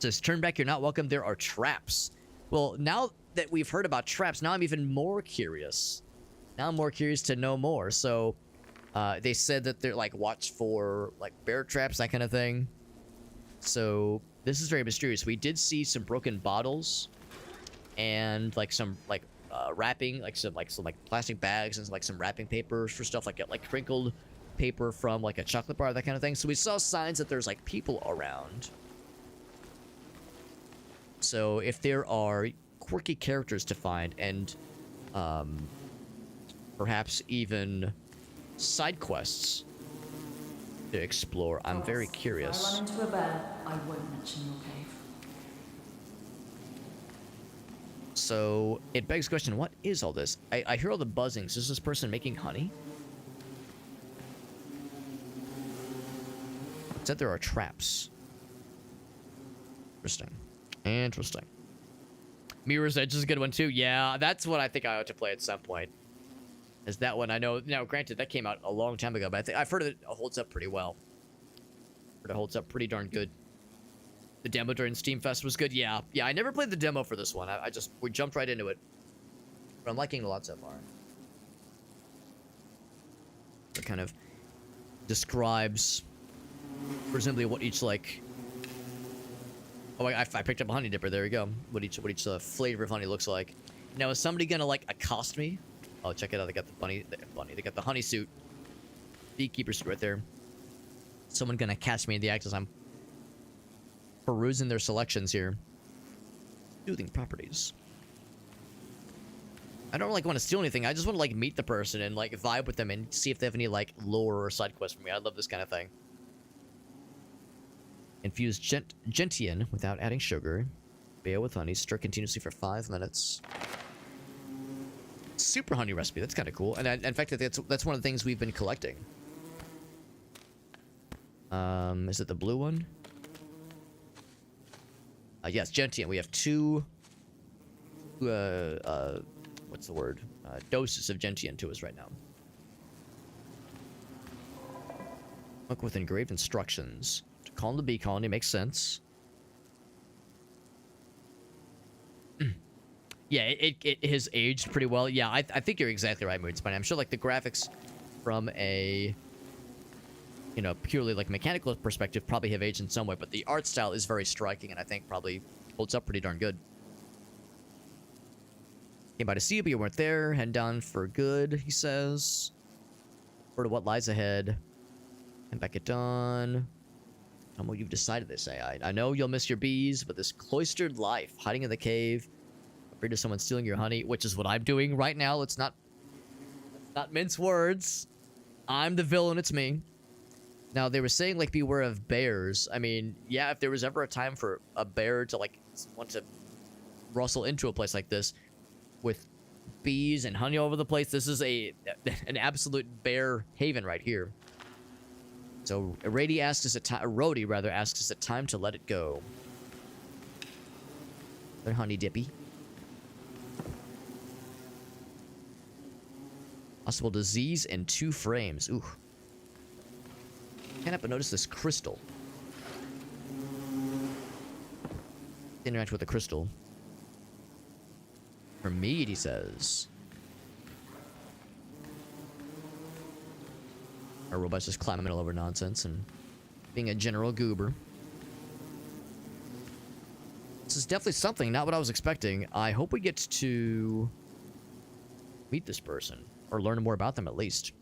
says, turn back, you're not welcome. There are traps. Well, now that we've heard about traps, now I'm even more curious. Now I'm more curious to know more. So they said that they're like, watch for like bear traps, that kind of thing. So this is very mysterious. We did see some broken bottles and like some like wrapping, like some plastic bags and like some wrapping papers for stuff like crinkled paper from like a chocolate bar, that kind of thing. So we saw signs that there's like people around. So if there are quirky characters to find and perhaps even side quests to explore, I'm very curious. If I run into a bear, I won't mention your cave. So it begs the question, what is all this? I hear all the buzzings. Is this person making honey? It said there are traps. Interesting. Mirror's Edge is a good one too. Yeah, that's what I think I ought to play at some point. Is that one I know? Now, granted, that came out a long time ago, but I've heard it holds up pretty well. It holds up pretty darn good. The demo during Steam Fest was good. Yeah, I never played the demo for this one. We jumped right into it. But I'm liking it a lot so far. It kind of describes presumably what each like. Oh, I picked up a honey dipper. There we go. What each flavor of honey looks like. Now, is somebody gonna like accost me? Oh, check it out. They got the bunny. They got the honey suit. Beekeeper suit right there. Someone gonna catch me in the act as I'm perusing their selections here. Soothing properties. I don't like want to steal anything. I just want to like meet the person and like vibe with them and see if they have any like lore or side quests for me. I love this kind of thing. Infuse gentian without adding sugar. Bale with honey. Stir continuously for 5 minutes. Super honey recipe. That's kind of cool. And in fact, that's one of the things we've been collecting. Is it the blue one? Yes, gentian. We have 2. What's the word? Doses of gentian to us right now. Look with engraved instructions. To calm the bee colony makes sense. Yeah, it has aged pretty well. Yeah, I think you're exactly right, Moonspan. I'm sure like the graphics from a, you know, purely like mechanical perspective probably have aged in some way, but the art style is very striking and I think probably holds up pretty darn good. Came by to see you, but you weren't there. Heading down for good, he says. Or to what lies ahead. And back at dawn. Tell me what you've decided, they say. I know you'll miss your bees, but this cloistered life, hiding in the cave, afraid of someone stealing your honey, which is what I'm doing right now. Let's not mince words. I'm the villain, it's me. Now, they were saying, like, beware of bears. I mean, yeah, if there was ever a time for a bear to, like, want to rustle into a place like this with bees and honey all over the place, this is an absolute bear haven right here. So, Rhodey asks us a time to let it go. Their honey dippy. Possible disease in 2 frames. Ooh. Can't help but notice this crystal. Interact with the crystal. For mead, he says. Our robot's just climbing all over nonsense and being a general goober. This is definitely something, not what I was expecting. I hope we get to meet this person, or learn more about them at least.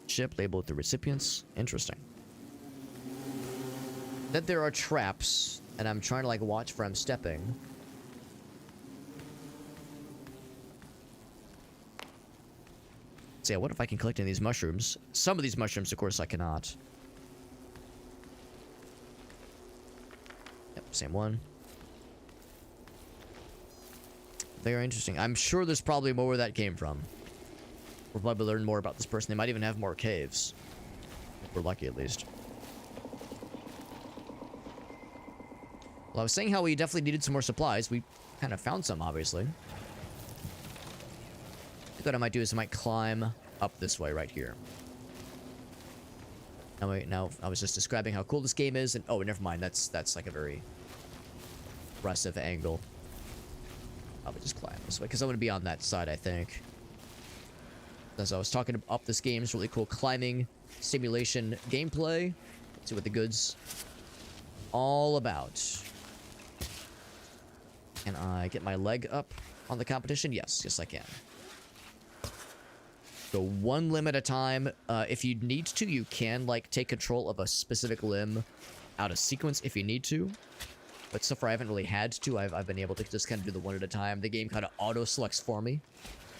Ship labeled with the recipients. Interesting. That there are traps, and I'm trying to like watch where I'm stepping. So yeah, what if I can collect any of these mushrooms? Some of these mushrooms, of course, I cannot. Yep, same one. Very interesting. I'm sure there's probably more where that came from. We'll probably learn more about this person. They might even have more caves. If we're lucky, at least. Well, I was saying how we definitely needed some more supplies. We kind of found some, obviously. What I might do is I might climb up this way right here. Now I was just describing how cool this game is, and oh, never mind. That's like a very impressive angle. I'll just climb this way because I'm gonna be on that side, I think. As I was talking up this game's really cool climbing simulation gameplay. Let's see what the good's all about. Can I get my leg up on the competition? Yes, I can. Go 1 limb at a time. If you need to, you can like take control of a specific limb out of sequence if you need to. But so far I haven't really had to. I've been able to just kind of do the 1 at a time. The game kind of auto selects for me,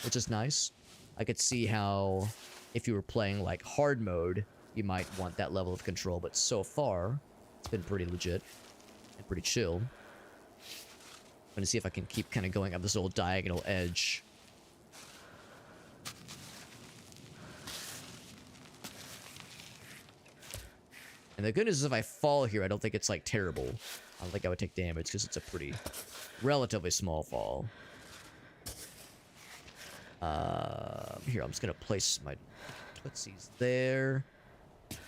which is nice. I could see how if you were playing like hard mode, you might want that level of control. But so far, it's been pretty legit and pretty chill. I'm gonna see if I can keep kind of going up this little diagonal edge. And the good news is if I fall here, I don't think it's, like, terrible. I don't think I would take damage, because it's a pretty relatively small fall. Here, I'm just gonna place my tootsies there. It's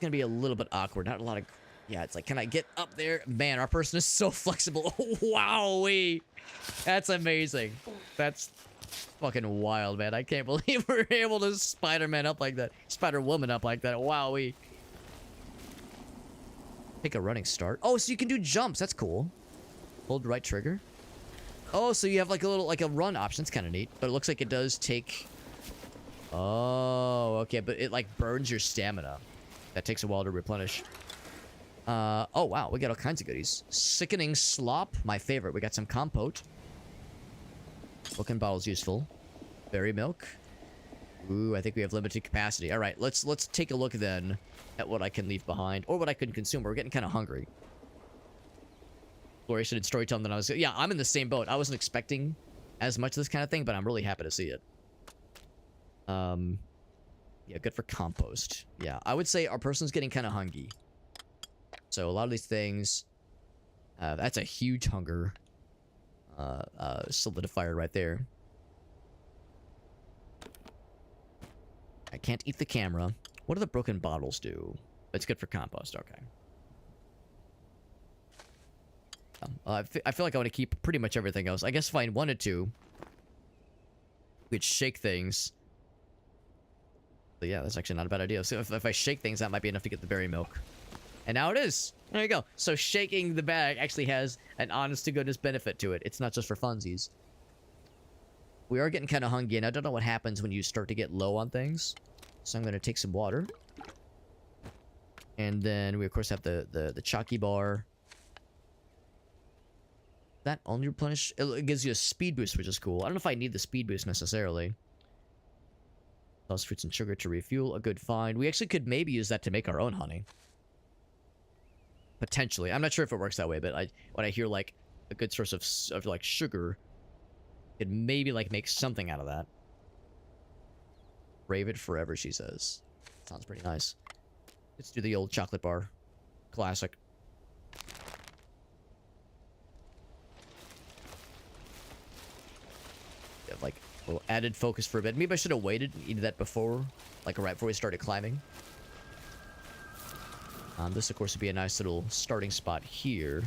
gonna be a little bit awkward. Not a lot of... Yeah, it's like, can I get up there? Man, our person is so flexible. Wowee! That's amazing. That's... fucking wild, man. I can't believe we're able to Spider-Man up like that. Spider-Woman up like that. Wowee. Take a running start. Oh, so you can do jumps. That's cool. Hold right trigger. Oh, so you have like a little, like a run option. It's kind of neat. But it looks like it does take... Oh, okay. But it like burns your stamina. That takes a while to replenish. Oh, wow. We got all kinds of goodies. Sickening slop. My favorite. We got some compote. Broken bottle's useful. Berry milk. Ooh, I think we have limited capacity. All right, let's take a look then at what I can leave behind or what I can consume. We're getting kind of hungry. Exploration and storytelling that I was... Yeah, I'm in the same boat. I wasn't expecting as much of this kind of thing, but I'm really happy to see it. Yeah, good for compost. Yeah, I would say our person's getting kind of hungry. So a lot of these things... that's a huge hunger. Solidifier right there. I can't eat the camera. What do the broken bottles do? It's good for compost, okay. I feel like I want to keep pretty much everything else. I guess if I wanted to, we could shake things. But yeah, that's actually not a bad idea. So if I shake things, that might be enough to get the berry milk. And now it is. There you go. So shaking the bag actually has an honest-to-goodness benefit to it. It's not just for funsies. We are getting kind of hungry, and I don't know what happens when you start to get low on things. So I'm going to take some water. And then we, of course, have the chalky bar. That only replenish... It gives you a speed boost, which is cool. I don't know if I need the speed boost necessarily. Plus fruits and sugar to refuel. A good find. We actually could maybe use that to make our own honey. Potentially. I'm not sure if it works that way, but when I hear, like, a good source of like, sugar, could maybe, like, make something out of that. Brave it forever, she says. Sounds pretty nice. Let's do the old chocolate bar. Classic. Have, like, a little added focus for a bit. Maybe I should have waited and eaten that before. Like, right before we started climbing. This, of course, would be a nice little starting spot here.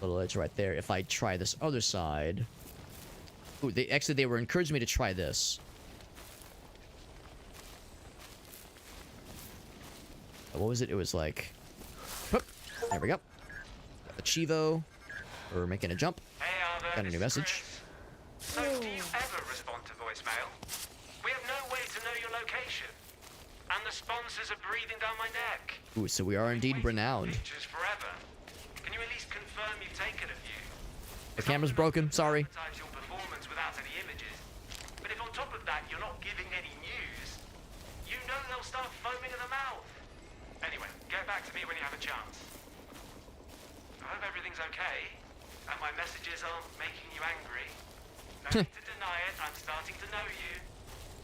Little edge right there. If I try this other side... Ooh, they were encouraging me to try this. What was it? It was like... Whoop, there we go. Got the Chivo. We're making a jump. Hey, Arthur, Got a new this is message. Chris. So, do you ever respond to voicemail? We have no way to know your location. And the sponsors are breathing down my neck. Ooh, so we are indeed renowned. Pictures forever. Can you at least confirm you've taken a few? The camera's broken, sorry. Advertise your performance without any images. But if on top of that you're not giving any news, you know they'll start foaming at the mouth. Anyway, get back to me when you have a chance. I hope everything's okay, and my messages aren't making you angry. No need to deny it, I'm starting to know you.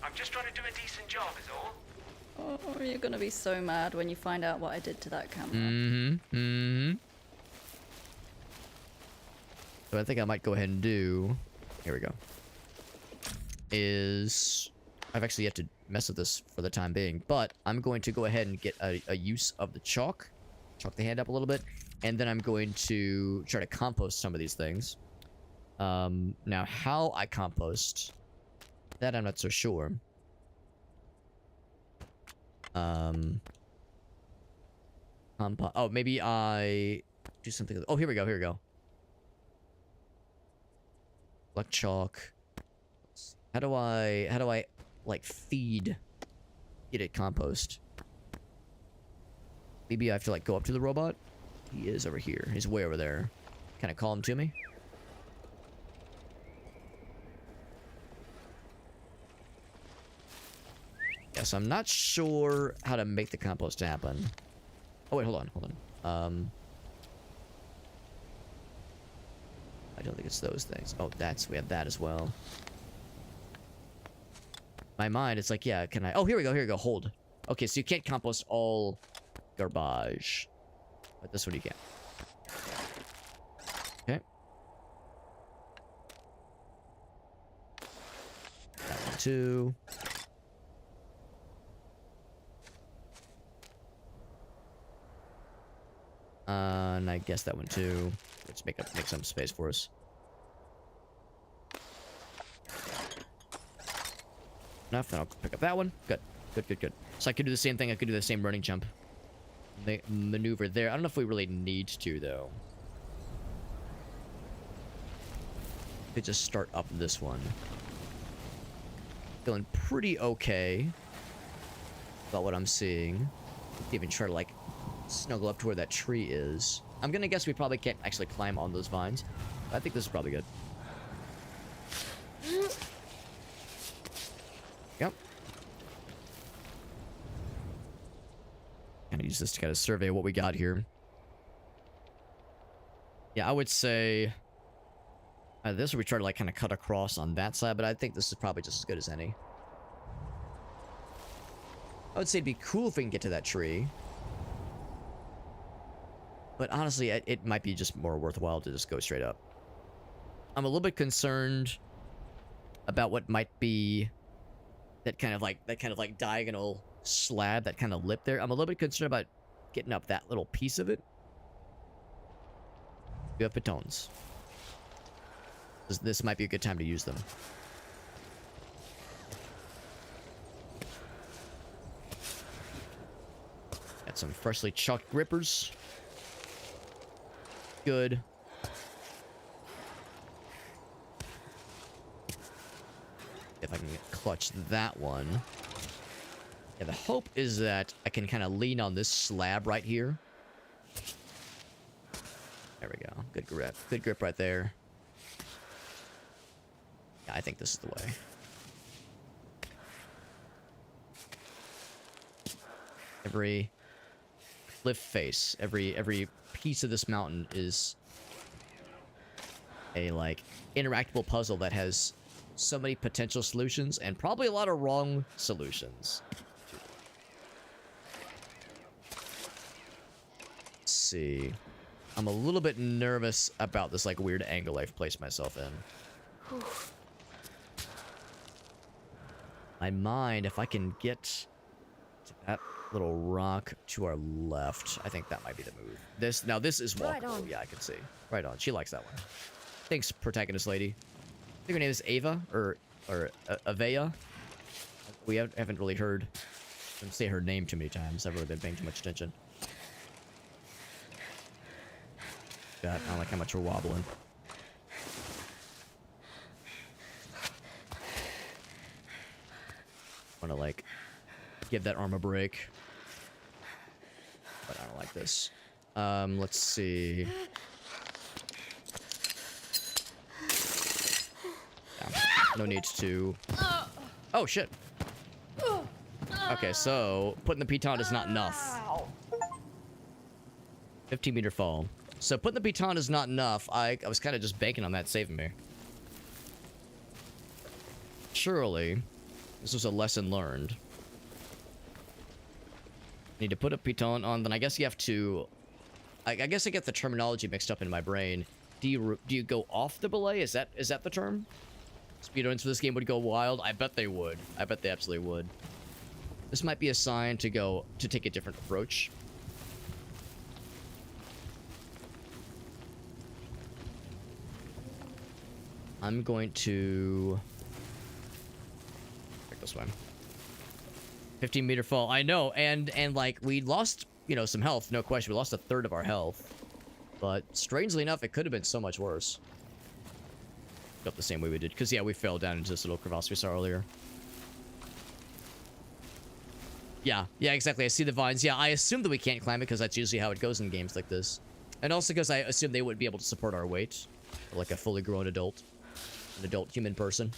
I'm just trying to do a decent job, is all. Oh, you're gonna be so mad when you find out what I did to that camera. So I think I might go ahead and do... Here we go. I've actually yet to mess with this for the time being, but I'm going to go ahead and get a use of the chalk. Chalk the hand up a little bit. And then I'm going to try to compost some of these things. Now, how I compost... That I'm not so sure. Oh, maybe I do something. Oh, here we go. Black chalk. How do I like feed it compost? Maybe I have to like go up to the robot. He is over here. He's way over there. Can I call him to me? Yes, I'm not sure how to make the compost happen. Oh wait, hold on. I don't think it's those things. Oh, we have that as well. My mind, it's like, yeah, can I... Oh, here we go, hold. Okay, so you can't compost all garbage. But this one you can. Okay. That one too. And I guess that one too. Let's make some space for us. Enough, then I'll pick up that one. Good. So I could do the same thing. I could do the same running jump. Maneuver there. I don't know if we really need to, though. Could just start up this one. Feeling pretty okay about what I'm seeing. Even try to, like, snuggle up to where that tree is. I'm gonna guess we probably can't actually climb on those vines. But I think this is probably good. Yep. Gonna use this to kind of survey what we got here. Yeah, I would say... this we try to like kind of cut across on that side, but I think this is probably just as good as any. I would say it'd be cool if we can get to that tree. But honestly, it might be just more worthwhile to just go straight up. I'm a little bit concerned about what might be that kind of like diagonal slab, that kind of lip there. I'm a little bit concerned about getting up that little piece of it. You have pitons. This might be a good time to use them. Got some freshly chalked grippers. Good. If I can clutch that one. Yeah, the hope is that I can kind of lean on this slab right here. There we go. Good grip. Good grip right there. Yeah, I think this is the way. Every cliff face, every piece of this mountain is a, like, interactable puzzle that has so many potential solutions and probably a lot of wrong solutions. Let's see. I'm a little bit nervous about this, like, weird angle I've placed myself in. I mind if I can get to that little rock to our left. I think that might be the move. This is walkable. Right on. Yeah, I can see. Right on. She likes that one. Thanks, protagonist lady. I think her name is Ava or Avea. We haven't really heard them say her name too many times. I've really been paying too much attention. God, I don't like how much we're wobbling. Want to, like, give that arm a break. But I don't like this. Let's see. Yeah, no need to... Oh, shit. Okay, so putting the piton is not enough. 15-meter fall. So putting the piton is not enough. I was kind of just banking on that saving me. Surely, this was a lesson learned. Need to put a piton on, then I guess you have to... I guess I get the terminology mixed up in my brain. Do you go off the belay? Is that the term? Speedruns for this game would go wild? I bet they would. I bet they absolutely would. This might be a sign to take a different approach. I'm going to... Check this one. 15-meter fall. I know, and like, we lost, you know, some health, no question. We lost a third of our health. But, strangely enough, it could have been so much worse. Up the same way we did. Because, yeah, we fell down into this little crevasse we saw earlier. Yeah, exactly. I see the vines. Yeah, I assume that we can't climb it, because that's usually how it goes in games like this. And also because I assume they wouldn't be able to support our weight. Like a fully grown adult. An adult human person.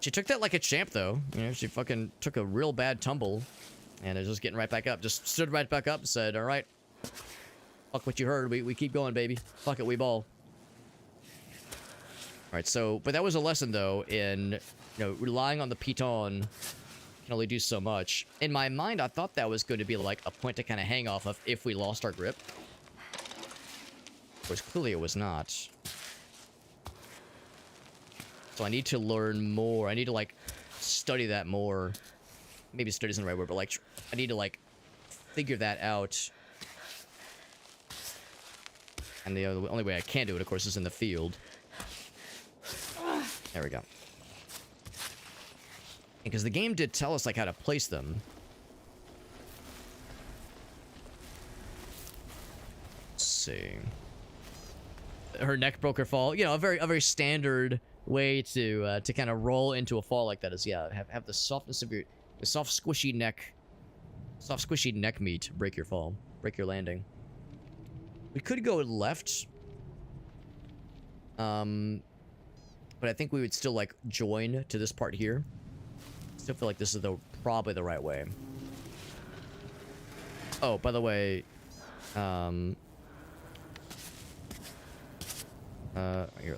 She took that like a champ, though. You know, she fucking took a real bad tumble. And is just getting right back up. Just stood right back up and said, alright. Fuck what you heard. We keep going, baby. Fuck it, we ball. Alright, so... But that was a lesson, though, in... You know, relying on the piton can only do so much. In my mind, I thought that was going to be, like, a point to kind of hang off of if we lost our grip. Of course, clearly it was not. So I need to learn more. I need to, like, study that more. Maybe study isn't the right word, but, like, I need to, like, figure that out. And the only way I can do it, of course, is in the field. There we go. Because the game did tell us, like, how to place them. Let's see. Her neck broke her fall. You know, a very standard way to kind of roll into a fall like that is, yeah, have the softness of the soft squishy neck meat break your fall, break your landing. We could go left, but I think we would still, like, join to this part here. Still feel like this is probably the right way. Oh, by the way, here,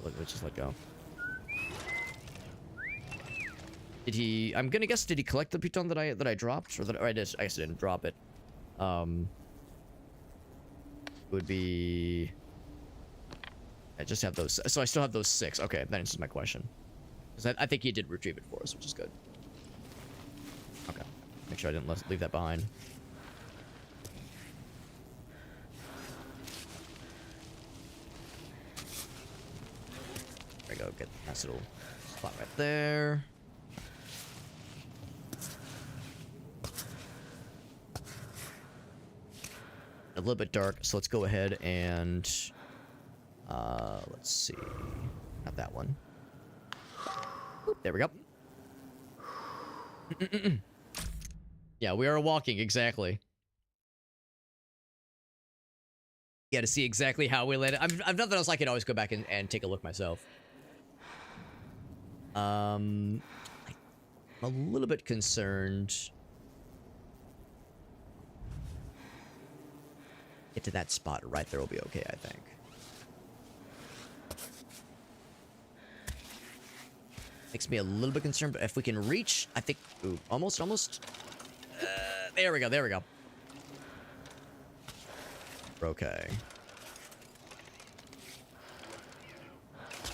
let's just let go. Did he? I'm gonna guess. Did he collect the piton that I dropped, or I guess I didn't drop it. Would be. I just have those. So I still have those 6. Okay, that answers my question. Because I think he did retrieve it for us, which is good. Okay, make sure I didn't leave that behind. get a nice little spot right there. A little bit dark, so let's go ahead and let's see, not that one. Oop, there we go. Yeah, we are walking exactly. Yeah, to see exactly how we landed. I've nothing else. I can always go back and take a look myself. I'm a little bit concerned. Get to that spot right there will be okay, I think. Makes me a little bit concerned, but if we can reach, I think... Ooh, almost. There we go, there we go. Okay.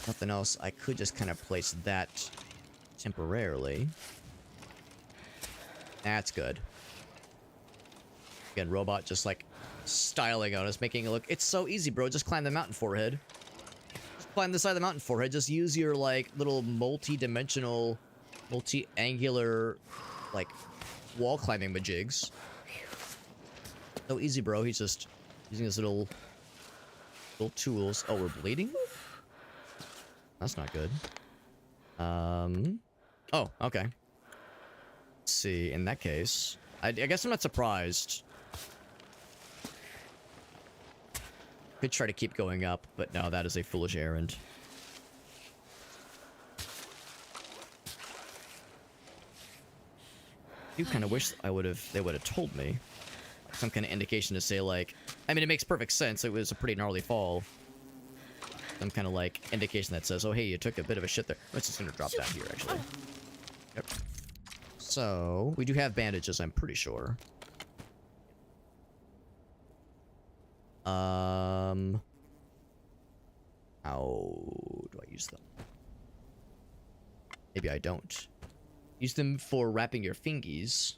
Nothing else. I could just kind of place that temporarily. That's good. Again, robot just like styling on us, making it look... It's so easy, bro. Just climb the mountain, forehead. Just climb the side of the mountain, forehead. Just use your, like, little multi-dimensional, multi-angular, like, wall climbing majigs. So easy, bro. He's just using his little tools. Oh, we're bleeding? That's not good. Oh, okay. Let's see. In that case, I guess I'm not surprised. Could try to keep going up, but no, that is a foolish errand. I do kind of wish they would have told me. Some kind of indication to say, like... I mean, it makes perfect sense. It was a pretty gnarly fall. Some kind of, like, indication that says, oh, hey, you took a bit of a shit there. Let's just gonna drop down here, actually. Yep. So, we do have bandages, I'm pretty sure. How do I use them? Maybe I don't. Use them for wrapping your fingies.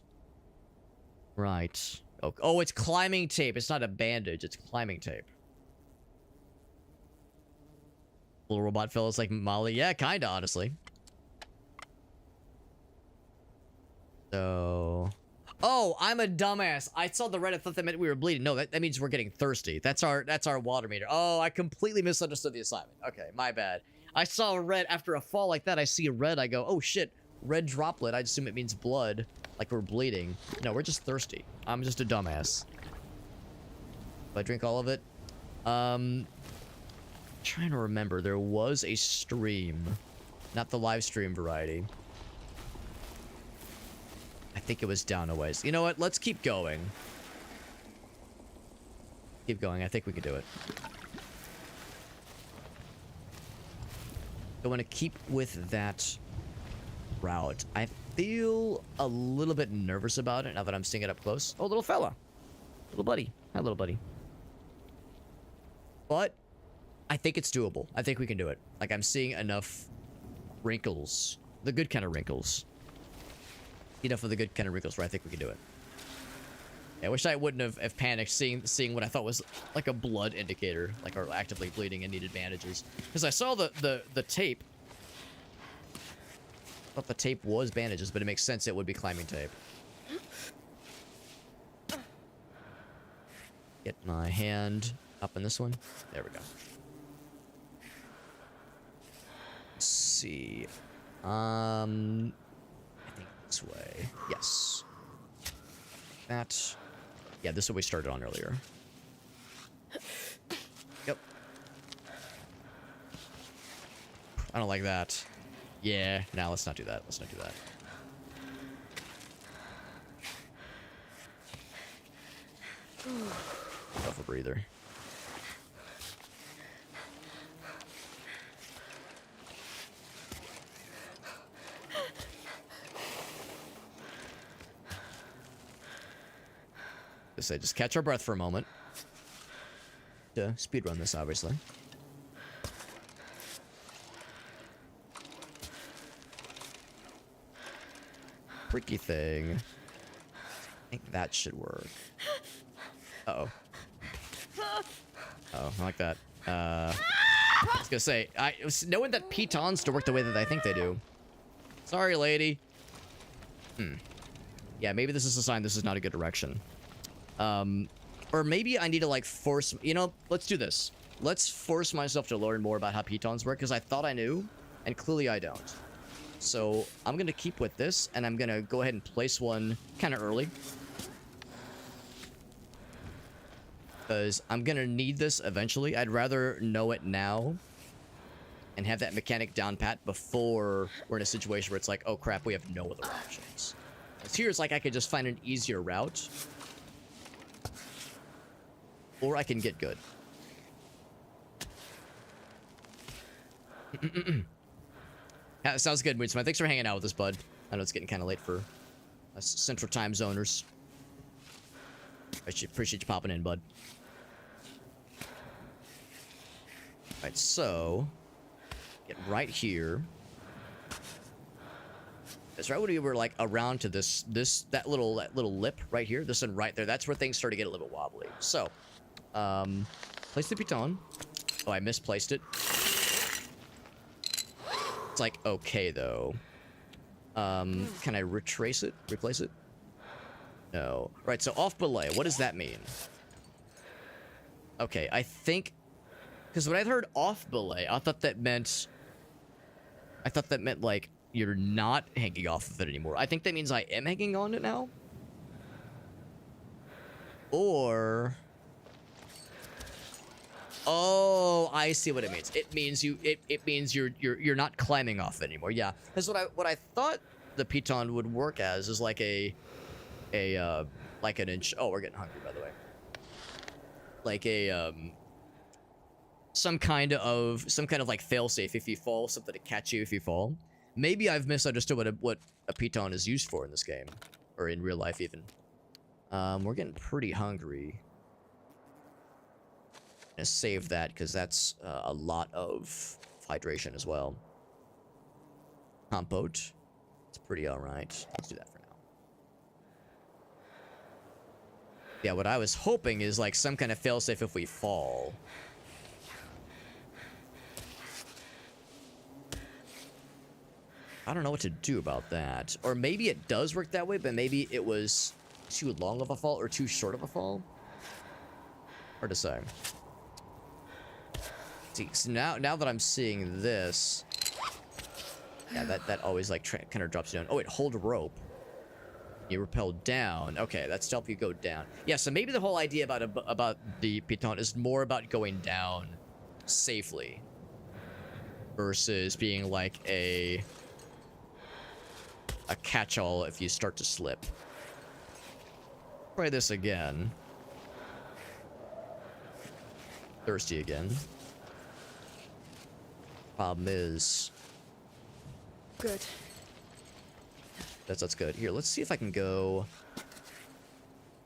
Right. Oh, it's climbing tape. It's not a bandage. It's climbing tape. Little robot fellas like Molly. Yeah, kinda, honestly. So... Oh, I'm a dumbass. I saw the red. I thought that meant we were bleeding. No, that means we're getting thirsty. That's our water meter. Oh, I completely misunderstood the assignment. Okay, my bad. I saw red. After a fall like that, I see red. I go, oh shit, red droplet. I assume it means blood, like we're bleeding. No, we're just thirsty. I'm just a dumbass. If I drink all of it, trying to remember. There was a stream, not the live stream variety. I think it was down a ways. You know what? Let's keep going. Keep going. I think we can do it. I want to keep with that route. I feel a little bit nervous about it now that I'm seeing it up close. Oh, little fella. Little buddy. Hi, little buddy. But I think it's doable. I think we can do it. Like, I'm seeing enough wrinkles. The good kind of wrinkles. Enough of the good kind of wrinkles where I think we can do it. Yeah, I wish I wouldn't have panicked seeing what I thought was like a blood indicator, like are actively bleeding and needed bandages. Because I saw the tape. I thought the tape was bandages, but it makes sense it would be climbing tape. Get my hand up in this one. There we go. Let's see. I think this way. Yes. That. Yeah, this is what we started on earlier. Yep. I don't like that. Yeah, now let's not do that. Let's not do that. Off a breather. Just catch our breath for a moment. To speedrun this, obviously. Tricky thing. I think that should work. Uh-oh. Uh-oh, I like that. I was gonna say, knowing that pitons to work the way that I think they do. Sorry, lady. Yeah, maybe this is a sign this is not a good direction. Or maybe I need to like force, you know, let's do this. Let's force myself to learn more about how pitons work, because I thought I knew, and clearly I don't. So I'm gonna keep with this, and I'm gonna go ahead and place one kind of early. Because I'm gonna need this eventually. I'd rather know it now and have that mechanic down pat before we're in a situation where it's like, oh crap, we have no other options. Because here it's like I could just find an easier route. Or I can get good. Yeah, sounds good, Moodsman. Thanks for hanging out with us, bud. I know it's getting kind of late for us Central Time Zoners. I appreciate you popping in, bud. Alright, so get right here. That's right when we were like around to that little lip right here, this one right there. That's where things start to get a little bit wobbly. So, place the piton. Oh, I misplaced it. It's like okay though. Can I retrace it? Replace it? No. Right, so off belay. What does that mean? Okay, I think because when I heard off belay, I thought that meant like you're not hanging off of it anymore. I think that means I am hanging on it now. Or oh, I see what it means. It means it means you're not climbing off it anymore. Yeah. That's what I thought the piton would work as is like like an inch. Oh, we're getting hungry by the way. Like a some kind of like failsafe if you fall, something to catch you if you fall. Maybe I've misunderstood what a piton is used for in this game, or in real life even. We're getting pretty hungry. I'm gonna save that because that's a lot of hydration as well. Compote, it's pretty all right. Let's do that for now. Yeah, what I was hoping is like some kind of failsafe if we fall. I don't know what to do about that. Or maybe it does work that way, but maybe it was too long of a fall or too short of a fall. Hard to say. See, so now that I'm seeing this, yeah, that always like kind of drops you down. Oh wait, hold rope. You rappel down. Okay, that's to help you go down. Yeah, so maybe the whole idea about the piton is more about going down safely versus being like a catch-all if you start to slip. Try this again. Thirsty again. Problem is... Good. That's good. Here, let's see if I can go...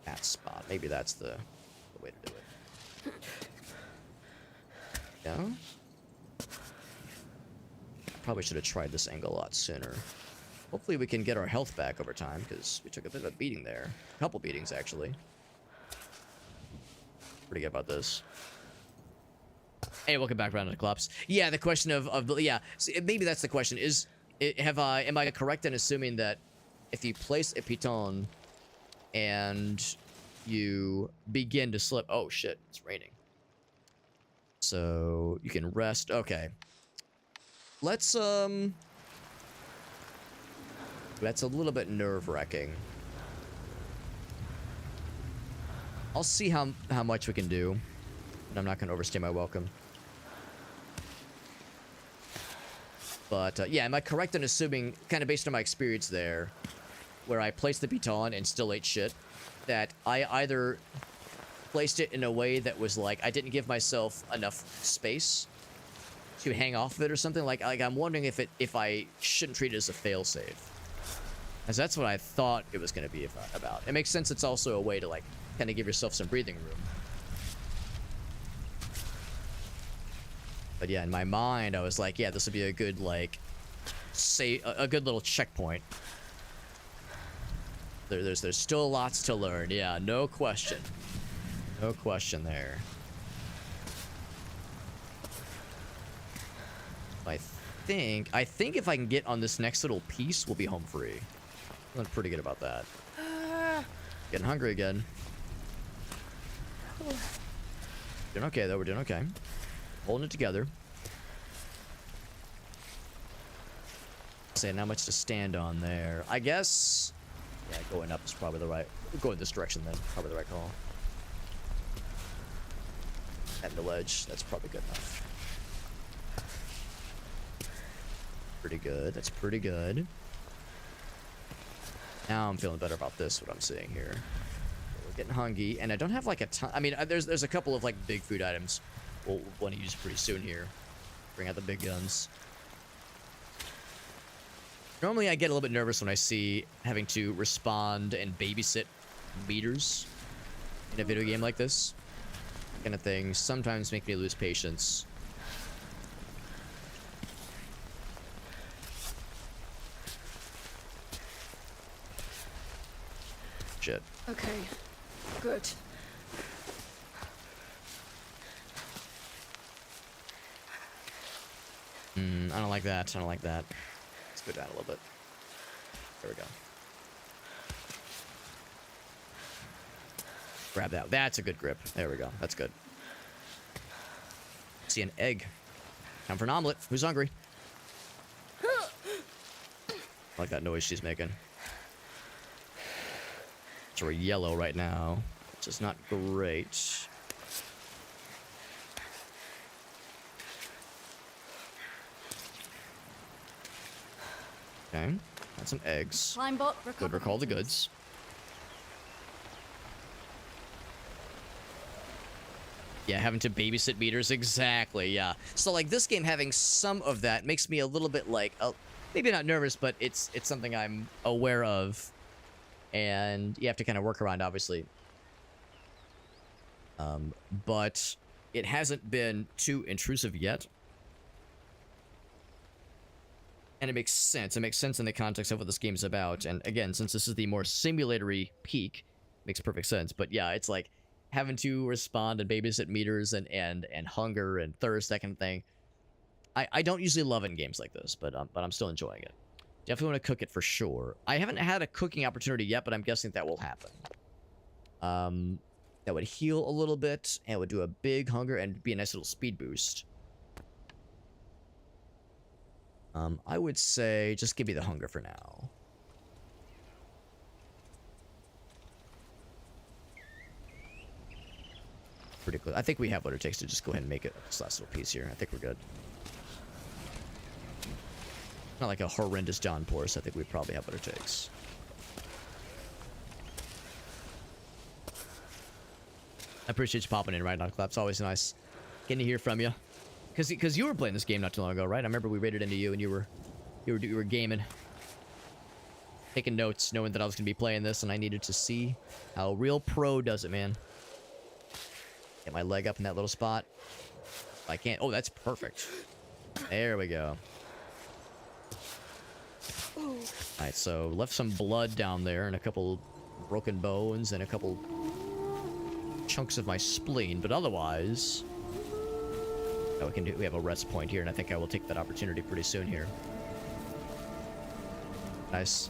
that spot. Maybe that's the way to do it. Yeah? Probably should have tried this angle a lot sooner. Hopefully we can get our health back over time, because we took a bit of a beating there. A couple beatings, actually. Pretty good about this. Hey, welcome back, Round of the Clubs. Yeah, the question of yeah, so maybe that's the question. Am I correct in assuming that if you place a piton and you begin to slip... oh, shit, it's raining. So, you can rest. Okay. Let's, that's a little bit nerve-wracking. I'll see how much we can do. And I'm not going to overstay my welcome. But, yeah, am I correct in assuming, kind of based on my experience there, where I placed the piton and still ate shit, that I either placed it in a way that was like, I didn't give myself enough space to hang off of it or something? Like I'm wondering if I shouldn't treat it as a failsafe. As that's what I thought it was going to be about. It makes sense it's also a way to, like, kind of give yourself some breathing room. But yeah, in my mind, I was like, yeah, this would be a good, like, a good little checkpoint. There's still lots to learn. Yeah, no question. No question there. I think if I can get on this next little piece, we'll be home free. Feeling pretty good about that. Getting hungry again. Doing okay, though. We're doing okay. Holding it together. Say not much to stand on there. I guess... Yeah, going up is probably the right... We'll go in this direction then. Probably the right call. And the ledge. That's probably good enough. Pretty good. That's pretty good. Now I'm feeling better about this, what I'm seeing here. We're getting hungry, and I don't have like a ton... I mean, there's a couple of like big food items we'll want to use pretty soon here. Bring out the big guns. Normally I get a little bit nervous when I see having to respond and babysit meters in a video game like this. Kind of thing sometimes make me lose patience. Shit. Okay, good. I don't like that. I don't like that. Let's go down a little bit. There we go. Grab that. That's a good grip. There we go. That's good. See an egg. Time for an omelet. Who's hungry? I like that noise she's making. So we're yellow right now, which is not great. Okay, got some eggs. Climebot, Good recall the goods. Yeah, having to babysit meters, exactly, yeah. So, like, this game having some of that makes me a little bit, like, maybe not nervous, but it's something I'm aware of. And you have to kind of work around, obviously. But it hasn't been too intrusive yet. And it makes sense. It makes sense in the context of what this game is about. And again, since this is the more simulatory peak, makes perfect sense. But yeah, it's like having to respond and babysit meters and hunger and thirst, that kind of thing. I don't usually love it in games like this, but I'm still enjoying it. Definitely want to cook it for sure. I haven't had a cooking opportunity yet, but I'm guessing that will happen. That would heal a little bit, and it would do a big hunger and be a nice little speed boost. I would say just give me the hunger for now. Pretty close. I think we have what it takes to just go ahead and make it this last little piece here. I think we're good. Not like a horrendous downpour, so I think we probably have what it takes. I appreciate you popping in right now, Clap. It's always nice getting to hear from you. Because you were playing this game not too long ago, right? I remember we raided into you and you were gaming. Taking notes, knowing that I was going to be playing this and I needed to see how a real pro does it, man. Get my leg up in that little spot. I can't. Oh, that's perfect. There we go. Alright, so left some blood down there and a couple broken bones and a couple chunks of my spleen, but otherwise... Oh, we have a rest point here, and I think I will take that opportunity pretty soon here. Nice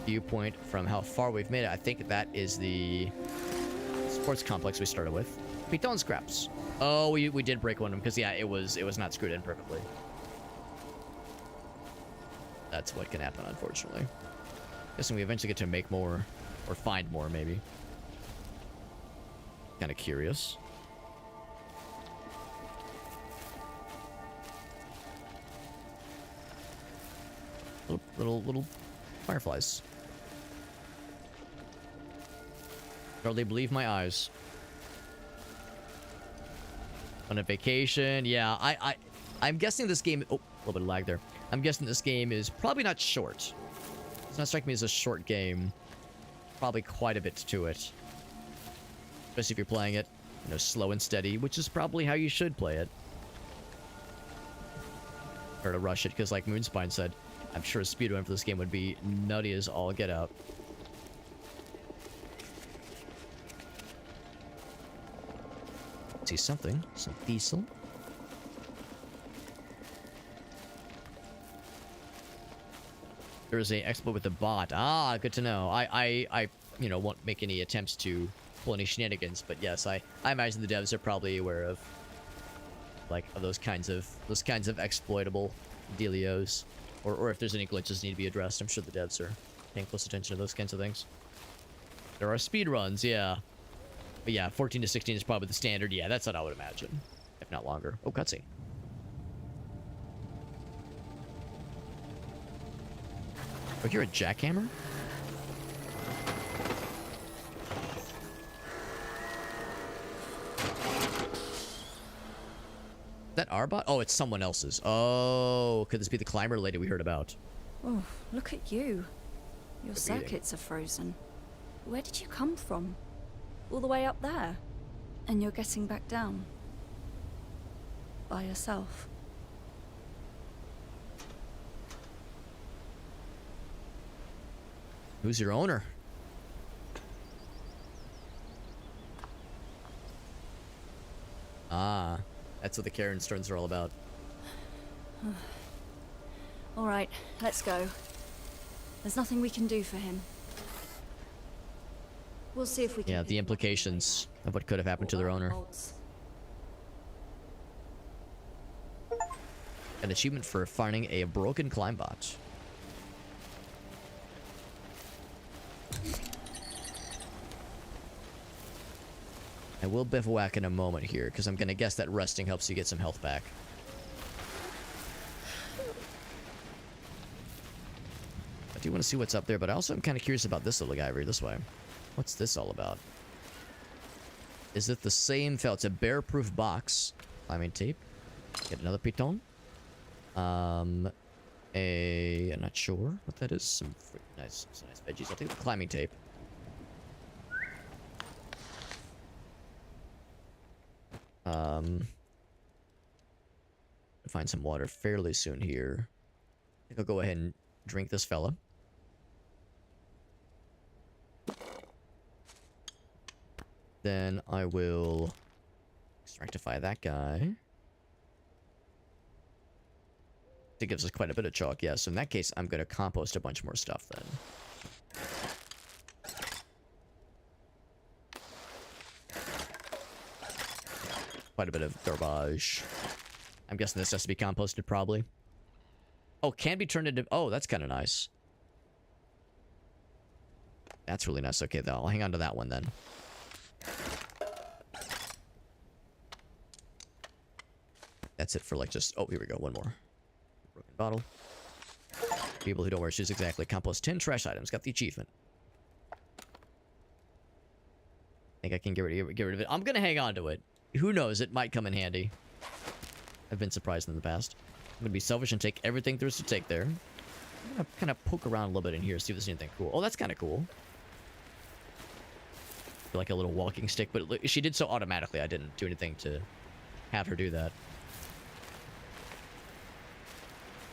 viewpoint from how far we've made it. I think that is the sports complex we started with. Piton scraps. Oh, we did break one of them, because yeah, it was not screwed in perfectly. That's what can happen, unfortunately. Guessing we eventually get to make more, or find more, maybe. Kind of curious. Little fireflies. Hardly believe my eyes. On a vacation, yeah. I'm guessing this game. Oh, a little bit of lag there. I'm guessing this game is probably not short. It's not striking me as a short game. Probably quite a bit to it. Especially if you're playing it, you know, slow and steady, which is probably how you should play it. Or to rush it, because like Moonspine said, I'm sure a speedrun for this game would be nutty as all get out. See something. Some diesel. There is a exploit with the bot. Ah, good to know. I you know, won't make any attempts to pull any shenanigans, but yes, I imagine the devs are probably aware of, like, of those kinds of exploitable dealios, or if there's any glitches need to be addressed. I'm sure the devs are paying close attention to those kinds of things. There are speed runs, yeah. But yeah, 14 to 16 is probably the standard. Yeah, that's what I would imagine, if not longer. Oh, cutscene. Oh, you're a jackhammer? Is that our bot? Oh, it's someone else's. Oh, could this be the climber lady we heard about? Oh, look at you. Your Good reading. circuits are frozen. Where did you come from? All the way up there? And you're getting back down? By yourself? Who's your owner? Ah, that's what the Cairn turns are all about. All right, let's go. There's nothing we can do for him. We'll see if we can. Yeah, the implications of what could have happened to their owner. An achievement for finding a broken climb bot. I will bivouac in a moment here, because I'm going to guess that resting helps you get some health back. I do want to see what's up there, but I also am kind of curious about this little guy over this way. What's this all about? Is it the same felt? It's a bear-proof box. Climbing tape. Get another piton. I'm not sure what that is. Some nice veggies. I'll take the climbing tape. Find some water fairly soon here. I think I'll go ahead and drink this fella. Then I will extractify that guy. It gives us quite a bit of chalk, yeah. So in that case, I'm going to compost a bunch more stuff then. Quite a bit of garbage. I'm guessing this has to be composted, probably. Oh, can be turned into... Oh, that's kind of nice. That's really nice. Okay, though. I'll hang on to that one, then. That's it for, like, just... Oh, here we go. One more. Broken bottle. People who don't wear shoes exactly. Compost 10 trash items. Got the achievement. I think I can get rid of it. I'm going to hang on to it. Who knows? It might come in handy. I've been surprised in the past. I'm going to be selfish and take everything there is to take there. I'm going to kind of poke around a little bit in here, see if there's anything cool. Oh, that's kind of cool. Like a little walking stick, but she did so automatically. I didn't do anything to have her do that.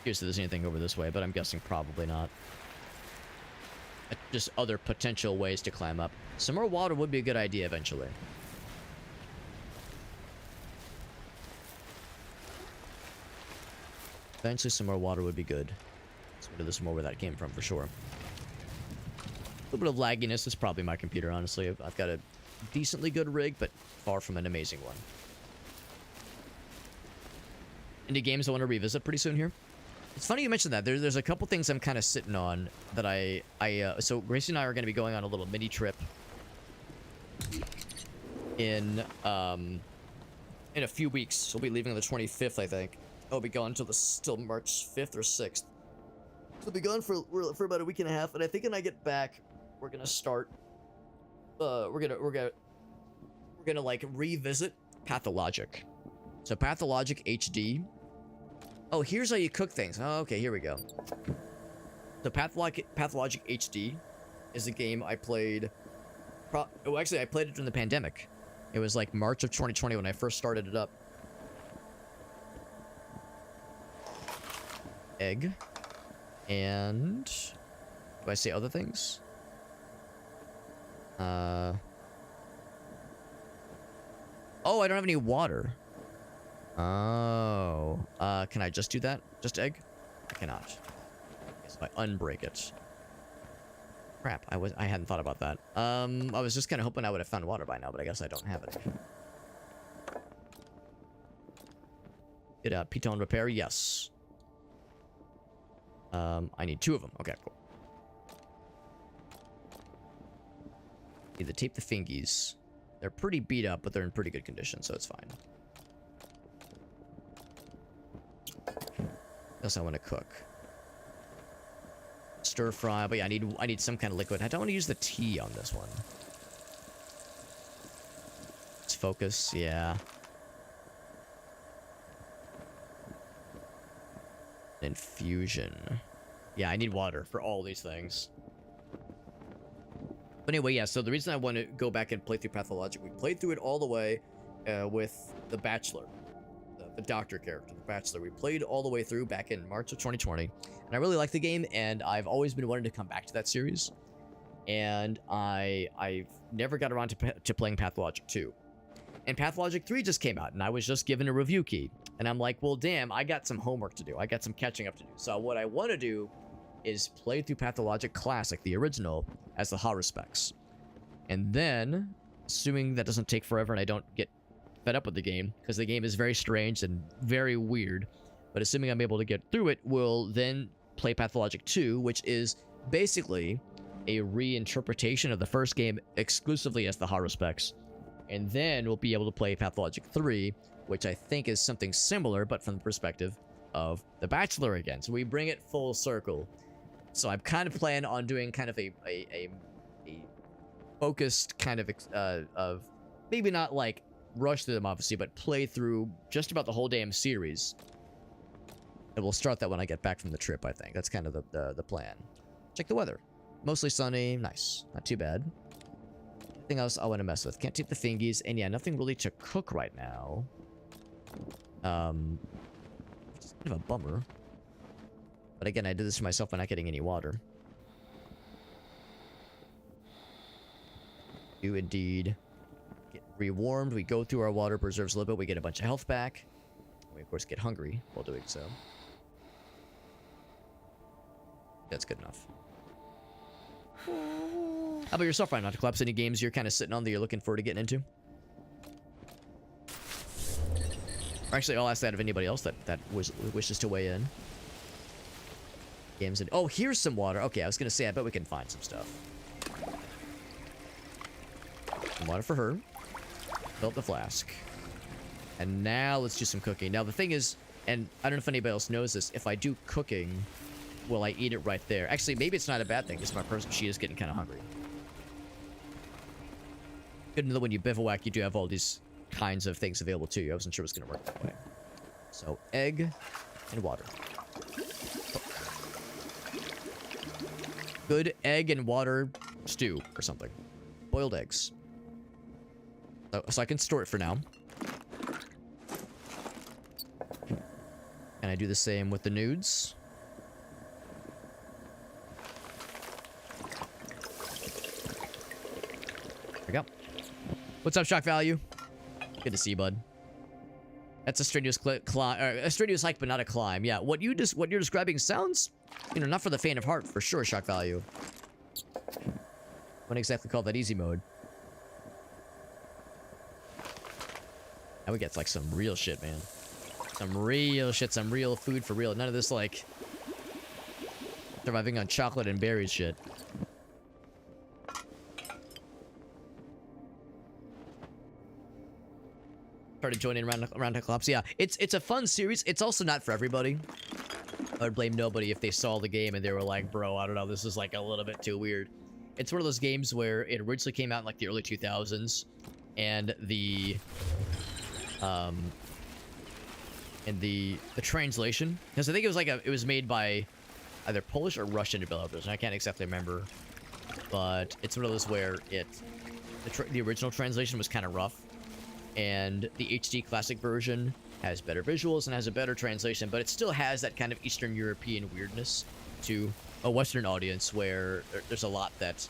Curious if there's anything over this way, but I'm guessing probably not. Just other potential ways to climb up. Some more water would be a good idea eventually. Eventually some more water would be good. Let's go to this more where that came from for sure. A little bit of lagginess is probably my computer, honestly. I've got a decently good rig, but far from an amazing one. Indie games I want to revisit pretty soon here. It's funny you mentioned that. There's a couple things I'm kind of sitting on that so Gracie and I are going to be going on a little mini trip in a few weeks. We'll be leaving on the 25th, I think. I'll be gone till March 5th or 6th. We'll be gone for about a week and a half, and I think when I get back, we're gonna start. We're gonna like revisit Pathologic. So Pathologic HD. Oh, here's how you cook things. Oh, okay, here we go. So Pathologic HD is a game I played. Actually, I played it during the pandemic. It was like March of 2020 when I first started it up. Egg. And do I say other things? Oh, I don't have any water. Oh. Can I just do that? Just egg? I cannot. So I unbreak it. Crap, I hadn't thought about that. I was just kind of hoping I would have found water by now, but I guess I don't have it. Get a piton repair, yes. I need 2 of them. Okay, cool. Need to tape the fingies. They're pretty beat up, but they're in pretty good condition, so it's fine. What else I want to cook? Stir fry, but yeah, I need some kind of liquid. I don't want to use the tea on this one. Let's focus, yeah. Infusion. Yeah, I need water for all these things. But anyway, yeah, so the reason I want to go back and play through Pathologic, we played through it all the way with the Bachelor. The doctor character, the Bachelor. We played all the way through back in March of 2020. And I really like the game, and I've always been wanting to come back to that series. And I've never got around to playing Pathologic 2. And Pathologic 3 just came out, and I was just given a review key. And I'm like, well, damn, I got some homework to do. I got some catching up to do. So what I want to do is play through Pathologic Classic, the original, as the horror specs. And then, assuming that doesn't take forever and I don't get fed up with the game, because the game is very strange and very weird, but assuming I'm able to get through it, we'll then play Pathologic 2, which is basically a reinterpretation of the first game exclusively as the horror specs. And then we'll be able to play Pathologic 3, which I think is something similar, but from the perspective of The Bachelor again. So we bring it full circle. So I'm kind of planning on doing kind of a focused kind of maybe not like rush through them obviously, but play through just about the whole damn series. And we'll start that when I get back from the trip, I think. That's kind of the plan. Check the weather. Mostly sunny, nice. Not too bad. Anything else I want to mess with? Can't tape the fingies, and yeah, nothing really to cook right now. Which is kind of a bummer. But again, I did this to myself by not getting any water. Do indeed get rewarmed. We go through our water preserves a little bit. We get a bunch of health back. We, of course, get hungry while doing so. That's good enough. How about yourself, Ryan? Not to collapse any games you're kind of sitting on that you're looking forward to getting into? Or actually, I'll ask that of anybody else that wishes to weigh in. Games and oh, here's some water. Okay, I was gonna say I bet we can find some stuff. Some water for her. Fill up the flask. And now let's do some cooking. Now the thing is, and I don't know if anybody else knows this, if I do cooking, will I eat it right there? Actually, maybe it's not a bad thing. Just my person, she is getting kind of hungry. Good to know when you bivouac, you do have all these kinds of things available to you. I wasn't sure it was going to work that way. So, egg and water. Good egg and water stew or something. Boiled eggs. So I can store it for now. And I do the same with the nudes. There we go. What's up, Shock Value? Good to see you, bud. That's a strenuous climb, a strenuous hike, but not a climb. Yeah, what you're describing sounds, you know, not for the faint of heart, for sure. Shock Value. Wouldn't exactly call that easy mode. Now we get like some real shit, man. Some real shit, some real food for real. None of this like surviving on chocolate and berries shit. Started joining around the collapse. Yeah, it's a fun series. It's also not for everybody. I would blame nobody if they saw the game and they were like, bro, I don't know, this is like a little bit too weird. It's one of those games where it originally came out in like the early 2000s, and the translation, because I think it was like it was made by either Polish or Russian developers, and I can't exactly remember, but it's one of those where the original translation was kind of rough. And the HD classic version has better visuals and has a better translation, but it still has that kind of Eastern European weirdness to a Western audience where there's a lot that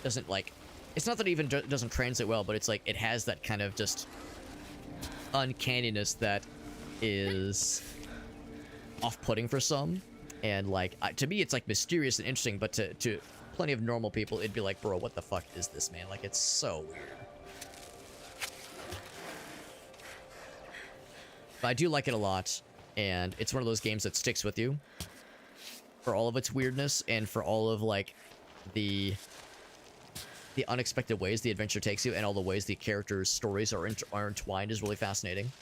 doesn't like... It's not that it even doesn't translate well, but it's like it has that kind of just uncanniness that is off-putting for some. And like to me, it's like mysterious and interesting, but to plenty of normal people, it'd be like, bro, what the fuck is this, man? Like, it's so weird. But I do like it a lot, and it's one of those games that sticks with you for all of its weirdness and for all of like the unexpected ways the adventure takes you and all the ways the characters' stories are entwined is really fascinating.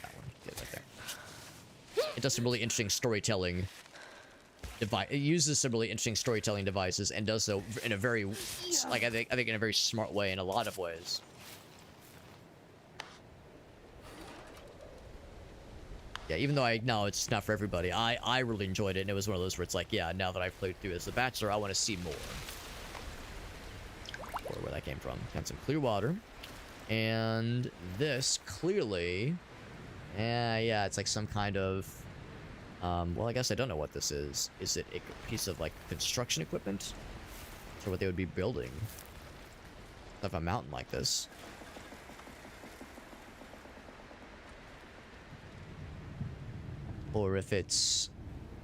That one, get right there. It does some really interesting storytelling. It uses some really interesting storytelling devices and does so in a very, like I think in a very smart way in a lot of ways. Yeah, even though I acknowledge it's not for everybody, I really enjoyed it, and it was one of those where it's like, yeah, now that I've played through as The Bachelor, I want to see more. Or where that came from. Got some clear water. And this, clearly... Yeah, it's like some kind of... well, I guess I don't know what this is. Is it a piece of, like, construction equipment? Or what they would be building? Of a mountain like this. Or if it's...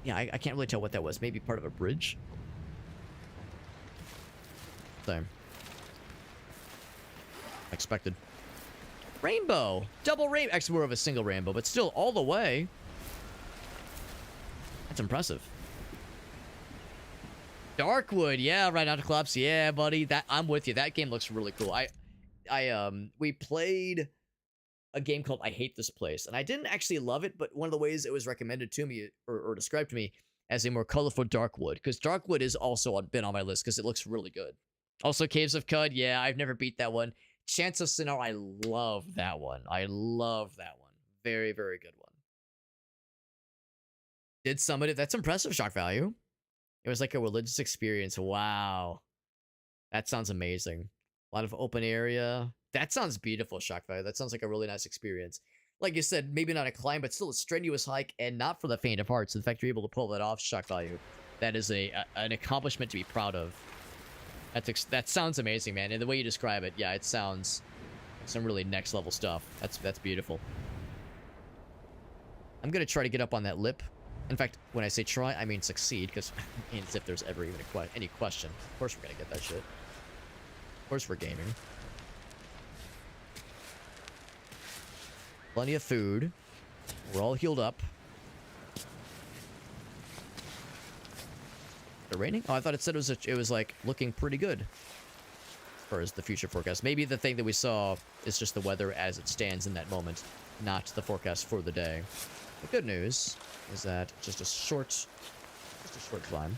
Yeah, I can't really tell what that was. Maybe part of a bridge? Same. Expected. Rainbow! Double rainbow! Actually, more of a single rainbow, but still, all the way. That's impressive. Darkwood, yeah, right out of Collapse. Yeah, buddy, I'm with you. That game looks really cool. We played a game called I Hate This Place, and I didn't actually love it, but one of the ways it was recommended to me or described to me as a more colorful Darkwood, because Darkwood is also been on my list because it looks really good. Also, Caves of Cud, yeah, I've never beat that one. Chance of Sinnoh, I love that one. I love that one. Very, very good one. Did somebody... That's impressive shock value. It was like a religious experience. Wow. That sounds amazing. A lot of open area. That sounds beautiful, shock value. That sounds like a really nice experience. Like you said, maybe not a climb, but still a strenuous hike, and not for the faint of heart. So the fact you're able to pull that off, shock value, that is an accomplishment to be proud of. That sounds amazing, man. And the way you describe it, yeah, it sounds like some really next level stuff. That's beautiful. I'm gonna try to get up on that lip. In fact, when I say try, I mean succeed, because I mean, as if there's ever even any question. Of course we're gonna get that shit. Of course we're gaming. Plenty of food. We're all healed up. Is it raining? Oh, I thought it said it was like looking pretty good. As far as the future forecast. Maybe the thing that we saw is just the weather as it stands in that moment, not the forecast for the day. The good news is that just a short climb.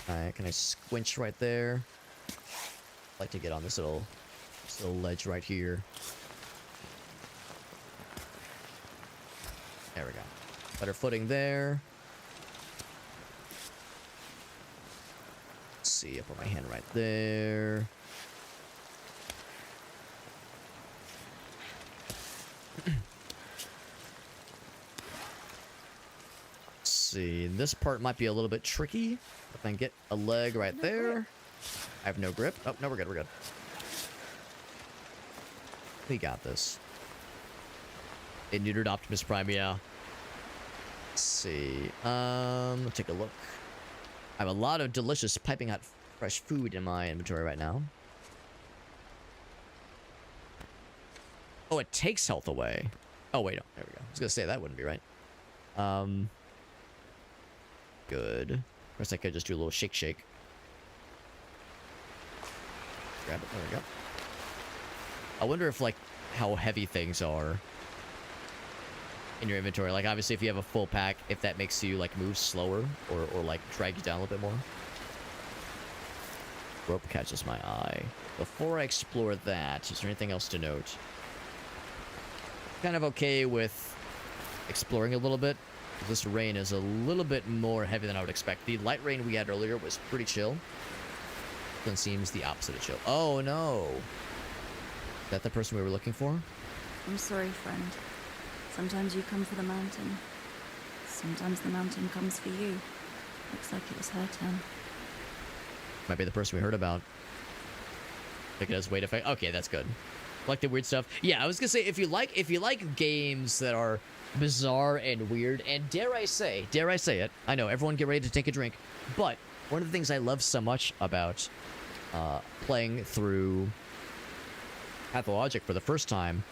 Alright, can I squinch right there? I'd like to get on this little ledge right here. There we go. Better footing there. Let's see, I'll put my hand right there. Let's see, this part might be a little bit tricky. If I can get a leg right there. I have no grip. Oh, no, we're good, we're good. We got this. A neutered Optimus Prime, yeah. Let's see. Let's take a look. I have a lot of delicious piping hot fresh food in my inventory right now. Oh, it takes health away. Oh, wait, no. There we go. I was gonna say that wouldn't be right. Good. Of course, I could just do a little shake. Grab it. There we go. I wonder if, like, how heavy things are in your inventory. Like, obviously, if you have a full pack, if that makes you, like, move slower or like, drag you down a little bit more. Rope catches my eye. Before I explore that, is there anything else to note? Kind of okay with exploring a little bit. This rain is a little bit more heavy than I would expect. The light rain we had earlier was pretty chill. This one seems the opposite of chill. Oh, no. Is that the person we were looking for? I'm sorry, friend. Sometimes you come for the mountain. Sometimes the mountain comes for you. Looks like it was her turn. Might be the person we heard about. Look at his weight effect. Okay, that's good. Like the weird stuff. Yeah, I was gonna say if you like games that are bizarre and weird, and dare I say it, I know everyone get ready to take a drink, but one of the things I love so much about playing through Pathologic for the first time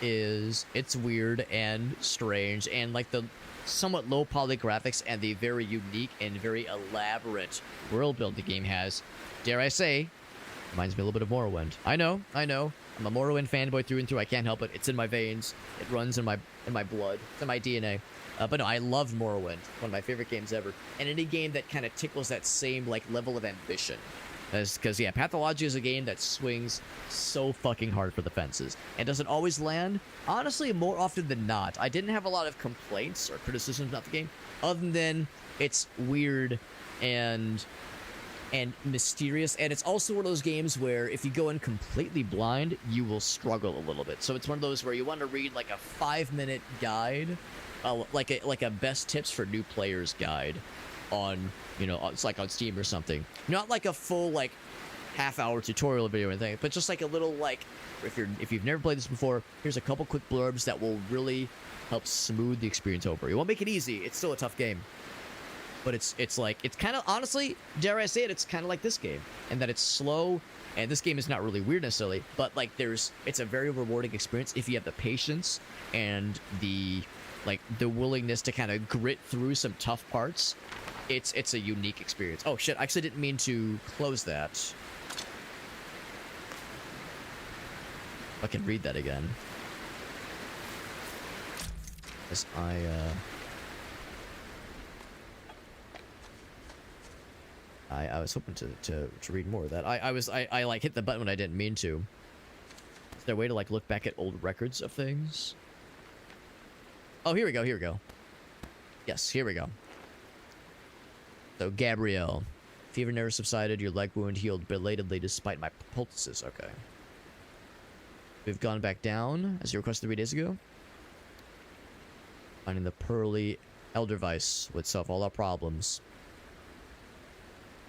is it's weird and strange, and like the somewhat low poly graphics and the very unique and very elaborate world build the game has. Dare I say, reminds me a little bit of Morrowind. I know. I'm a Morrowind fanboy through and through. I can't help it. It's in my veins. It runs in my blood. It's in my DNA. But no, I loved Morrowind. One of my favorite games ever. And any game that kind of tickles that same like level of ambition. Because yeah, Pathology is a game that swings so fucking hard for the fences and doesn't always land. Honestly, more often than not, I didn't have a lot of complaints or criticisms about the game, other than it's weird and mysterious, and it's also one of those games where if you go in completely blind, you will struggle a little bit. So it's one of those where you want to read like a 5-minute guide, like a best tips for new players guide on, you know, it's like on Steam or something. Not like a full like half-hour tutorial video or anything, but just like a little like if you've never played this before, here's a couple quick blurbs that will really help smooth the experience over. It won't make it easy. It's still a tough game. But it's like, it's kind of, honestly, dare I say it, it's kind of like this game. And that it's slow, and this game is not really weird necessarily, but like it's a very rewarding experience if you have the patience and the willingness to kind of grit through some tough parts. It's a unique experience. Oh shit, I actually didn't mean to close that. I can read that again. As I was hoping to read more of that. I like hit the button when I didn't mean to. Is there a way to like look back at old records of things? Oh, here we go. Yes, here we go. So, Gabrielle. Fever never subsided, your leg wound healed belatedly despite my poultices. Okay. We've gone back down, as you requested 3 days ago. Finding the pearly Elderweiss would solve all our problems.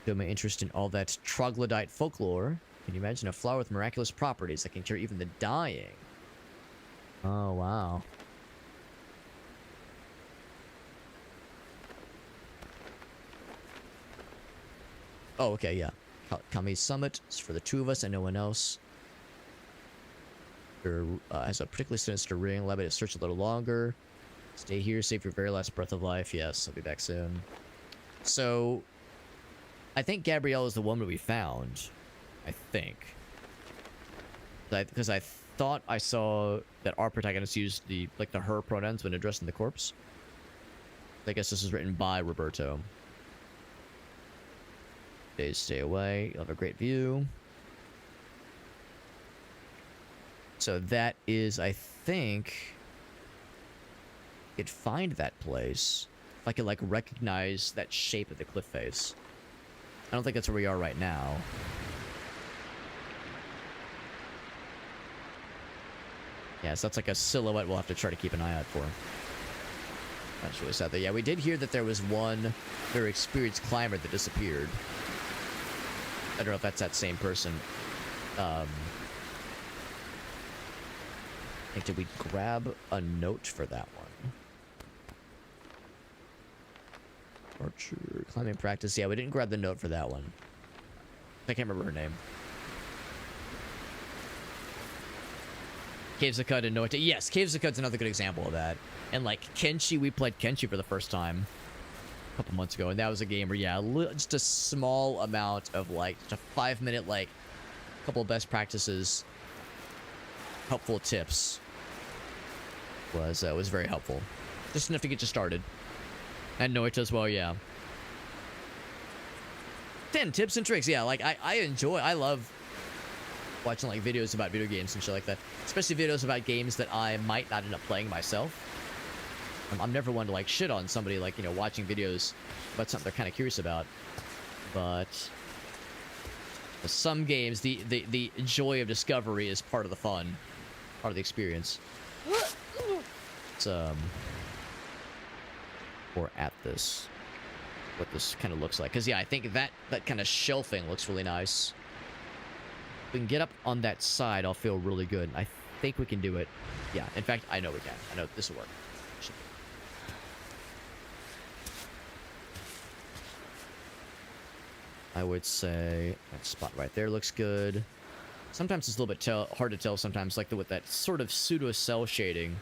Show my interest in all that troglodyte folklore. Can you imagine a flower with miraculous properties that can cure even the dying? Oh, wow. Oh, okay, yeah. Kami's Summit is for the two of us and no one else. Has a particularly sinister ring. Allow me to search a little longer. Stay here, save your very last breath of life. Yes, I'll be back soon. So, I think Gabrielle is the woman we found. I think. Because I thought I saw that our protagonist used the her pronouns when addressing the corpse. I guess this is written by Roberto. Days stay away. You'll have a great view. So that is, I think, I could find that place. If I could like recognize that shape of the cliff face. I don't think that's where we are right now. Yeah, so that's like a silhouette we'll have to try to keep an eye out for. That's really sad. Yeah, we did hear that there was one very experienced climber that disappeared. I don't know if that's that same person. Did we grab a note for that one? Archer climbing practice. Yeah, we didn't grab the note for that one. I can't remember her name. Caves of Cud and Noite. Yes, Caves of Cud's another good example of that. And like Kenshi, we played Kenshi for the first time a couple months ago, and that was a game where, yeah, just a small amount of like, just a 5-minute, like, couple of best practices, helpful tips was very helpful. Just enough to get you started. And Noite as well, yeah. 10 tips and tricks, yeah. Like I love watching like videos about video games and shit like that. Especially videos about games that I might not end up playing myself. I'm never one to like shit on somebody like, you know, watching videos about something they're kind of curious about. But some games, the joy of discovery is part of the fun, part of the experience. It's or at this, what this kind of looks like, because yeah, I think that kind of shelving looks really nice. we can get up on that side, I'll feel really good. I think we can do it. Yeah, in fact, I know we can. I know this will work. I would say that spot right there looks good. Sometimes it's a little bit hard to tell sometimes, like with that sort of pseudo cell shading,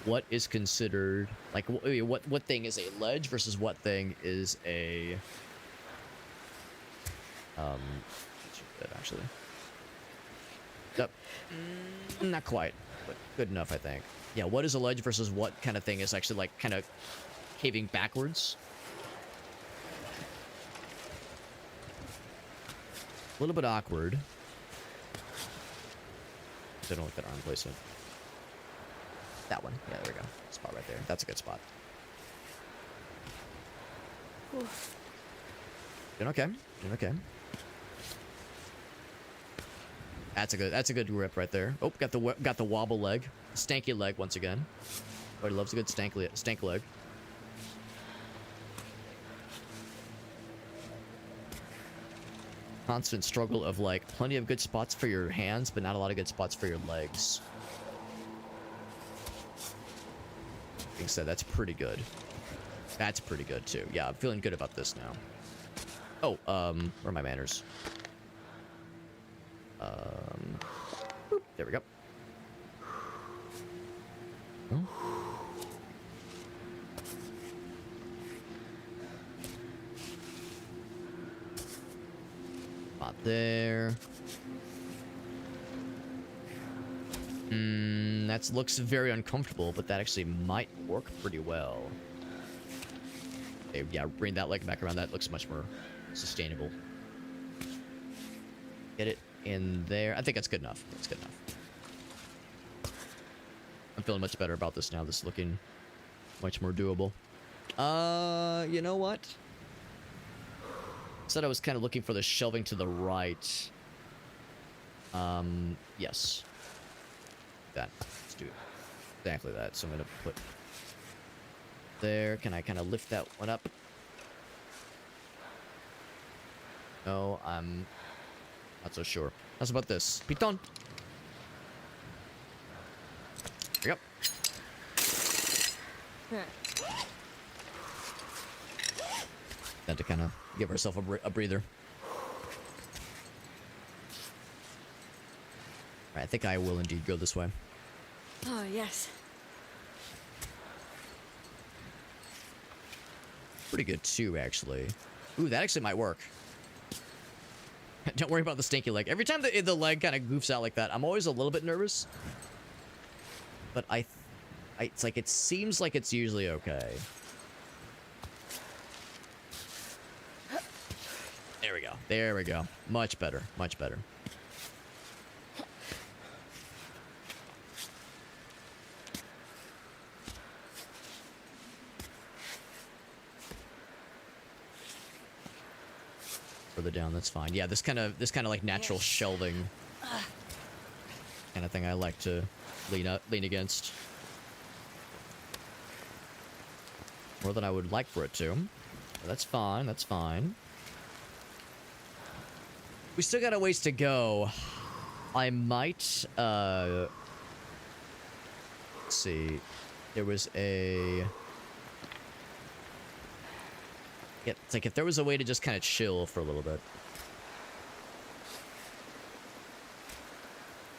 what is considered, like what thing is a ledge versus what thing is a actually. Yep. Not quite, but good enough, I think. Yeah, what is a ledge versus what kind of thing is actually like kind of caving backwards? A little bit awkward. I don't like that arm placement. That one. Yeah, there we go. Spot right there. That's a good spot. Ooh. Doing okay. Doing okay. That's a good grip right there. Oh, got the wobble leg. Stanky leg once again. Everybody loves a good stank leg. Constant struggle of like plenty of good spots for your hands, but not a lot of good spots for your legs. Being said, that's pretty good. That's pretty good too. Yeah, I'm feeling good about this now. Oh, where are my manners? Boop, there we go. Oh. Spot there. That looks very uncomfortable, but that actually might work pretty well. Okay, yeah, bring that leg back around. That looks much more sustainable. Get it in there. I think that's good enough. That's good enough. I'm feeling much better about this now. This is looking much more doable. You know what? Said I was kind of looking for the shelving to the right. Yes. That. Let's do exactly that. So I'm gonna put there. Can I kind of lift that one up? No, I'm not so sure. How's about this? Piton. There you go. Then to kind of give ourselves a breather. Alright, I think I will indeed go this way. Oh, yes. Pretty good too, actually. Ooh, that actually might work. Don't worry about the stinky leg. Every time the leg kind of goofs out like that, I'm always a little bit nervous. But it's like, it seems like it's usually okay. There we go. There we go. Much better. Much better. Further down, that's fine. Yeah, this kind of like natural shelving kind of thing I like to lean against. More than I would like for it to. But that's fine, that's fine. We still got a ways to go. I might, let's see. There was a... Yeah, it's like if there was a way to just kind of chill for a little bit.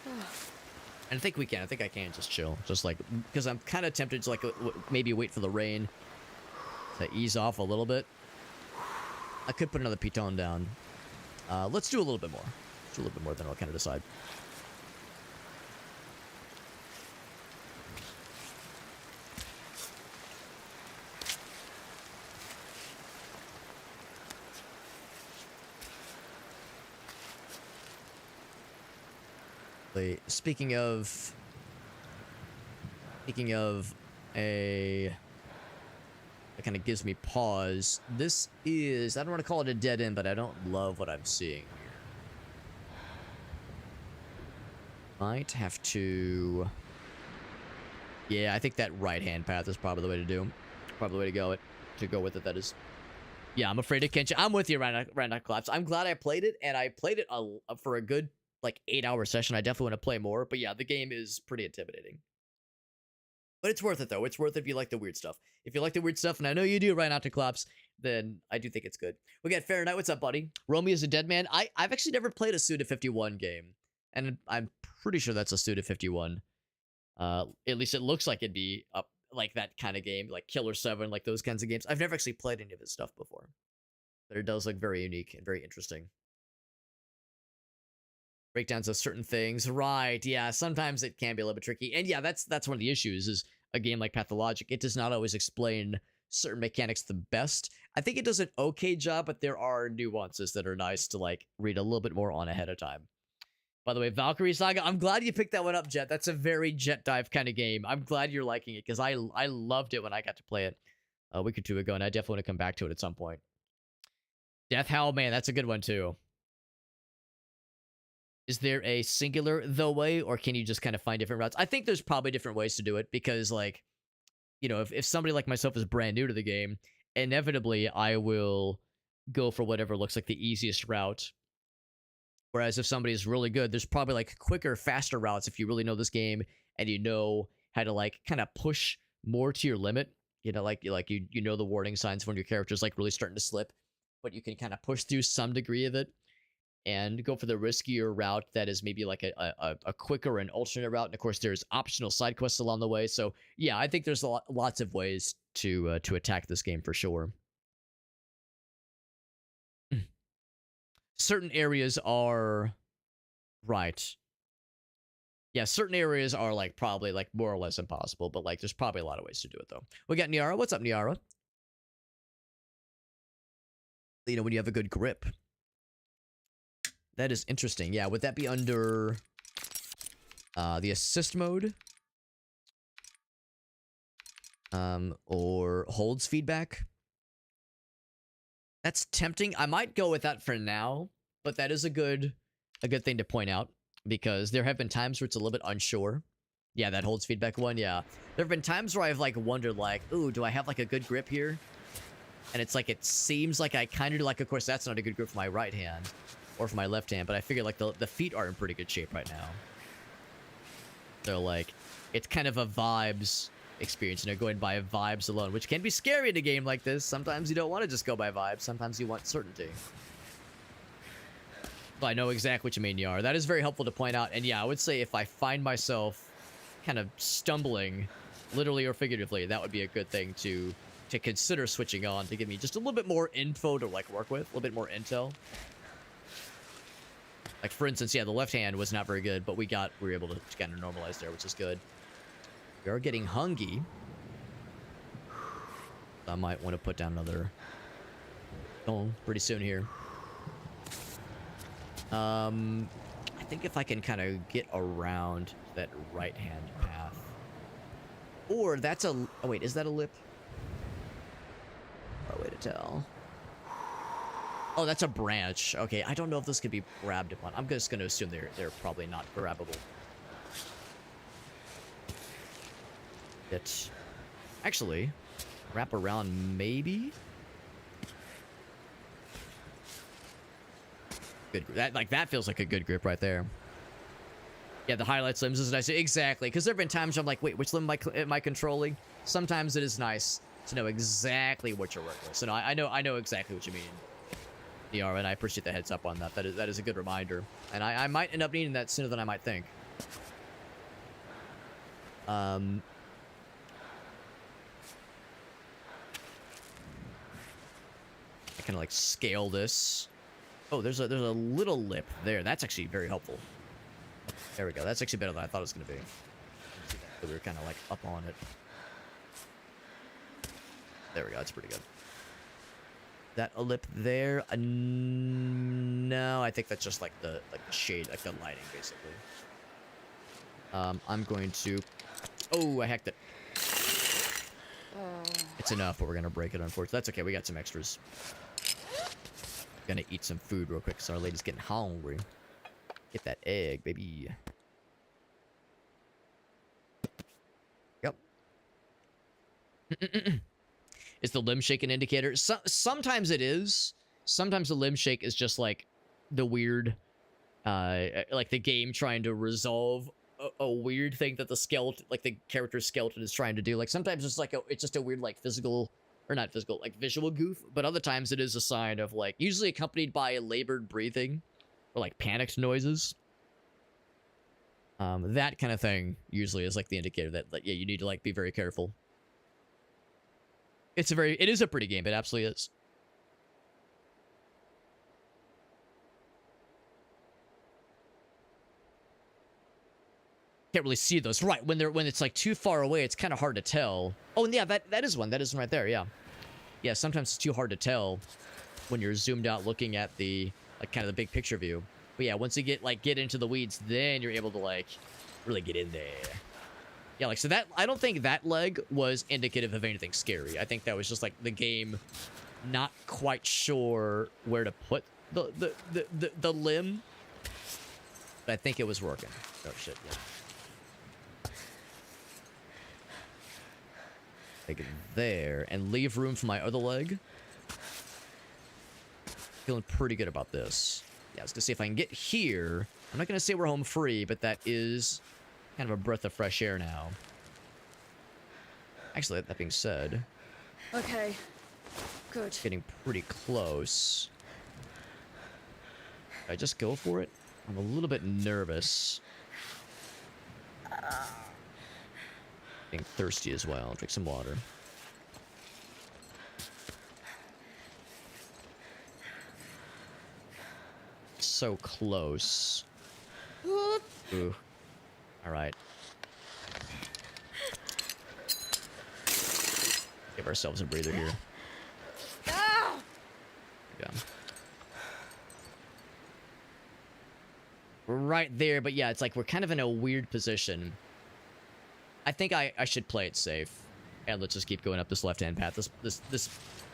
And I think we can. I think I can just chill. Just like, because I'm kind of tempted to like maybe wait for the rain to ease off a little bit. I could put another piton down. Let's do a little bit more. Let's do a little bit more, then I'll kind of decide. Speaking of a that kind of gives me pause. This is, I don't want to call it a dead end, but I don't love what I'm seeing here. Might have to... Yeah, I think that right-hand path is probably the way to do. Probably the way to go with it, that is. Yeah, I'm afraid of Kenshin. I'm with you, Random Collapse. I'm glad I played it, and I played it for a good, like 8-hour session, I definitely want to play more. But yeah, the game is pretty intimidating. But it's worth it, though. It's worth it if you like the weird stuff. If you like the weird stuff, and I know you do right out to claps, then I do think it's good. We got Fahrenheit. What's up, buddy? Romy is a dead man. I've actually never played a Suda51 game. And I'm pretty sure that's a Suda51. At least it looks like it'd be up like that kind of game, like Killer 7, like those kinds of games. I've never actually played any of his stuff before. But it does look very unique and very interesting. Breakdowns of certain things. Right, yeah, sometimes it can be a little bit tricky. And yeah, that's one of the issues is a game like Pathologic. It does not always explain certain mechanics the best. I think it does an okay job, but there are nuances that are nice to like read a little bit more on ahead of time. By the way, Valkyrie Saga, I'm glad you picked that one up, Jet. That's a very Jet Dive kind of game. I'm glad you're liking it because I loved it when I got to play it a week or two ago, and I definitely want to come back to it at some point. Death Howl, man, that's a good one too. Is there a singular the way, or can you just kind of find different routes? I think there's probably different ways to do it because, like, you know, if somebody like myself is brand new to the game, inevitably I will go for whatever looks like the easiest route. Whereas if somebody is really good, there's probably like quicker, faster routes if you really know this game and you know how to like kind of push more to your limit. You know, like you know the warning signs when your character's like really starting to slip, but you can kind of push through some degree of it and go for the riskier route that is maybe like a quicker and alternate route. And of course, there's optional side quests along the way. So yeah, I think there's lots of ways to attack this game for sure. Certain areas are right. Yeah, certain areas are like probably like more or less impossible, but like there's probably a lot of ways to do it though. We got Niara. What's up, Niara? You know, when you have a good grip. That is interesting. Yeah, would that be under the assist mode? Or holds feedback? That's tempting. I might go with that for now, but that is a good thing to point out because there have been times where it's a little bit unsure. Yeah, that holds feedback one. Yeah, there have been times where I've like wondered, like, ooh, do I have like a good grip here? And it's like it seems like I kind of do. Like, of course, that's not a good grip for my right hand or for my left hand, but I figure like the feet are in pretty good shape right now. So like, it's kind of a vibes experience, you know, going by vibes alone, which can be scary in a game like this. Sometimes you don't want to just go by vibes. Sometimes you want certainty. But I know exactly what you mean, Yar. That is very helpful to point out. And yeah, I would say if I find myself kind of stumbling, literally or figuratively, that would be a good thing to consider switching on to give me just a little bit more info to like work with, a little bit more intel. Like for instance, yeah, the left hand was not very good, but we were able to kind of normalize there, which is good. We are getting hungry. I might want to put down another stone pretty soon here. I think if I can kind of get around that right-hand path. Or that's a... Oh, wait, is that a lip? Far away to tell. Oh, that's a branch. Okay, I don't know if this could be grabbed upon. I'm just going to assume they're probably not grabbable. It actually wrap around maybe. Good. That feels like a good grip right there. Yeah, the highlights limbs is nice. Exactly, because there have been times where I'm like, wait, which limb am I controlling? Sometimes it is nice to know exactly what you're working with. So no, I know exactly what you mean. DR, and I appreciate the heads up on that. That is a good reminder, and I might end up needing that sooner than I might think. I kind of like scale this. Oh, there's a little lip there. That's actually very helpful. There we go. That's actually better than I thought it was going to be. So we were kind of like up on it. There we go. That's pretty good. That a lip there? No, I think that's just like the shade, like the lighting, basically. I'm going to. Oh, I hacked it. It's enough, but we're gonna break it. Unfortunately, that's okay. We got some extras. Gonna eat some food real quick, so our lady's getting hungry. Get that egg, baby. Yep. Is the limb shake an indicator? Sometimes it is. Sometimes the limb shake is just like the weird like the game trying to resolve a weird thing that the skeleton, like the character's skeleton, is trying to do. Like sometimes it's just a weird like physical, or not physical, like visual goof, but other times it is a sign of like, usually accompanied by labored breathing or like panicked noises. That kind of thing usually is like the indicator that yeah, you need to like be very careful. It is a pretty game. It absolutely is. Can't really see those. Right, when it's like too far away, it's kind of hard to tell. Oh, and yeah, that is one. That is one right there, yeah. Yeah, sometimes it's too hard to tell when you're zoomed out looking at the like kind of the big picture view. But yeah, once you get into the weeds, then you're able to like really get in there. Yeah, like so that I don't think that leg was indicative of anything scary. I think that was just like the game not quite sure where to put the limb. But I think it was working. Oh shit, yeah. Take it there and leave room for my other leg. Feeling pretty good about this. Yeah, I was gonna see if I can get here. I'm not gonna say we're home free, but that is kind of a breath of fresh air now. Actually, that being said, Okay. Good. getting pretty close. Should I just go for it? I'm a little bit nervous. Getting thirsty as well. Drink some water. So close. Ooh. All right. Give ourselves a breather here. Yeah. We're right there, but yeah, it's like we're kind of in a weird position. I think I should play it safe, and let's just keep going up this left-hand path.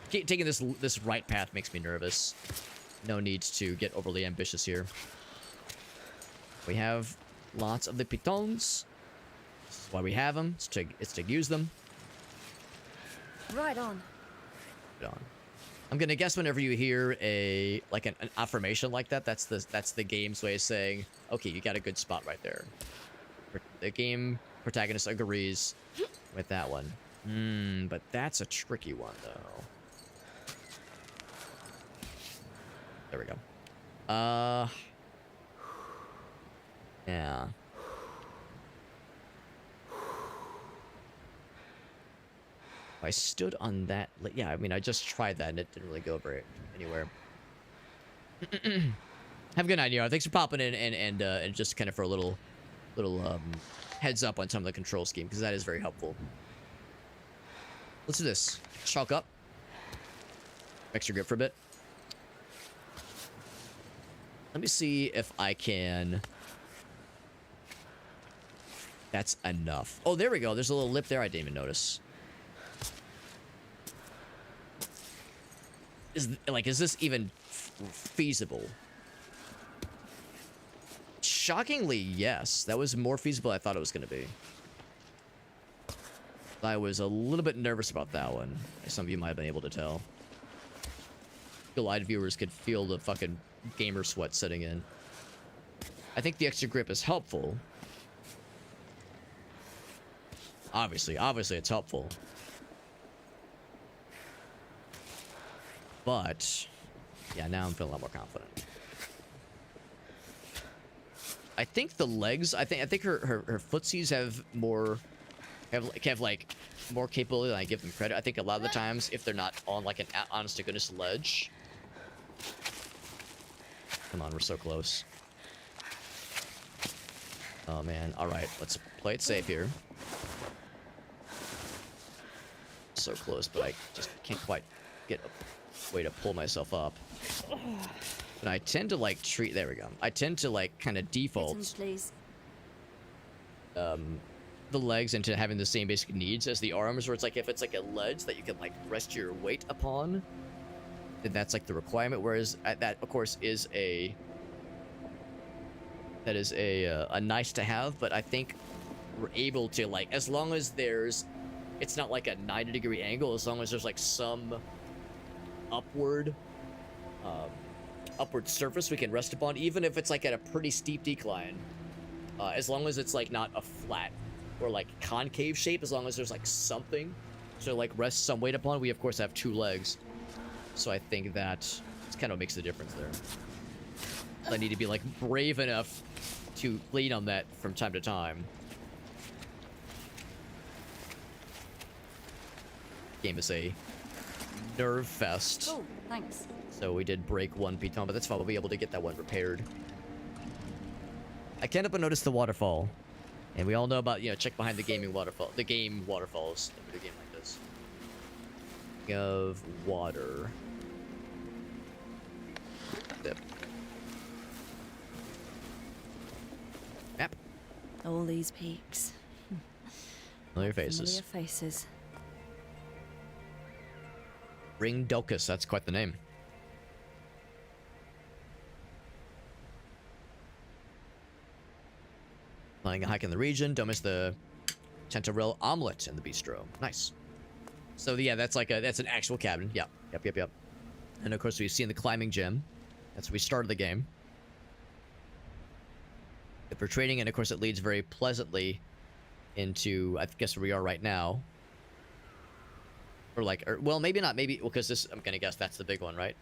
Taking this right path makes me nervous. No need to get overly ambitious here. We have lots of the pitons. This is why we have them. It's to use them. Right on. Right on. I'm gonna guess whenever you hear an affirmation like that, that's the game's way of saying, okay, you got a good spot right there. The game protagonist agrees with that one. But that's a tricky one though. There we go. Yeah. I stood on that. Yeah, I mean, I just tried that and it didn't really go anywhere. Have a good night, Nero. Thanks for popping in and just kind of for a little heads up on some of the control scheme, because that is very helpful. Let's do this. Chalk up. Extra grip for a bit. Let me see if I can. That's enough. Oh, there we go. There's a little lip there. I didn't even notice. Is this even feasible? Shockingly, yes. That was more feasible than I thought it was going to be. I was a little bit nervous about that one, as some of you might have been able to tell. The live viewers could feel the fucking gamer sweat setting in. I think the extra grip is helpful. Obviously it's helpful. But yeah, now I'm feeling a lot more confident. I think the legs, I think her footsies have more like more capability than I give them credit. I think a lot of the times if they're not on like an honest to goodness ledge. Come on, we're so close. Oh man, all right, let's play it safe here. So close, but I just can't quite get a way to pull myself up. And I tend to like treat, there we go. I tend to like kind of default Please. the legs into having the same basic needs as the arms, where it's like if it's like a ledge that you can like rest your weight upon, then that's like the requirement. Whereas that of course is a nice to have, but I think we're able to like, as long as it's not like a 90-degree angle, as long as there's like some upward upward surface we can rest upon, even if it's like at a pretty steep decline. As long as it's like not a flat or like concave shape, as long as there's like something to like rest some weight upon. We of course have 2 legs, so I think that kind of makes the difference there. I need to be like brave enough to lean on that from time to time. Game is a nerve fest. Oh, thanks. So we did break 1 piton, but that's fine. We'll be able to get that one repaired. I can't help but notice the waterfall. And we all know about, you know, check behind the gaming waterfall. The game waterfalls in a game like this. Of water. Yep. Map. All these peaks. Familiar faces. Familiar faces. Ring Delcus, that's quite the name. Planning a hike in the region. Don't miss the Tentarel omelet in the bistro. Nice. So yeah, that's like that's an actual cabin. Yep. And of course we've seen the climbing gym. That's where we started the game. Good for trading, and of course it leads very pleasantly into, I guess, where we are right now. Or like, well, maybe not, maybe, well, because this, I'm gonna guess that's the big one, right?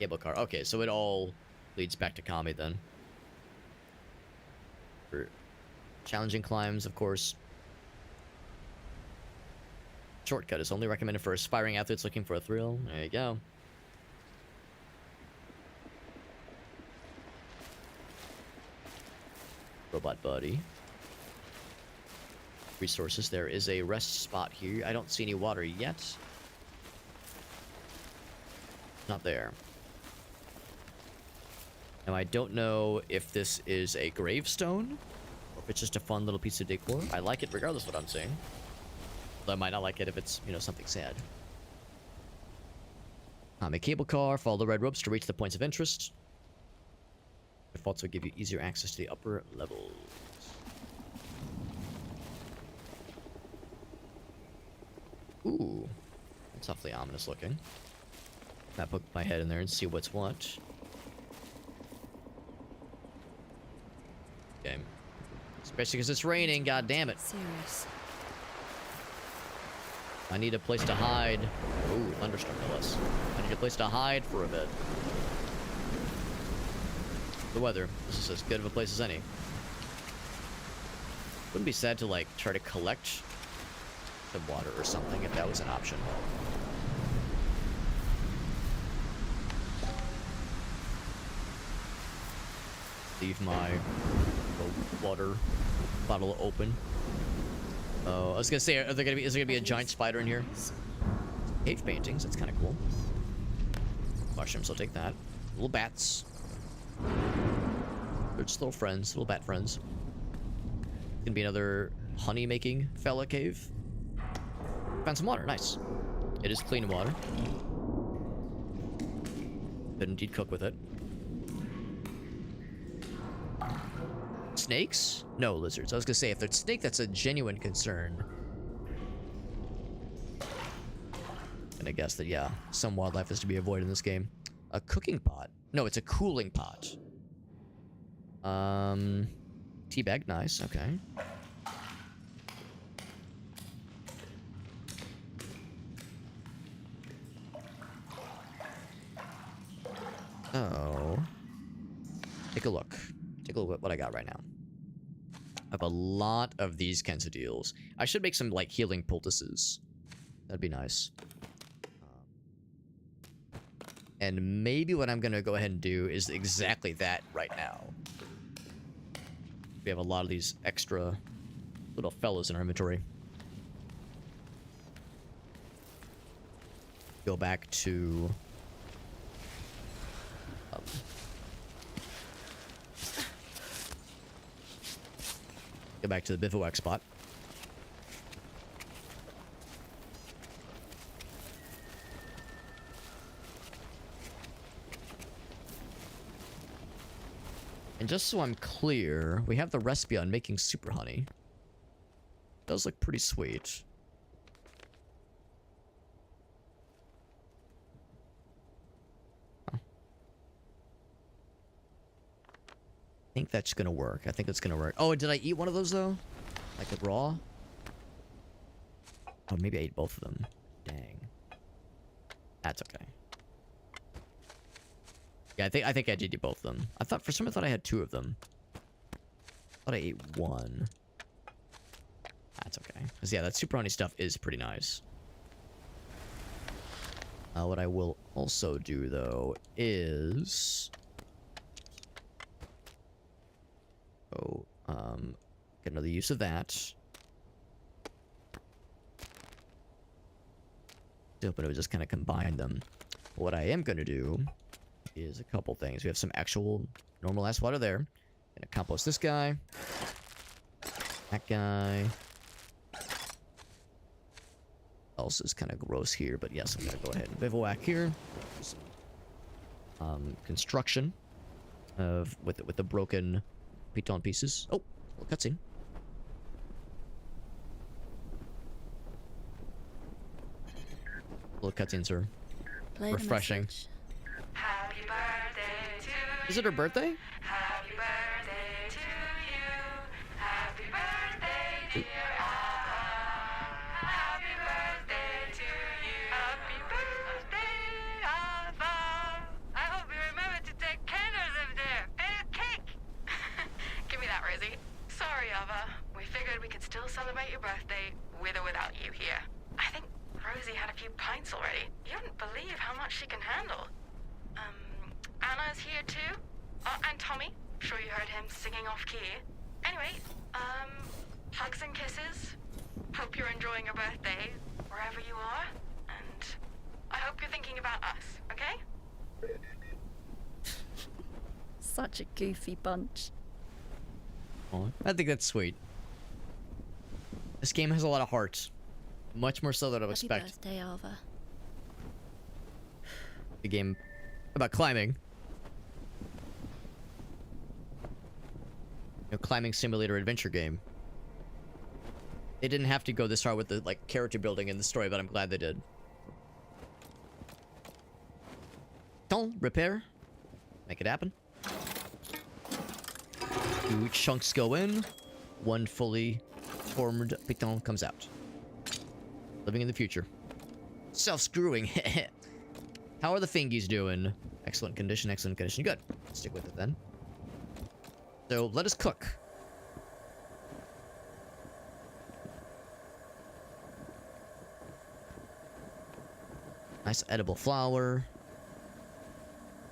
Cable car. Okay, so it all leads back to Kami then. For challenging climbs, of course. Shortcut is only recommended for aspiring athletes looking for a thrill. There you go. Robot buddy. Resources. There is a rest spot here. I don't see any water yet. Not there. Now I don't know if this is a gravestone or if it's just a fun little piece of decor. I like it regardless of what I'm saying. Though I might not like it if it's, you know, something sad. A cable car. Follow the red ropes to reach the points of interest. Defaults will give you easier access to the upper levels. Ooh, that's awfully ominous looking. I'll poke my head in there and see what's what. Okay. Especially because it's raining, god damn it. Serious. I need a place to hide. Ooh, thunderstorm no less. I need a place to hide for a bit. The weather. This is as good of a place as any. Wouldn't be sad to like try to collect some water or something if that was an option. Leave my water bottle open. Oh, I was gonna say, is there gonna be a giant spider in here? Cave paintings, that's kind of cool. Mushrooms, I'll take that. Little bats. They're just little friends, little bat friends. Gonna be another honey making fella cave. Found some water, nice. It is clean water. Could indeed cook with it. Snakes? No lizards. I was gonna say, if there's snake, that's a genuine concern. And I guess that, yeah, some wildlife is to be avoided in this game. A cooking pot. No, it's a cooling pot. Teabag, nice, okay. Oh. Take a look. Take a look at what I got right now. I have a lot of these kinds of deals. I should make some, like, healing poultices. That'd be nice. And maybe what I'm gonna go ahead and do is exactly that right now. We have a lot of these extra little fellas in our inventory. Go back to... go back to the bivouac spot. And just so I'm clear, we have the recipe on making super honey. Does look pretty sweet. Huh. think that's gonna work. I think it's gonna work. Oh, did I eat one of those though? Like a raw? Oh, maybe I ate both of them. Dang. That's okay. Yeah, I think I did eat both of them. I thought for some reason I had 2 of them. I thought I ate 1. That's okay. Cause yeah, that super honey stuff is pretty nice. What I will also do though is get another use of that. But it would just kind of combine them. What I am going to do is a couple things. We have some actual normal ass water there. Gonna compost this guy. That guy. Else is kind of gross here, but yes, I'm gonna go ahead and bivouac here. Construction of with the broken piton pieces. Oh, little cutscene. Little cutscenes are Play the refreshing. message. Happy birthday to you. Is it her birthday? Happy birthday to you. Happy birthday, dear Ava. Happy birthday to you. Happy birthday, Ava. I hope you remember to take candles up there and a cake. Give me that, Rosie. Sorry, Ava. We figured we could still celebrate your birthday with or without you here. I think Rosie had a few pints already. You wouldn't believe how much she can handle. Anna's here too. And Tommy. Sure you heard him singing off key. Anyway, hugs and kisses. Hope you're enjoying your birthday wherever you are. And I hope you're thinking about us, okay? Such a goofy bunch. Oh, I think that's sweet. This game has a lot of heart. Much more so than I would Happy expect. birthday, Alva. A game about climbing. Climbing simulator adventure game. They didn't have to go this far with the like character building in the story, but I'm glad they did. Don't repair. Make it happen. 2 chunks go in. 1 fully formed piton comes out. Living in the future. Self-screwing. How are the fingies doing? Excellent condition, excellent condition. Good. Stick with it then. So, let us cook. Nice edible flour.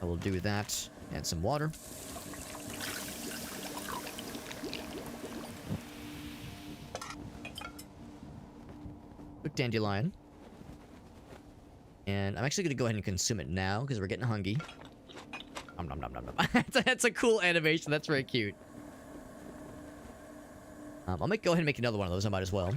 I will do that. And some water. Cook dandelion. And I'm actually going to go ahead and consume it now because we're getting hungry. Nom nom nom nom nom. That's a cool animation. That's very cute. I'll go ahead and make another one of those. I might as well.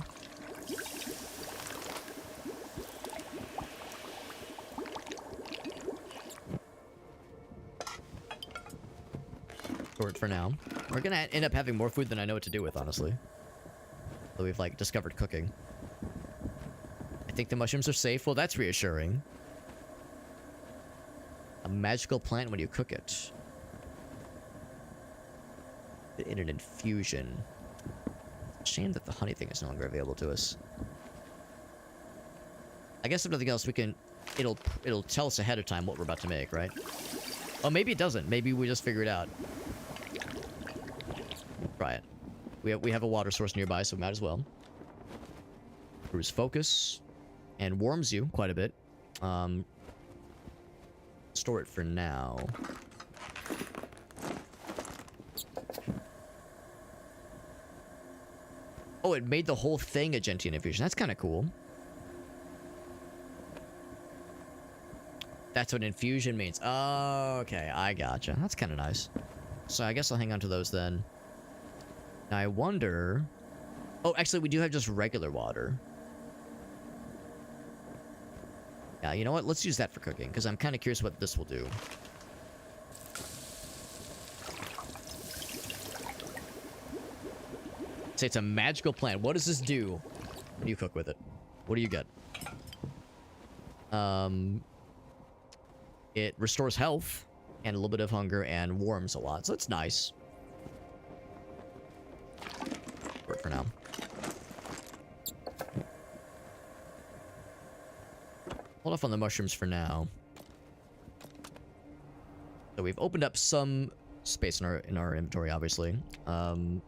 Store it for now. We're gonna end up having more food than I know what to do with, honestly. So we've like discovered cooking. I think the mushrooms are safe. Well, that's reassuring. A magical plant when you cook it. In an infusion. Shame that the honey thing is no longer available to us. I guess if nothing else, we can... It'll tell us ahead of time what we're about to make, right? Oh, maybe it doesn't. Maybe we just figure it out. Try it. We have a water source nearby, so we might as well. Brews focus. And warms you quite a bit. Store it for now. Oh, it made the whole thing a gentian infusion. That's kind of cool. That's what infusion means. Oh, okay. I gotcha. That's kind of nice. So I guess I'll hang on to those then. Now I wonder... Oh, actually, we do have just regular water. Yeah, you know what? Let's use that for cooking, because I'm kind of curious what this will do. Say it's a magical plant. What does this do when you cook with it? What do you get? It restores health and a little bit of hunger and warms a lot, so it's nice. For now. Hold off on the mushrooms for now. So we've opened up some space in our inventory, obviously. We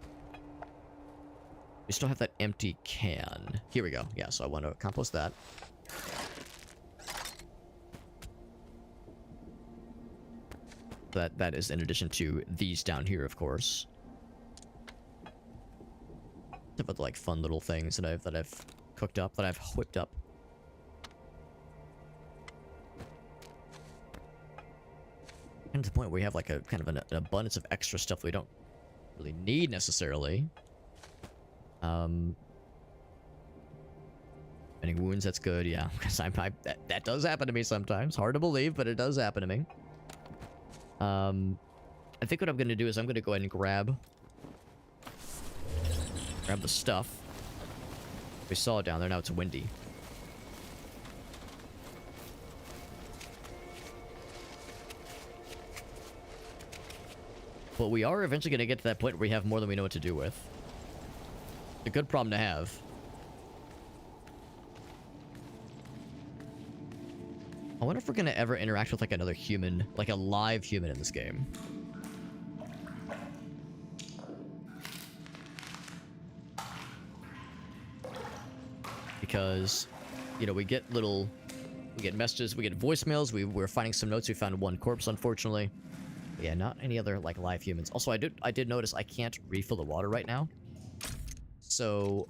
still have that empty can. Here we go. Yeah, so I want to compost that. That is in addition to these down here, of course. About the, like, fun little things that I've cooked up, that I've whipped up. And to the point where we have like a kind of an abundance of extra stuff we don't really need necessarily. Any wounds, that's good, yeah. Because that does happen to me sometimes. Hard to believe, but it does happen to me. I think what I'm gonna do is I'm gonna go ahead and grab the stuff. We saw it down there, now it's windy. But we are eventually gonna get to that point where we have more than we know what to do with. It's a good problem to have. I wonder if we're gonna ever interact with like another human, like a live human in this game. Because, you know, we get messages, we get voicemails, we're finding some notes, we found one corpse, unfortunately. But yeah, not any other, like, live humans. Also, I did notice I can't refill the water right now. So,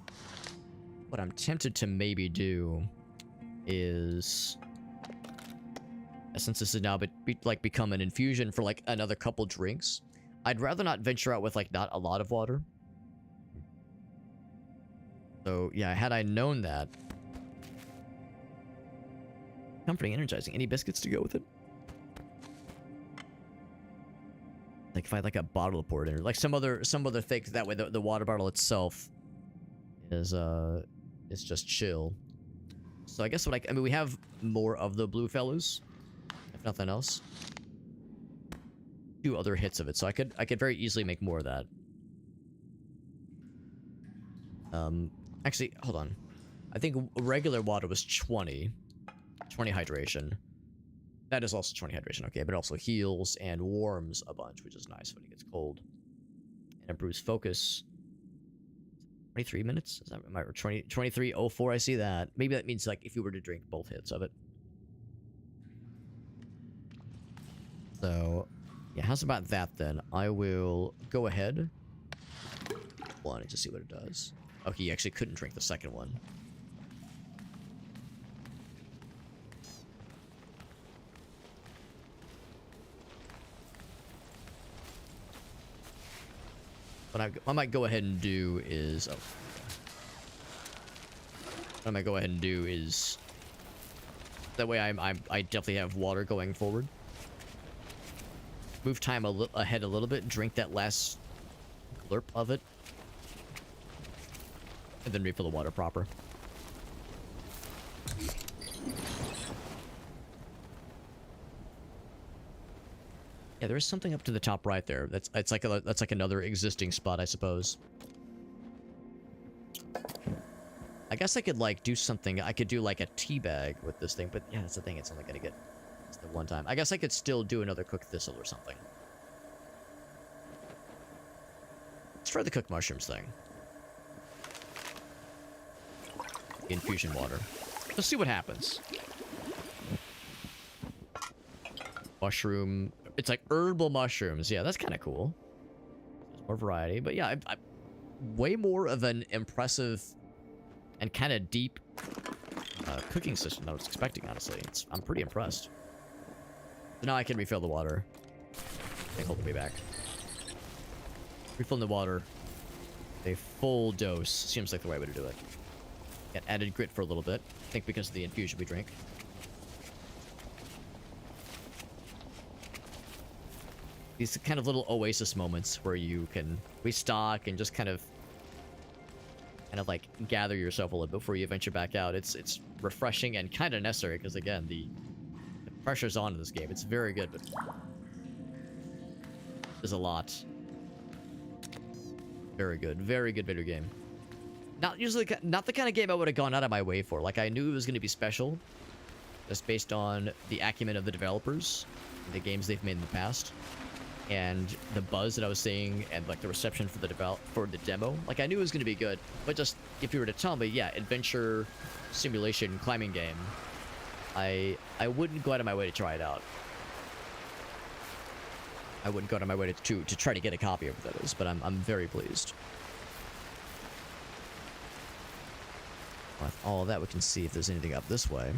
what I'm tempted to maybe do is, since this has now become an infusion for, like, another couple drinks, I'd rather not venture out with, like, not a lot of water. So, yeah, had I known that... Comforting, energizing. Any biscuits to go with it? Like, if I had, like, a bottle of port in, or, like, some other thing, that way the water bottle itself is just chill. So I guess what I mean, we have more of the blue fellows, if nothing else. 2 other hits of it, so I could very easily make more of that. Actually, hold on. I think regular water was 20 hydration. That is also 20 hydration, okay, but it also heals and warms a bunch, which is nice when it gets cold. And improves focus. 23 minutes? Is that my 23:04? I see that. Maybe that means, like, if you were to drink both hits of it. So, yeah, how's about that then? I will go ahead. One, and just see what it does. Okay, you actually couldn't drink the second one. What I might go ahead and do is... Oh. What I might go ahead and do is... That way I definitely have water going forward. Move time ahead a little bit. Drink that last glurp of it. And then refill the water proper. Yeah, there is something up to the top right there. That's like another existing spot, I suppose. I guess I could like do something. I could do like a tea bag with this thing, but yeah, that's the thing. It's only gonna get the one time. I guess I could still do another cooked thistle or something. Let's try the cooked mushrooms thing. Infusion water. Let's see what happens. Mushroom. It's like herbal mushrooms. Yeah, that's kind of cool. There's more variety. But yeah, I way more of an impressive and kind of deep cooking system than I was expecting, honestly. I'm pretty impressed. So now I can refill the water. Okay, hold me back. Refilling the water. A full dose. Seems like the right way to do it. Get added grit for a little bit. I think because of the infusion we drink. These kind of little oasis moments where you can restock and just kind of like gather yourself a little bit before you venture back out. It's refreshing and kind of necessary because again the pressure's on in this game. It's very good, but there's a lot. Very good. Very good video game. Not the kind of game I would have gone out of my way for. Like, I knew it was going to be special, just based on the acumen of the developers, the games they've made in the past, and the buzz that I was seeing, and like the reception for the demo. Like, I knew it was going to be good, but just if you were to tell me, yeah, adventure, simulation, climbing game, I wouldn't go out of my way to try it out. I wouldn't go out of my way to try to get a copy of it, that is, but I'm very pleased. With all of that, we can see if there's anything up this way.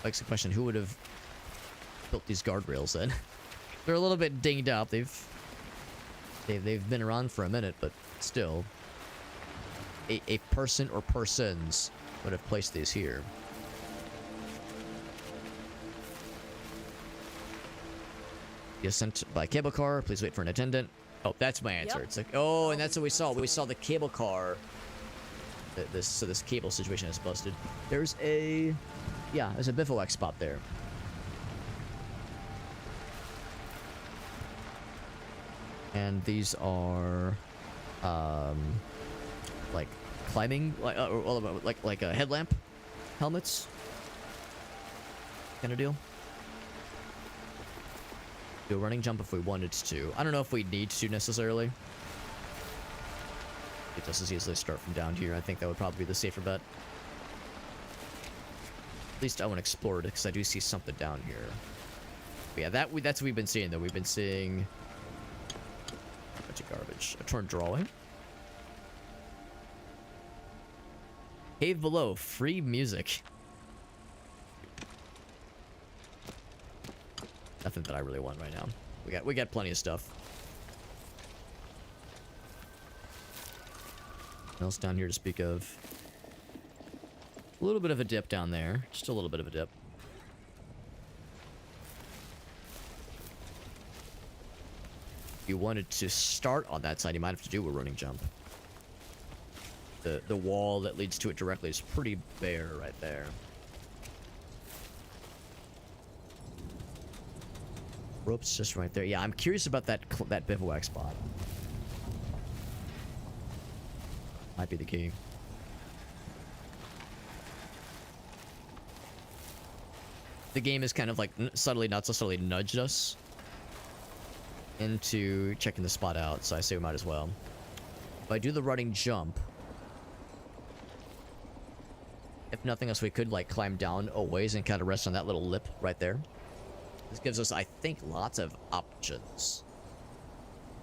Begs the question, who would have built these guardrails then? They're a little bit dinged up. They've been around for a minute, but still, a person or persons would have placed these here. You're sent by cable car. Please wait for an attendant. Oh, that's my answer. Yep. It's like, oh, and that's what we saw. We saw the cable car. This cable situation is busted. There's a bivouac spot there. And these are, like climbing, like a headlamp helmets kind of deal. Do a running jump if we wanted to. I don't know if we need to necessarily. It just as easily start from down here. I think that would probably be the safer bet. At least I want to explore it because I do see something down here. But yeah, that's what we've been seeing though. We've been seeing a bunch of garbage. A torn drawing. Cave below, free music. Nothing that I really want right now. We got plenty of stuff. Nothing else down here to speak of. A little bit of a dip down there. Just a little bit of a dip. If you wanted to start on that side, you might have to do a running jump. The wall that leads to it directly is pretty bare right there. Rope's just right there. Yeah, I'm curious about that bivouac spot. Might be the key. The game is kind of like subtly, not so subtly, nudged us into checking the spot out, so I say we might as well. If I do the running jump, if nothing else, we could like climb down a ways and kind of rest on that little lip right there. This gives us, I think, lots of options.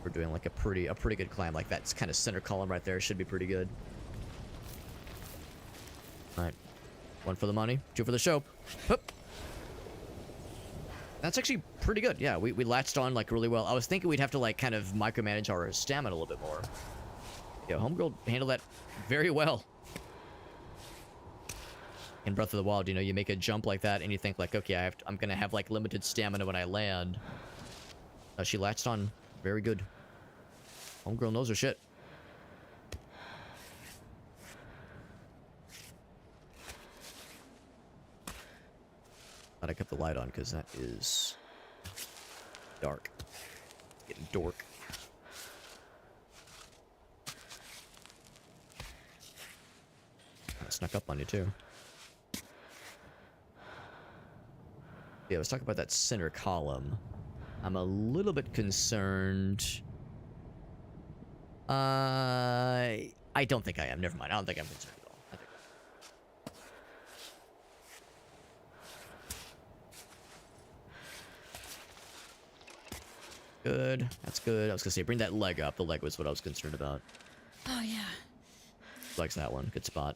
We're doing like a pretty good climb. Like that kind of center column right there should be pretty good. All right, 1 for the money, 2 for the show. Hup. That's actually pretty good. Yeah, we latched on like really well. I was thinking we'd have to like kind of micromanage our stamina a little bit more. Yeah, Homegirl handled that very well. In Breath of the Wild, you know, you make a jump like that and you think like, okay, I'm gonna have like limited stamina when I land. She latched on very good. Homegirl knows her shit. Glad I kept the light on because that is dark. It's getting dork. I snuck up on you too. Yeah, let's talk about that center column. I'm a little bit concerned. I don't think I am. Never mind. I don't think I'm concerned at all. I think... Good. That's good. I was gonna say, bring that leg up. The leg was what I was concerned about. Oh, yeah. Likes that one. Good spot.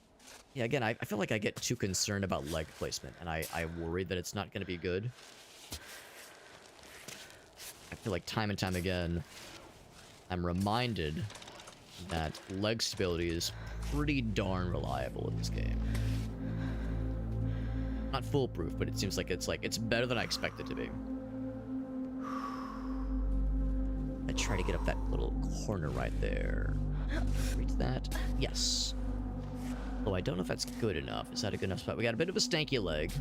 Yeah, again, I feel like I get too concerned about leg placement, and I worry that it's not going to be good. I feel like time and time again, I'm reminded that leg stability is pretty darn reliable in this game. Not foolproof, but it seems like it's better than I expected to be. I try to get up that little corner right there. Reach that. Yes. Oh, I don't know if that's good enough. Is that a good enough spot? We got a bit of a stanky leg.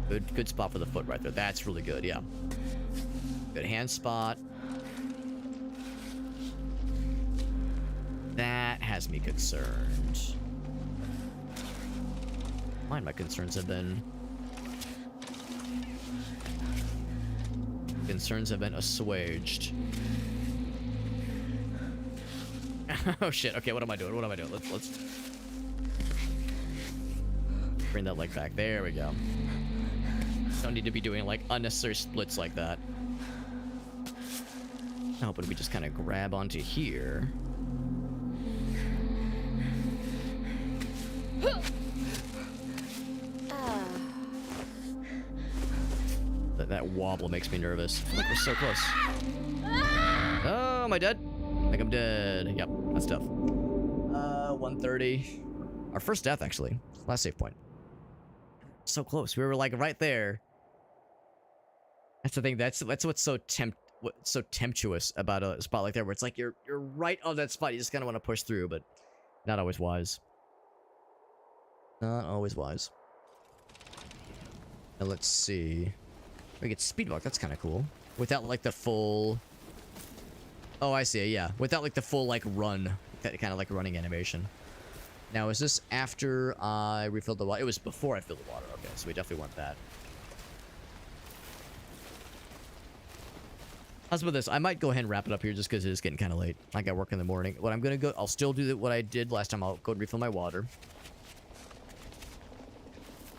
Good spot for the foot right there. That's really good, yeah. Good hand spot. has me concerned. Mine, my concerns have been... Concerns have been assuaged. Oh shit, okay, what am I doing? What am I doing? Let's... Bring that leg back. There we go. Don't need to be doing, like, unnecessary splits like that. Oh, but we just kind of grab onto here. That wobble makes me nervous. I feel like we're so close. Oh, am I dead? I think I'm dead. Yep, that's tough. 130. Our first death, actually. Last save point. So close. We were, like, right there. That's the thing. That's what's so temptuous about a spot like that, where it's like you're right on that spot. You just kind of want to push through, but not always wise. Not always wise. Now let's see. We get speed walk. That's kind of cool. Without like the full. Oh, I see. Yeah, without like the full like run, that kind of like running animation. Now, is this after I refilled the water? It was before I filled the water. Okay, so we definitely want that. How's about this? I might go ahead and wrap it up here just because it is getting kind of late. I got work in the morning. What I'm going to go... I'll still do what I did last time. I'll go and refill my water.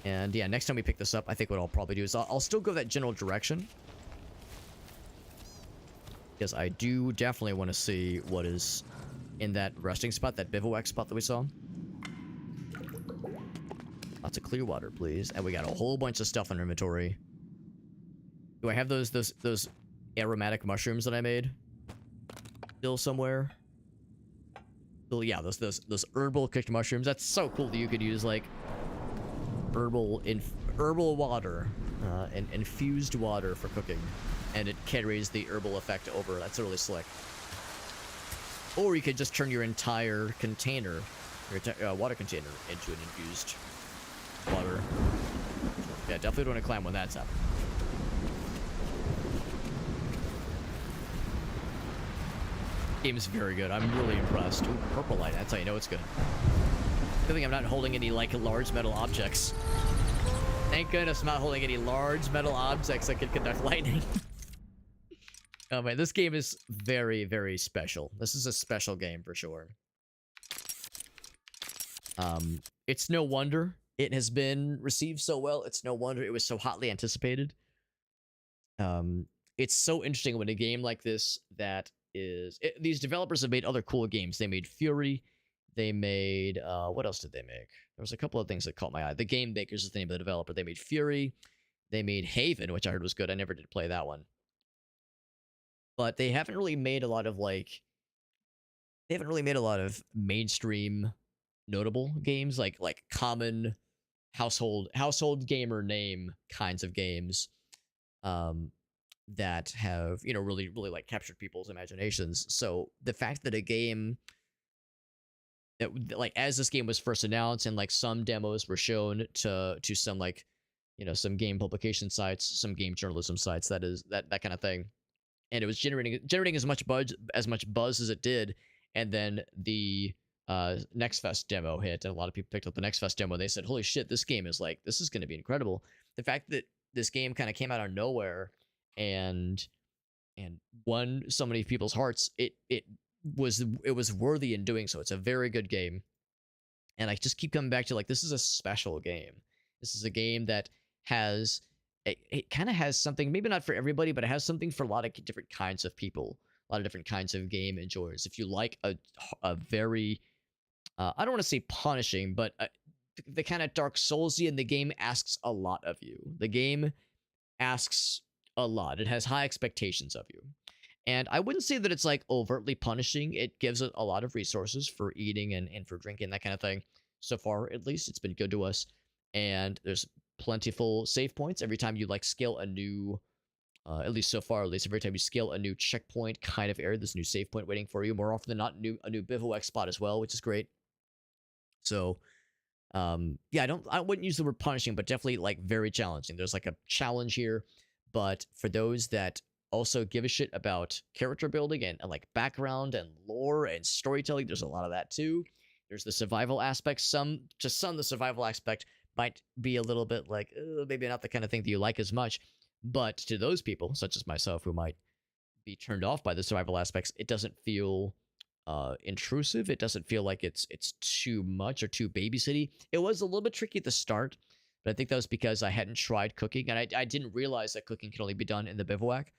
And yeah, next time we pick this up, I think what I'll probably do is I'll still go that general direction. Because I do definitely want to see what is in that resting spot, that bivouac spot that we saw. Lots of clear water, please. And we got a whole bunch of stuff in our inventory. Do I have those aromatic mushrooms that I made still somewhere? Well, yeah, those herbal cooked mushrooms. That's so cool that you could use like herbal water and infused water for cooking, and it carries the herbal effect over. That's really slick. Or you could just turn your entire container, your water container, into an infused water. Yeah, definitely don't want to climb when that's happening. Game's very good. I'm really impressed. Ooh, purple light. That's how you know it's good. Good thing I'm not holding any, like, large metal objects. Thank goodness I'm not holding any large metal objects that could conduct lightning. Oh, man. This game is very, very special. This is a special game for sure. It's no wonder it has been received so well. It's no wonder it was so hotly anticipated. It's so interesting when a game like this that these developers have made other cool games. They made Fury. They made what else did they make? There was a couple of things that caught my eye. The Game Makers is the name of the developer. They made Fury. They made Haven, which I heard was good. I never did play that one. But they haven't really made a lot of mainstream notable games like common household gamer name kinds of games. That have, really like captured people's imaginations. So the fact that a game that, like, as this game was first announced and like some demos were shown to some, like, some game publication sites, some game journalism sites, that kind of thing, and it was generating as much buzz as it did, and then the Next Fest demo hit, and a lot of people picked up the Next Fest demo. They said, "Holy shit, this game is this is going to be incredible." The fact that this game kind of came out of nowhere and won so many people's hearts, it was worthy in doing so. It's a very good game, and I just keep coming back to, like, this is a special game. This is a game that has it kind of has something, maybe not for everybody, but it has something for a lot of different kinds of people, a lot of different kinds of game enjoyers. If you like a very I don't want to say punishing, but the kind of Dark Soulsy, and the game asks a lot of you. The game asks a lot. It has high expectations of you. And I wouldn't say that it's like overtly punishing. It gives it a lot of resources for eating and for drinking, that kind of thing. So far, at least, it's been good to us. And there's plentiful save points every time you like scale a new, at least so far, at least every time you scale a new checkpoint kind of area, there's a new save point waiting for you. More often than not, a new bivouac spot as well, which is great. So, yeah, I wouldn't use the word punishing, but definitely like very challenging. There's like a challenge here, but for those that also give a shit about character building and like background and lore and storytelling. There's a lot of that too. There's the survival aspect. Some of the survival aspect might be a little bit like maybe not the kind of thing that you like as much. But to those people, such as myself, who might be turned off by the survival aspects, it doesn't feel intrusive. It doesn't feel like it's too much or too babysitty. It was a little bit tricky at the start, but I think that was because I hadn't tried cooking, and I didn't realize that cooking can only be done in the bivouac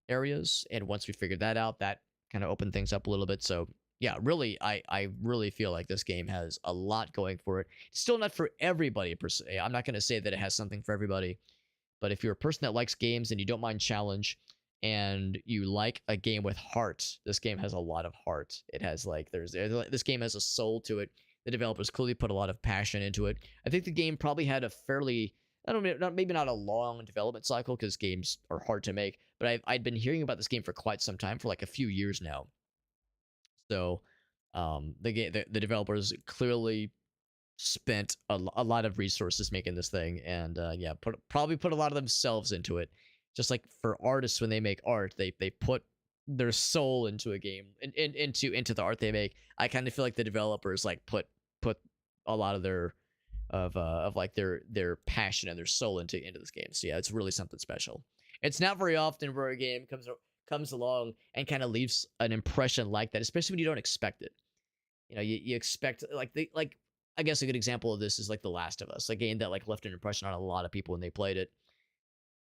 areas. And once we figured that out, that kind of opened things up a little bit. So yeah, really, I really feel like this game has a lot going for it. It's still not for everybody per se. I'm not going to say that it has something for everybody, but if you're a person that likes games and you don't mind challenge and you like a game with heart, this game has a lot of heart. It has like this game has a soul to it. The developers clearly put a lot of passion into it. I think the game probably had a fairly, I don't know, maybe not a long development cycle because games are hard to make, but I'd been hearing about this game for quite some time, for like a few years now. So the developers clearly spent a lot of resources making this thing, and yeah, probably put a lot of themselves into it. Just like for artists when they make art, they put their soul into a game and into the art they make. I kind of feel like the developers like put a lot of their of like their passion and their soul into this game. So yeah, it's really something special. It's not very often where a game comes along and kind of leaves an impression like that, especially when you don't expect it. You know, you expect like I guess a good example of this is like The Last of Us, a game that like left an impression on a lot of people when they played it.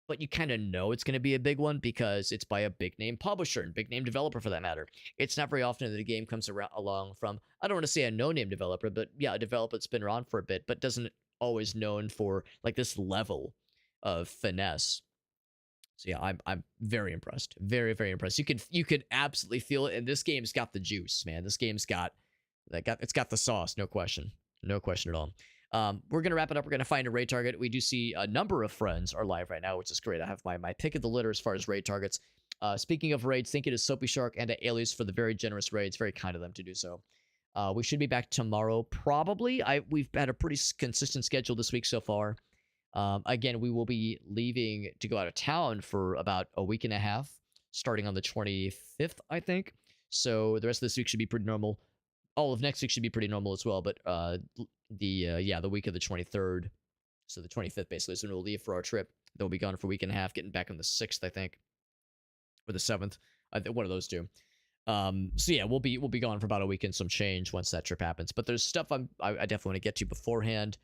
But you kind of know it's going to be a big one because it's by a big name publisher and big name developer for that matter. It's not very often that a game comes along from, I don't want to say a no-name developer, but yeah, a developer that's been around for a bit, but doesn't always known for like this level of finesse. So yeah, I'm very impressed. Very, very impressed. You could absolutely feel it. And this game's got the juice, man. This game's got it's got the sauce, no question. No question at all. We're gonna wrap it up. We're gonna find a raid target. We do see a number of friends are live right now, which is great. I have my pick of the litter as far as raid targets. Speaking of raids, thank you to Soapy Shark and to Alias for the very generous raids. Very kind of them to do so. We should be back tomorrow, probably. We've had a pretty consistent schedule this week so far. Again, we will be leaving to go out of town for about a week and a half, starting on the 25th, I think. So the rest of this week should be pretty normal. All of next week should be pretty normal as well. But the week of the 23rd, so the 25th basically is when we'll leave for our trip. Then we'll be gone for a week and a half, getting back on the 6th, I think, or the 7th. I think one of those two. So yeah, we'll be gone for about a week and some change once that trip happens. But there's stuff I definitely want to get to beforehand.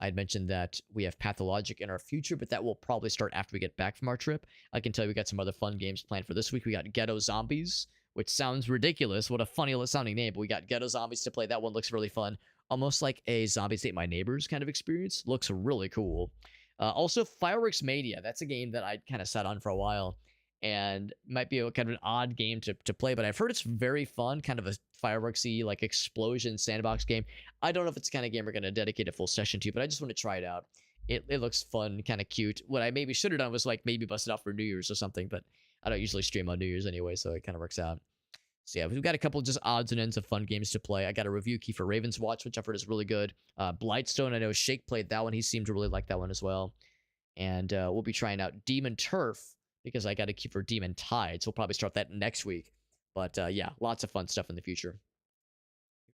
I had mentioned that we have Pathologic in our future, but that will probably start after we get back from our trip. I can tell you we got some other fun games planned for this week. We got Ghetto Zombies, which sounds ridiculous. What a funny sounding name, but we got Ghetto Zombies to play. That one looks really fun. Almost like a Zombies Ate My Neighbors kind of experience. Looks really cool. Also, Fireworks Mania. That's a game that I kind of sat on for a while and might be kind of an odd game to play, but I've heard it's very fun, kind of a fireworksy, like explosion sandbox game. I don't know if it's the kind of game we're going to dedicate a full session to, but I just want to try it out. It looks fun, kind of cute. What I maybe should have done was like maybe bust it out for New Year's or something, but I don't usually stream on New Year's anyway, so it kind of works out. So yeah, we've got a couple just odds and ends of fun games to play. I got a review key for Raven's Watch, which I've heard is really good. Blightstone, I know Shake played that one. He seemed to really like that one as well. And we'll be trying out Demon Turf, because I got a key for Demon Tide, so we'll probably start that next week. But yeah, lots of fun stuff in the future.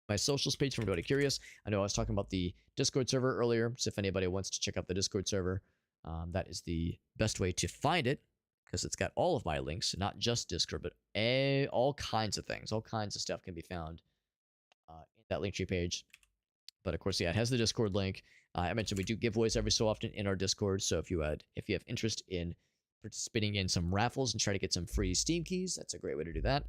My socials page for anybody curious. I know I was talking about the Discord server earlier, so if anybody wants to check out the Discord server, that is the best way to find it, because it's got all of my links, not just Discord, but all kinds of things. All kinds of stuff can be found in that Linktree page. But of course, yeah, it has the Discord link. I mentioned we do giveaways every so often in our Discord, so if you have interest in participating in some raffles and try to get some free Steam keys, that's a great way to do that.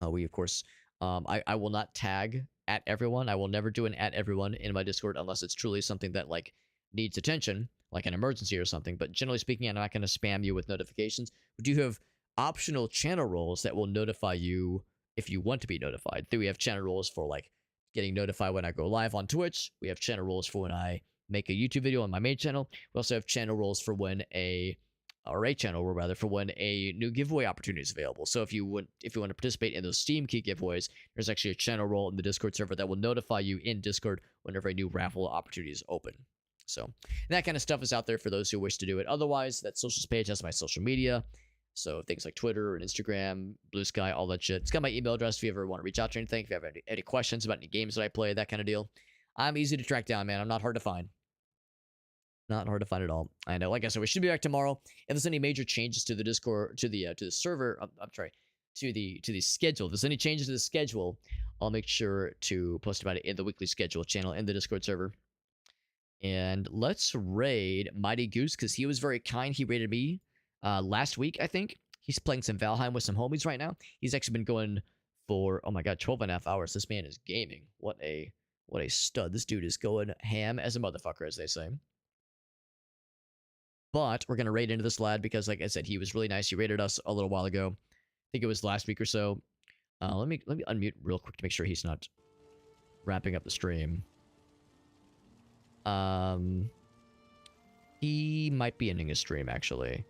We, of course, I will not tag at everyone. I will never do an at everyone in my Discord unless it's truly something that like needs attention, like an emergency or something. But generally speaking, I'm not going to spam you with notifications. We do have optional channel roles that will notify you if you want to be notified. Then we have channel roles for like getting notified when I go live on Twitch. We have channel roles for when I make a YouTube video on my main channel. We also have channel roles for when a channel rather for when a new giveaway opportunity is available. So if you want to participate in those Steam key giveaways, there's actually a channel role in the Discord server that will notify you in Discord whenever a new raffle opportunity is open. So that kind of stuff is out there for those who wish to do it. Otherwise, that socials page has my social media. So things like Twitter and Instagram, Blue Sky, all that shit. It's got my email address if you ever want to reach out to anything, if you have any questions about any games that I play, that kind of deal. I'm easy to track down, man. I'm not hard to find. Not hard to find at all. And like I said, we should be back tomorrow. If there's any major changes to the Discord, to the server, I'm sorry, to the schedule. If there's any changes to the schedule, I'll make sure to post about it in the weekly schedule channel in the Discord server. And let's raid Mighty Goose because he was very kind. He raided me last week, I think. He's playing some Valheim with some homies right now. He's actually been going for, oh my god, 12.5 hours. This man is gaming. What a stud. This dude is going ham as a motherfucker, as they say. But we're going to raid into this lad because, like I said, he was really nice. He raided us a little while ago. I think it was last week or so. Let me unmute real quick to make sure he's not wrapping up the stream. He might be ending his stream, actually.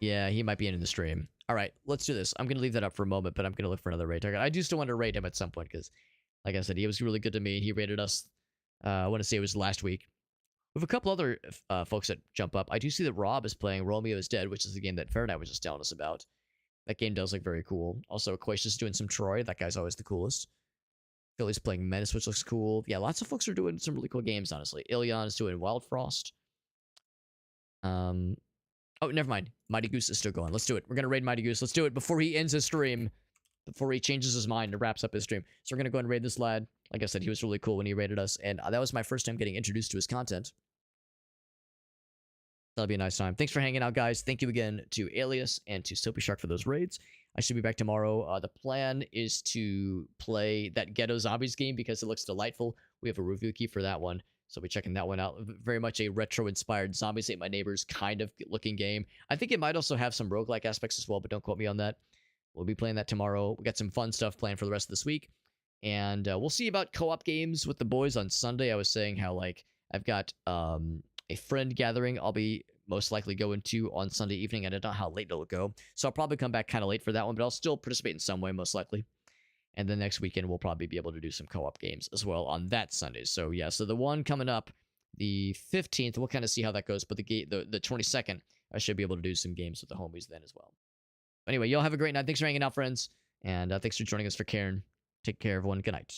Yeah, he might be ending the stream. All right, let's do this. I'm going to leave that up for a moment, but I'm going to look for another raid target. I do still want to raid him at some point because, like I said, he was really good to me. He raided us, I want to say it was last week. We have a couple other folks that jump up. I do see that Rob is playing Romeo is Dead, which is the game that Fahrenheit was just telling us about. That game does look very cool. Also, Aquatius doing some Troy. That guy's always the coolest. Philly's playing Menace, which looks cool. Yeah, lots of folks are doing some really cool games, honestly. Ilion is doing Wild Frost. Oh, never mind. Mighty Goose is still going. Let's do it. We're going to raid Mighty Goose. Let's do it before he ends his stream. Before he changes his mind and wraps up his stream. So we're going to go ahead and raid this lad. Like I said, he was really cool when he raided us. And that was my first time getting introduced to his content. That'll be a nice time. Thanks for hanging out, guys. Thank you again to Alias and to Soapy Shark for those raids. I should be back tomorrow. The plan is to play that Ghetto Zombies game because it looks delightful. We have a review key for that one, so I'll be checking that one out. Very much a retro-inspired Zombies Ate My Neighbors kind of looking game. I think it might also have some roguelike aspects as well, but don't quote me on that. We'll be playing that tomorrow. We got some fun stuff planned for the rest of this week. And we'll see about co-op games with the boys on Sunday. I was saying how, like, I've got a friend gathering I'll be most likely going to on Sunday evening. I don't know how late it'll go. So I'll probably come back kind of late for that one, but I'll still participate in some way, most likely. And then next weekend, we'll probably be able to do some co-op games as well on that Sunday. So yeah, so the one coming up, the 15th, we'll kind of see how that goes. But the 22nd, I should be able to do some games with the homies then as well. Anyway, y'all have a great night. Thanks for hanging out, friends. And thanks for joining us for Cairn. Take care, everyone. Good night.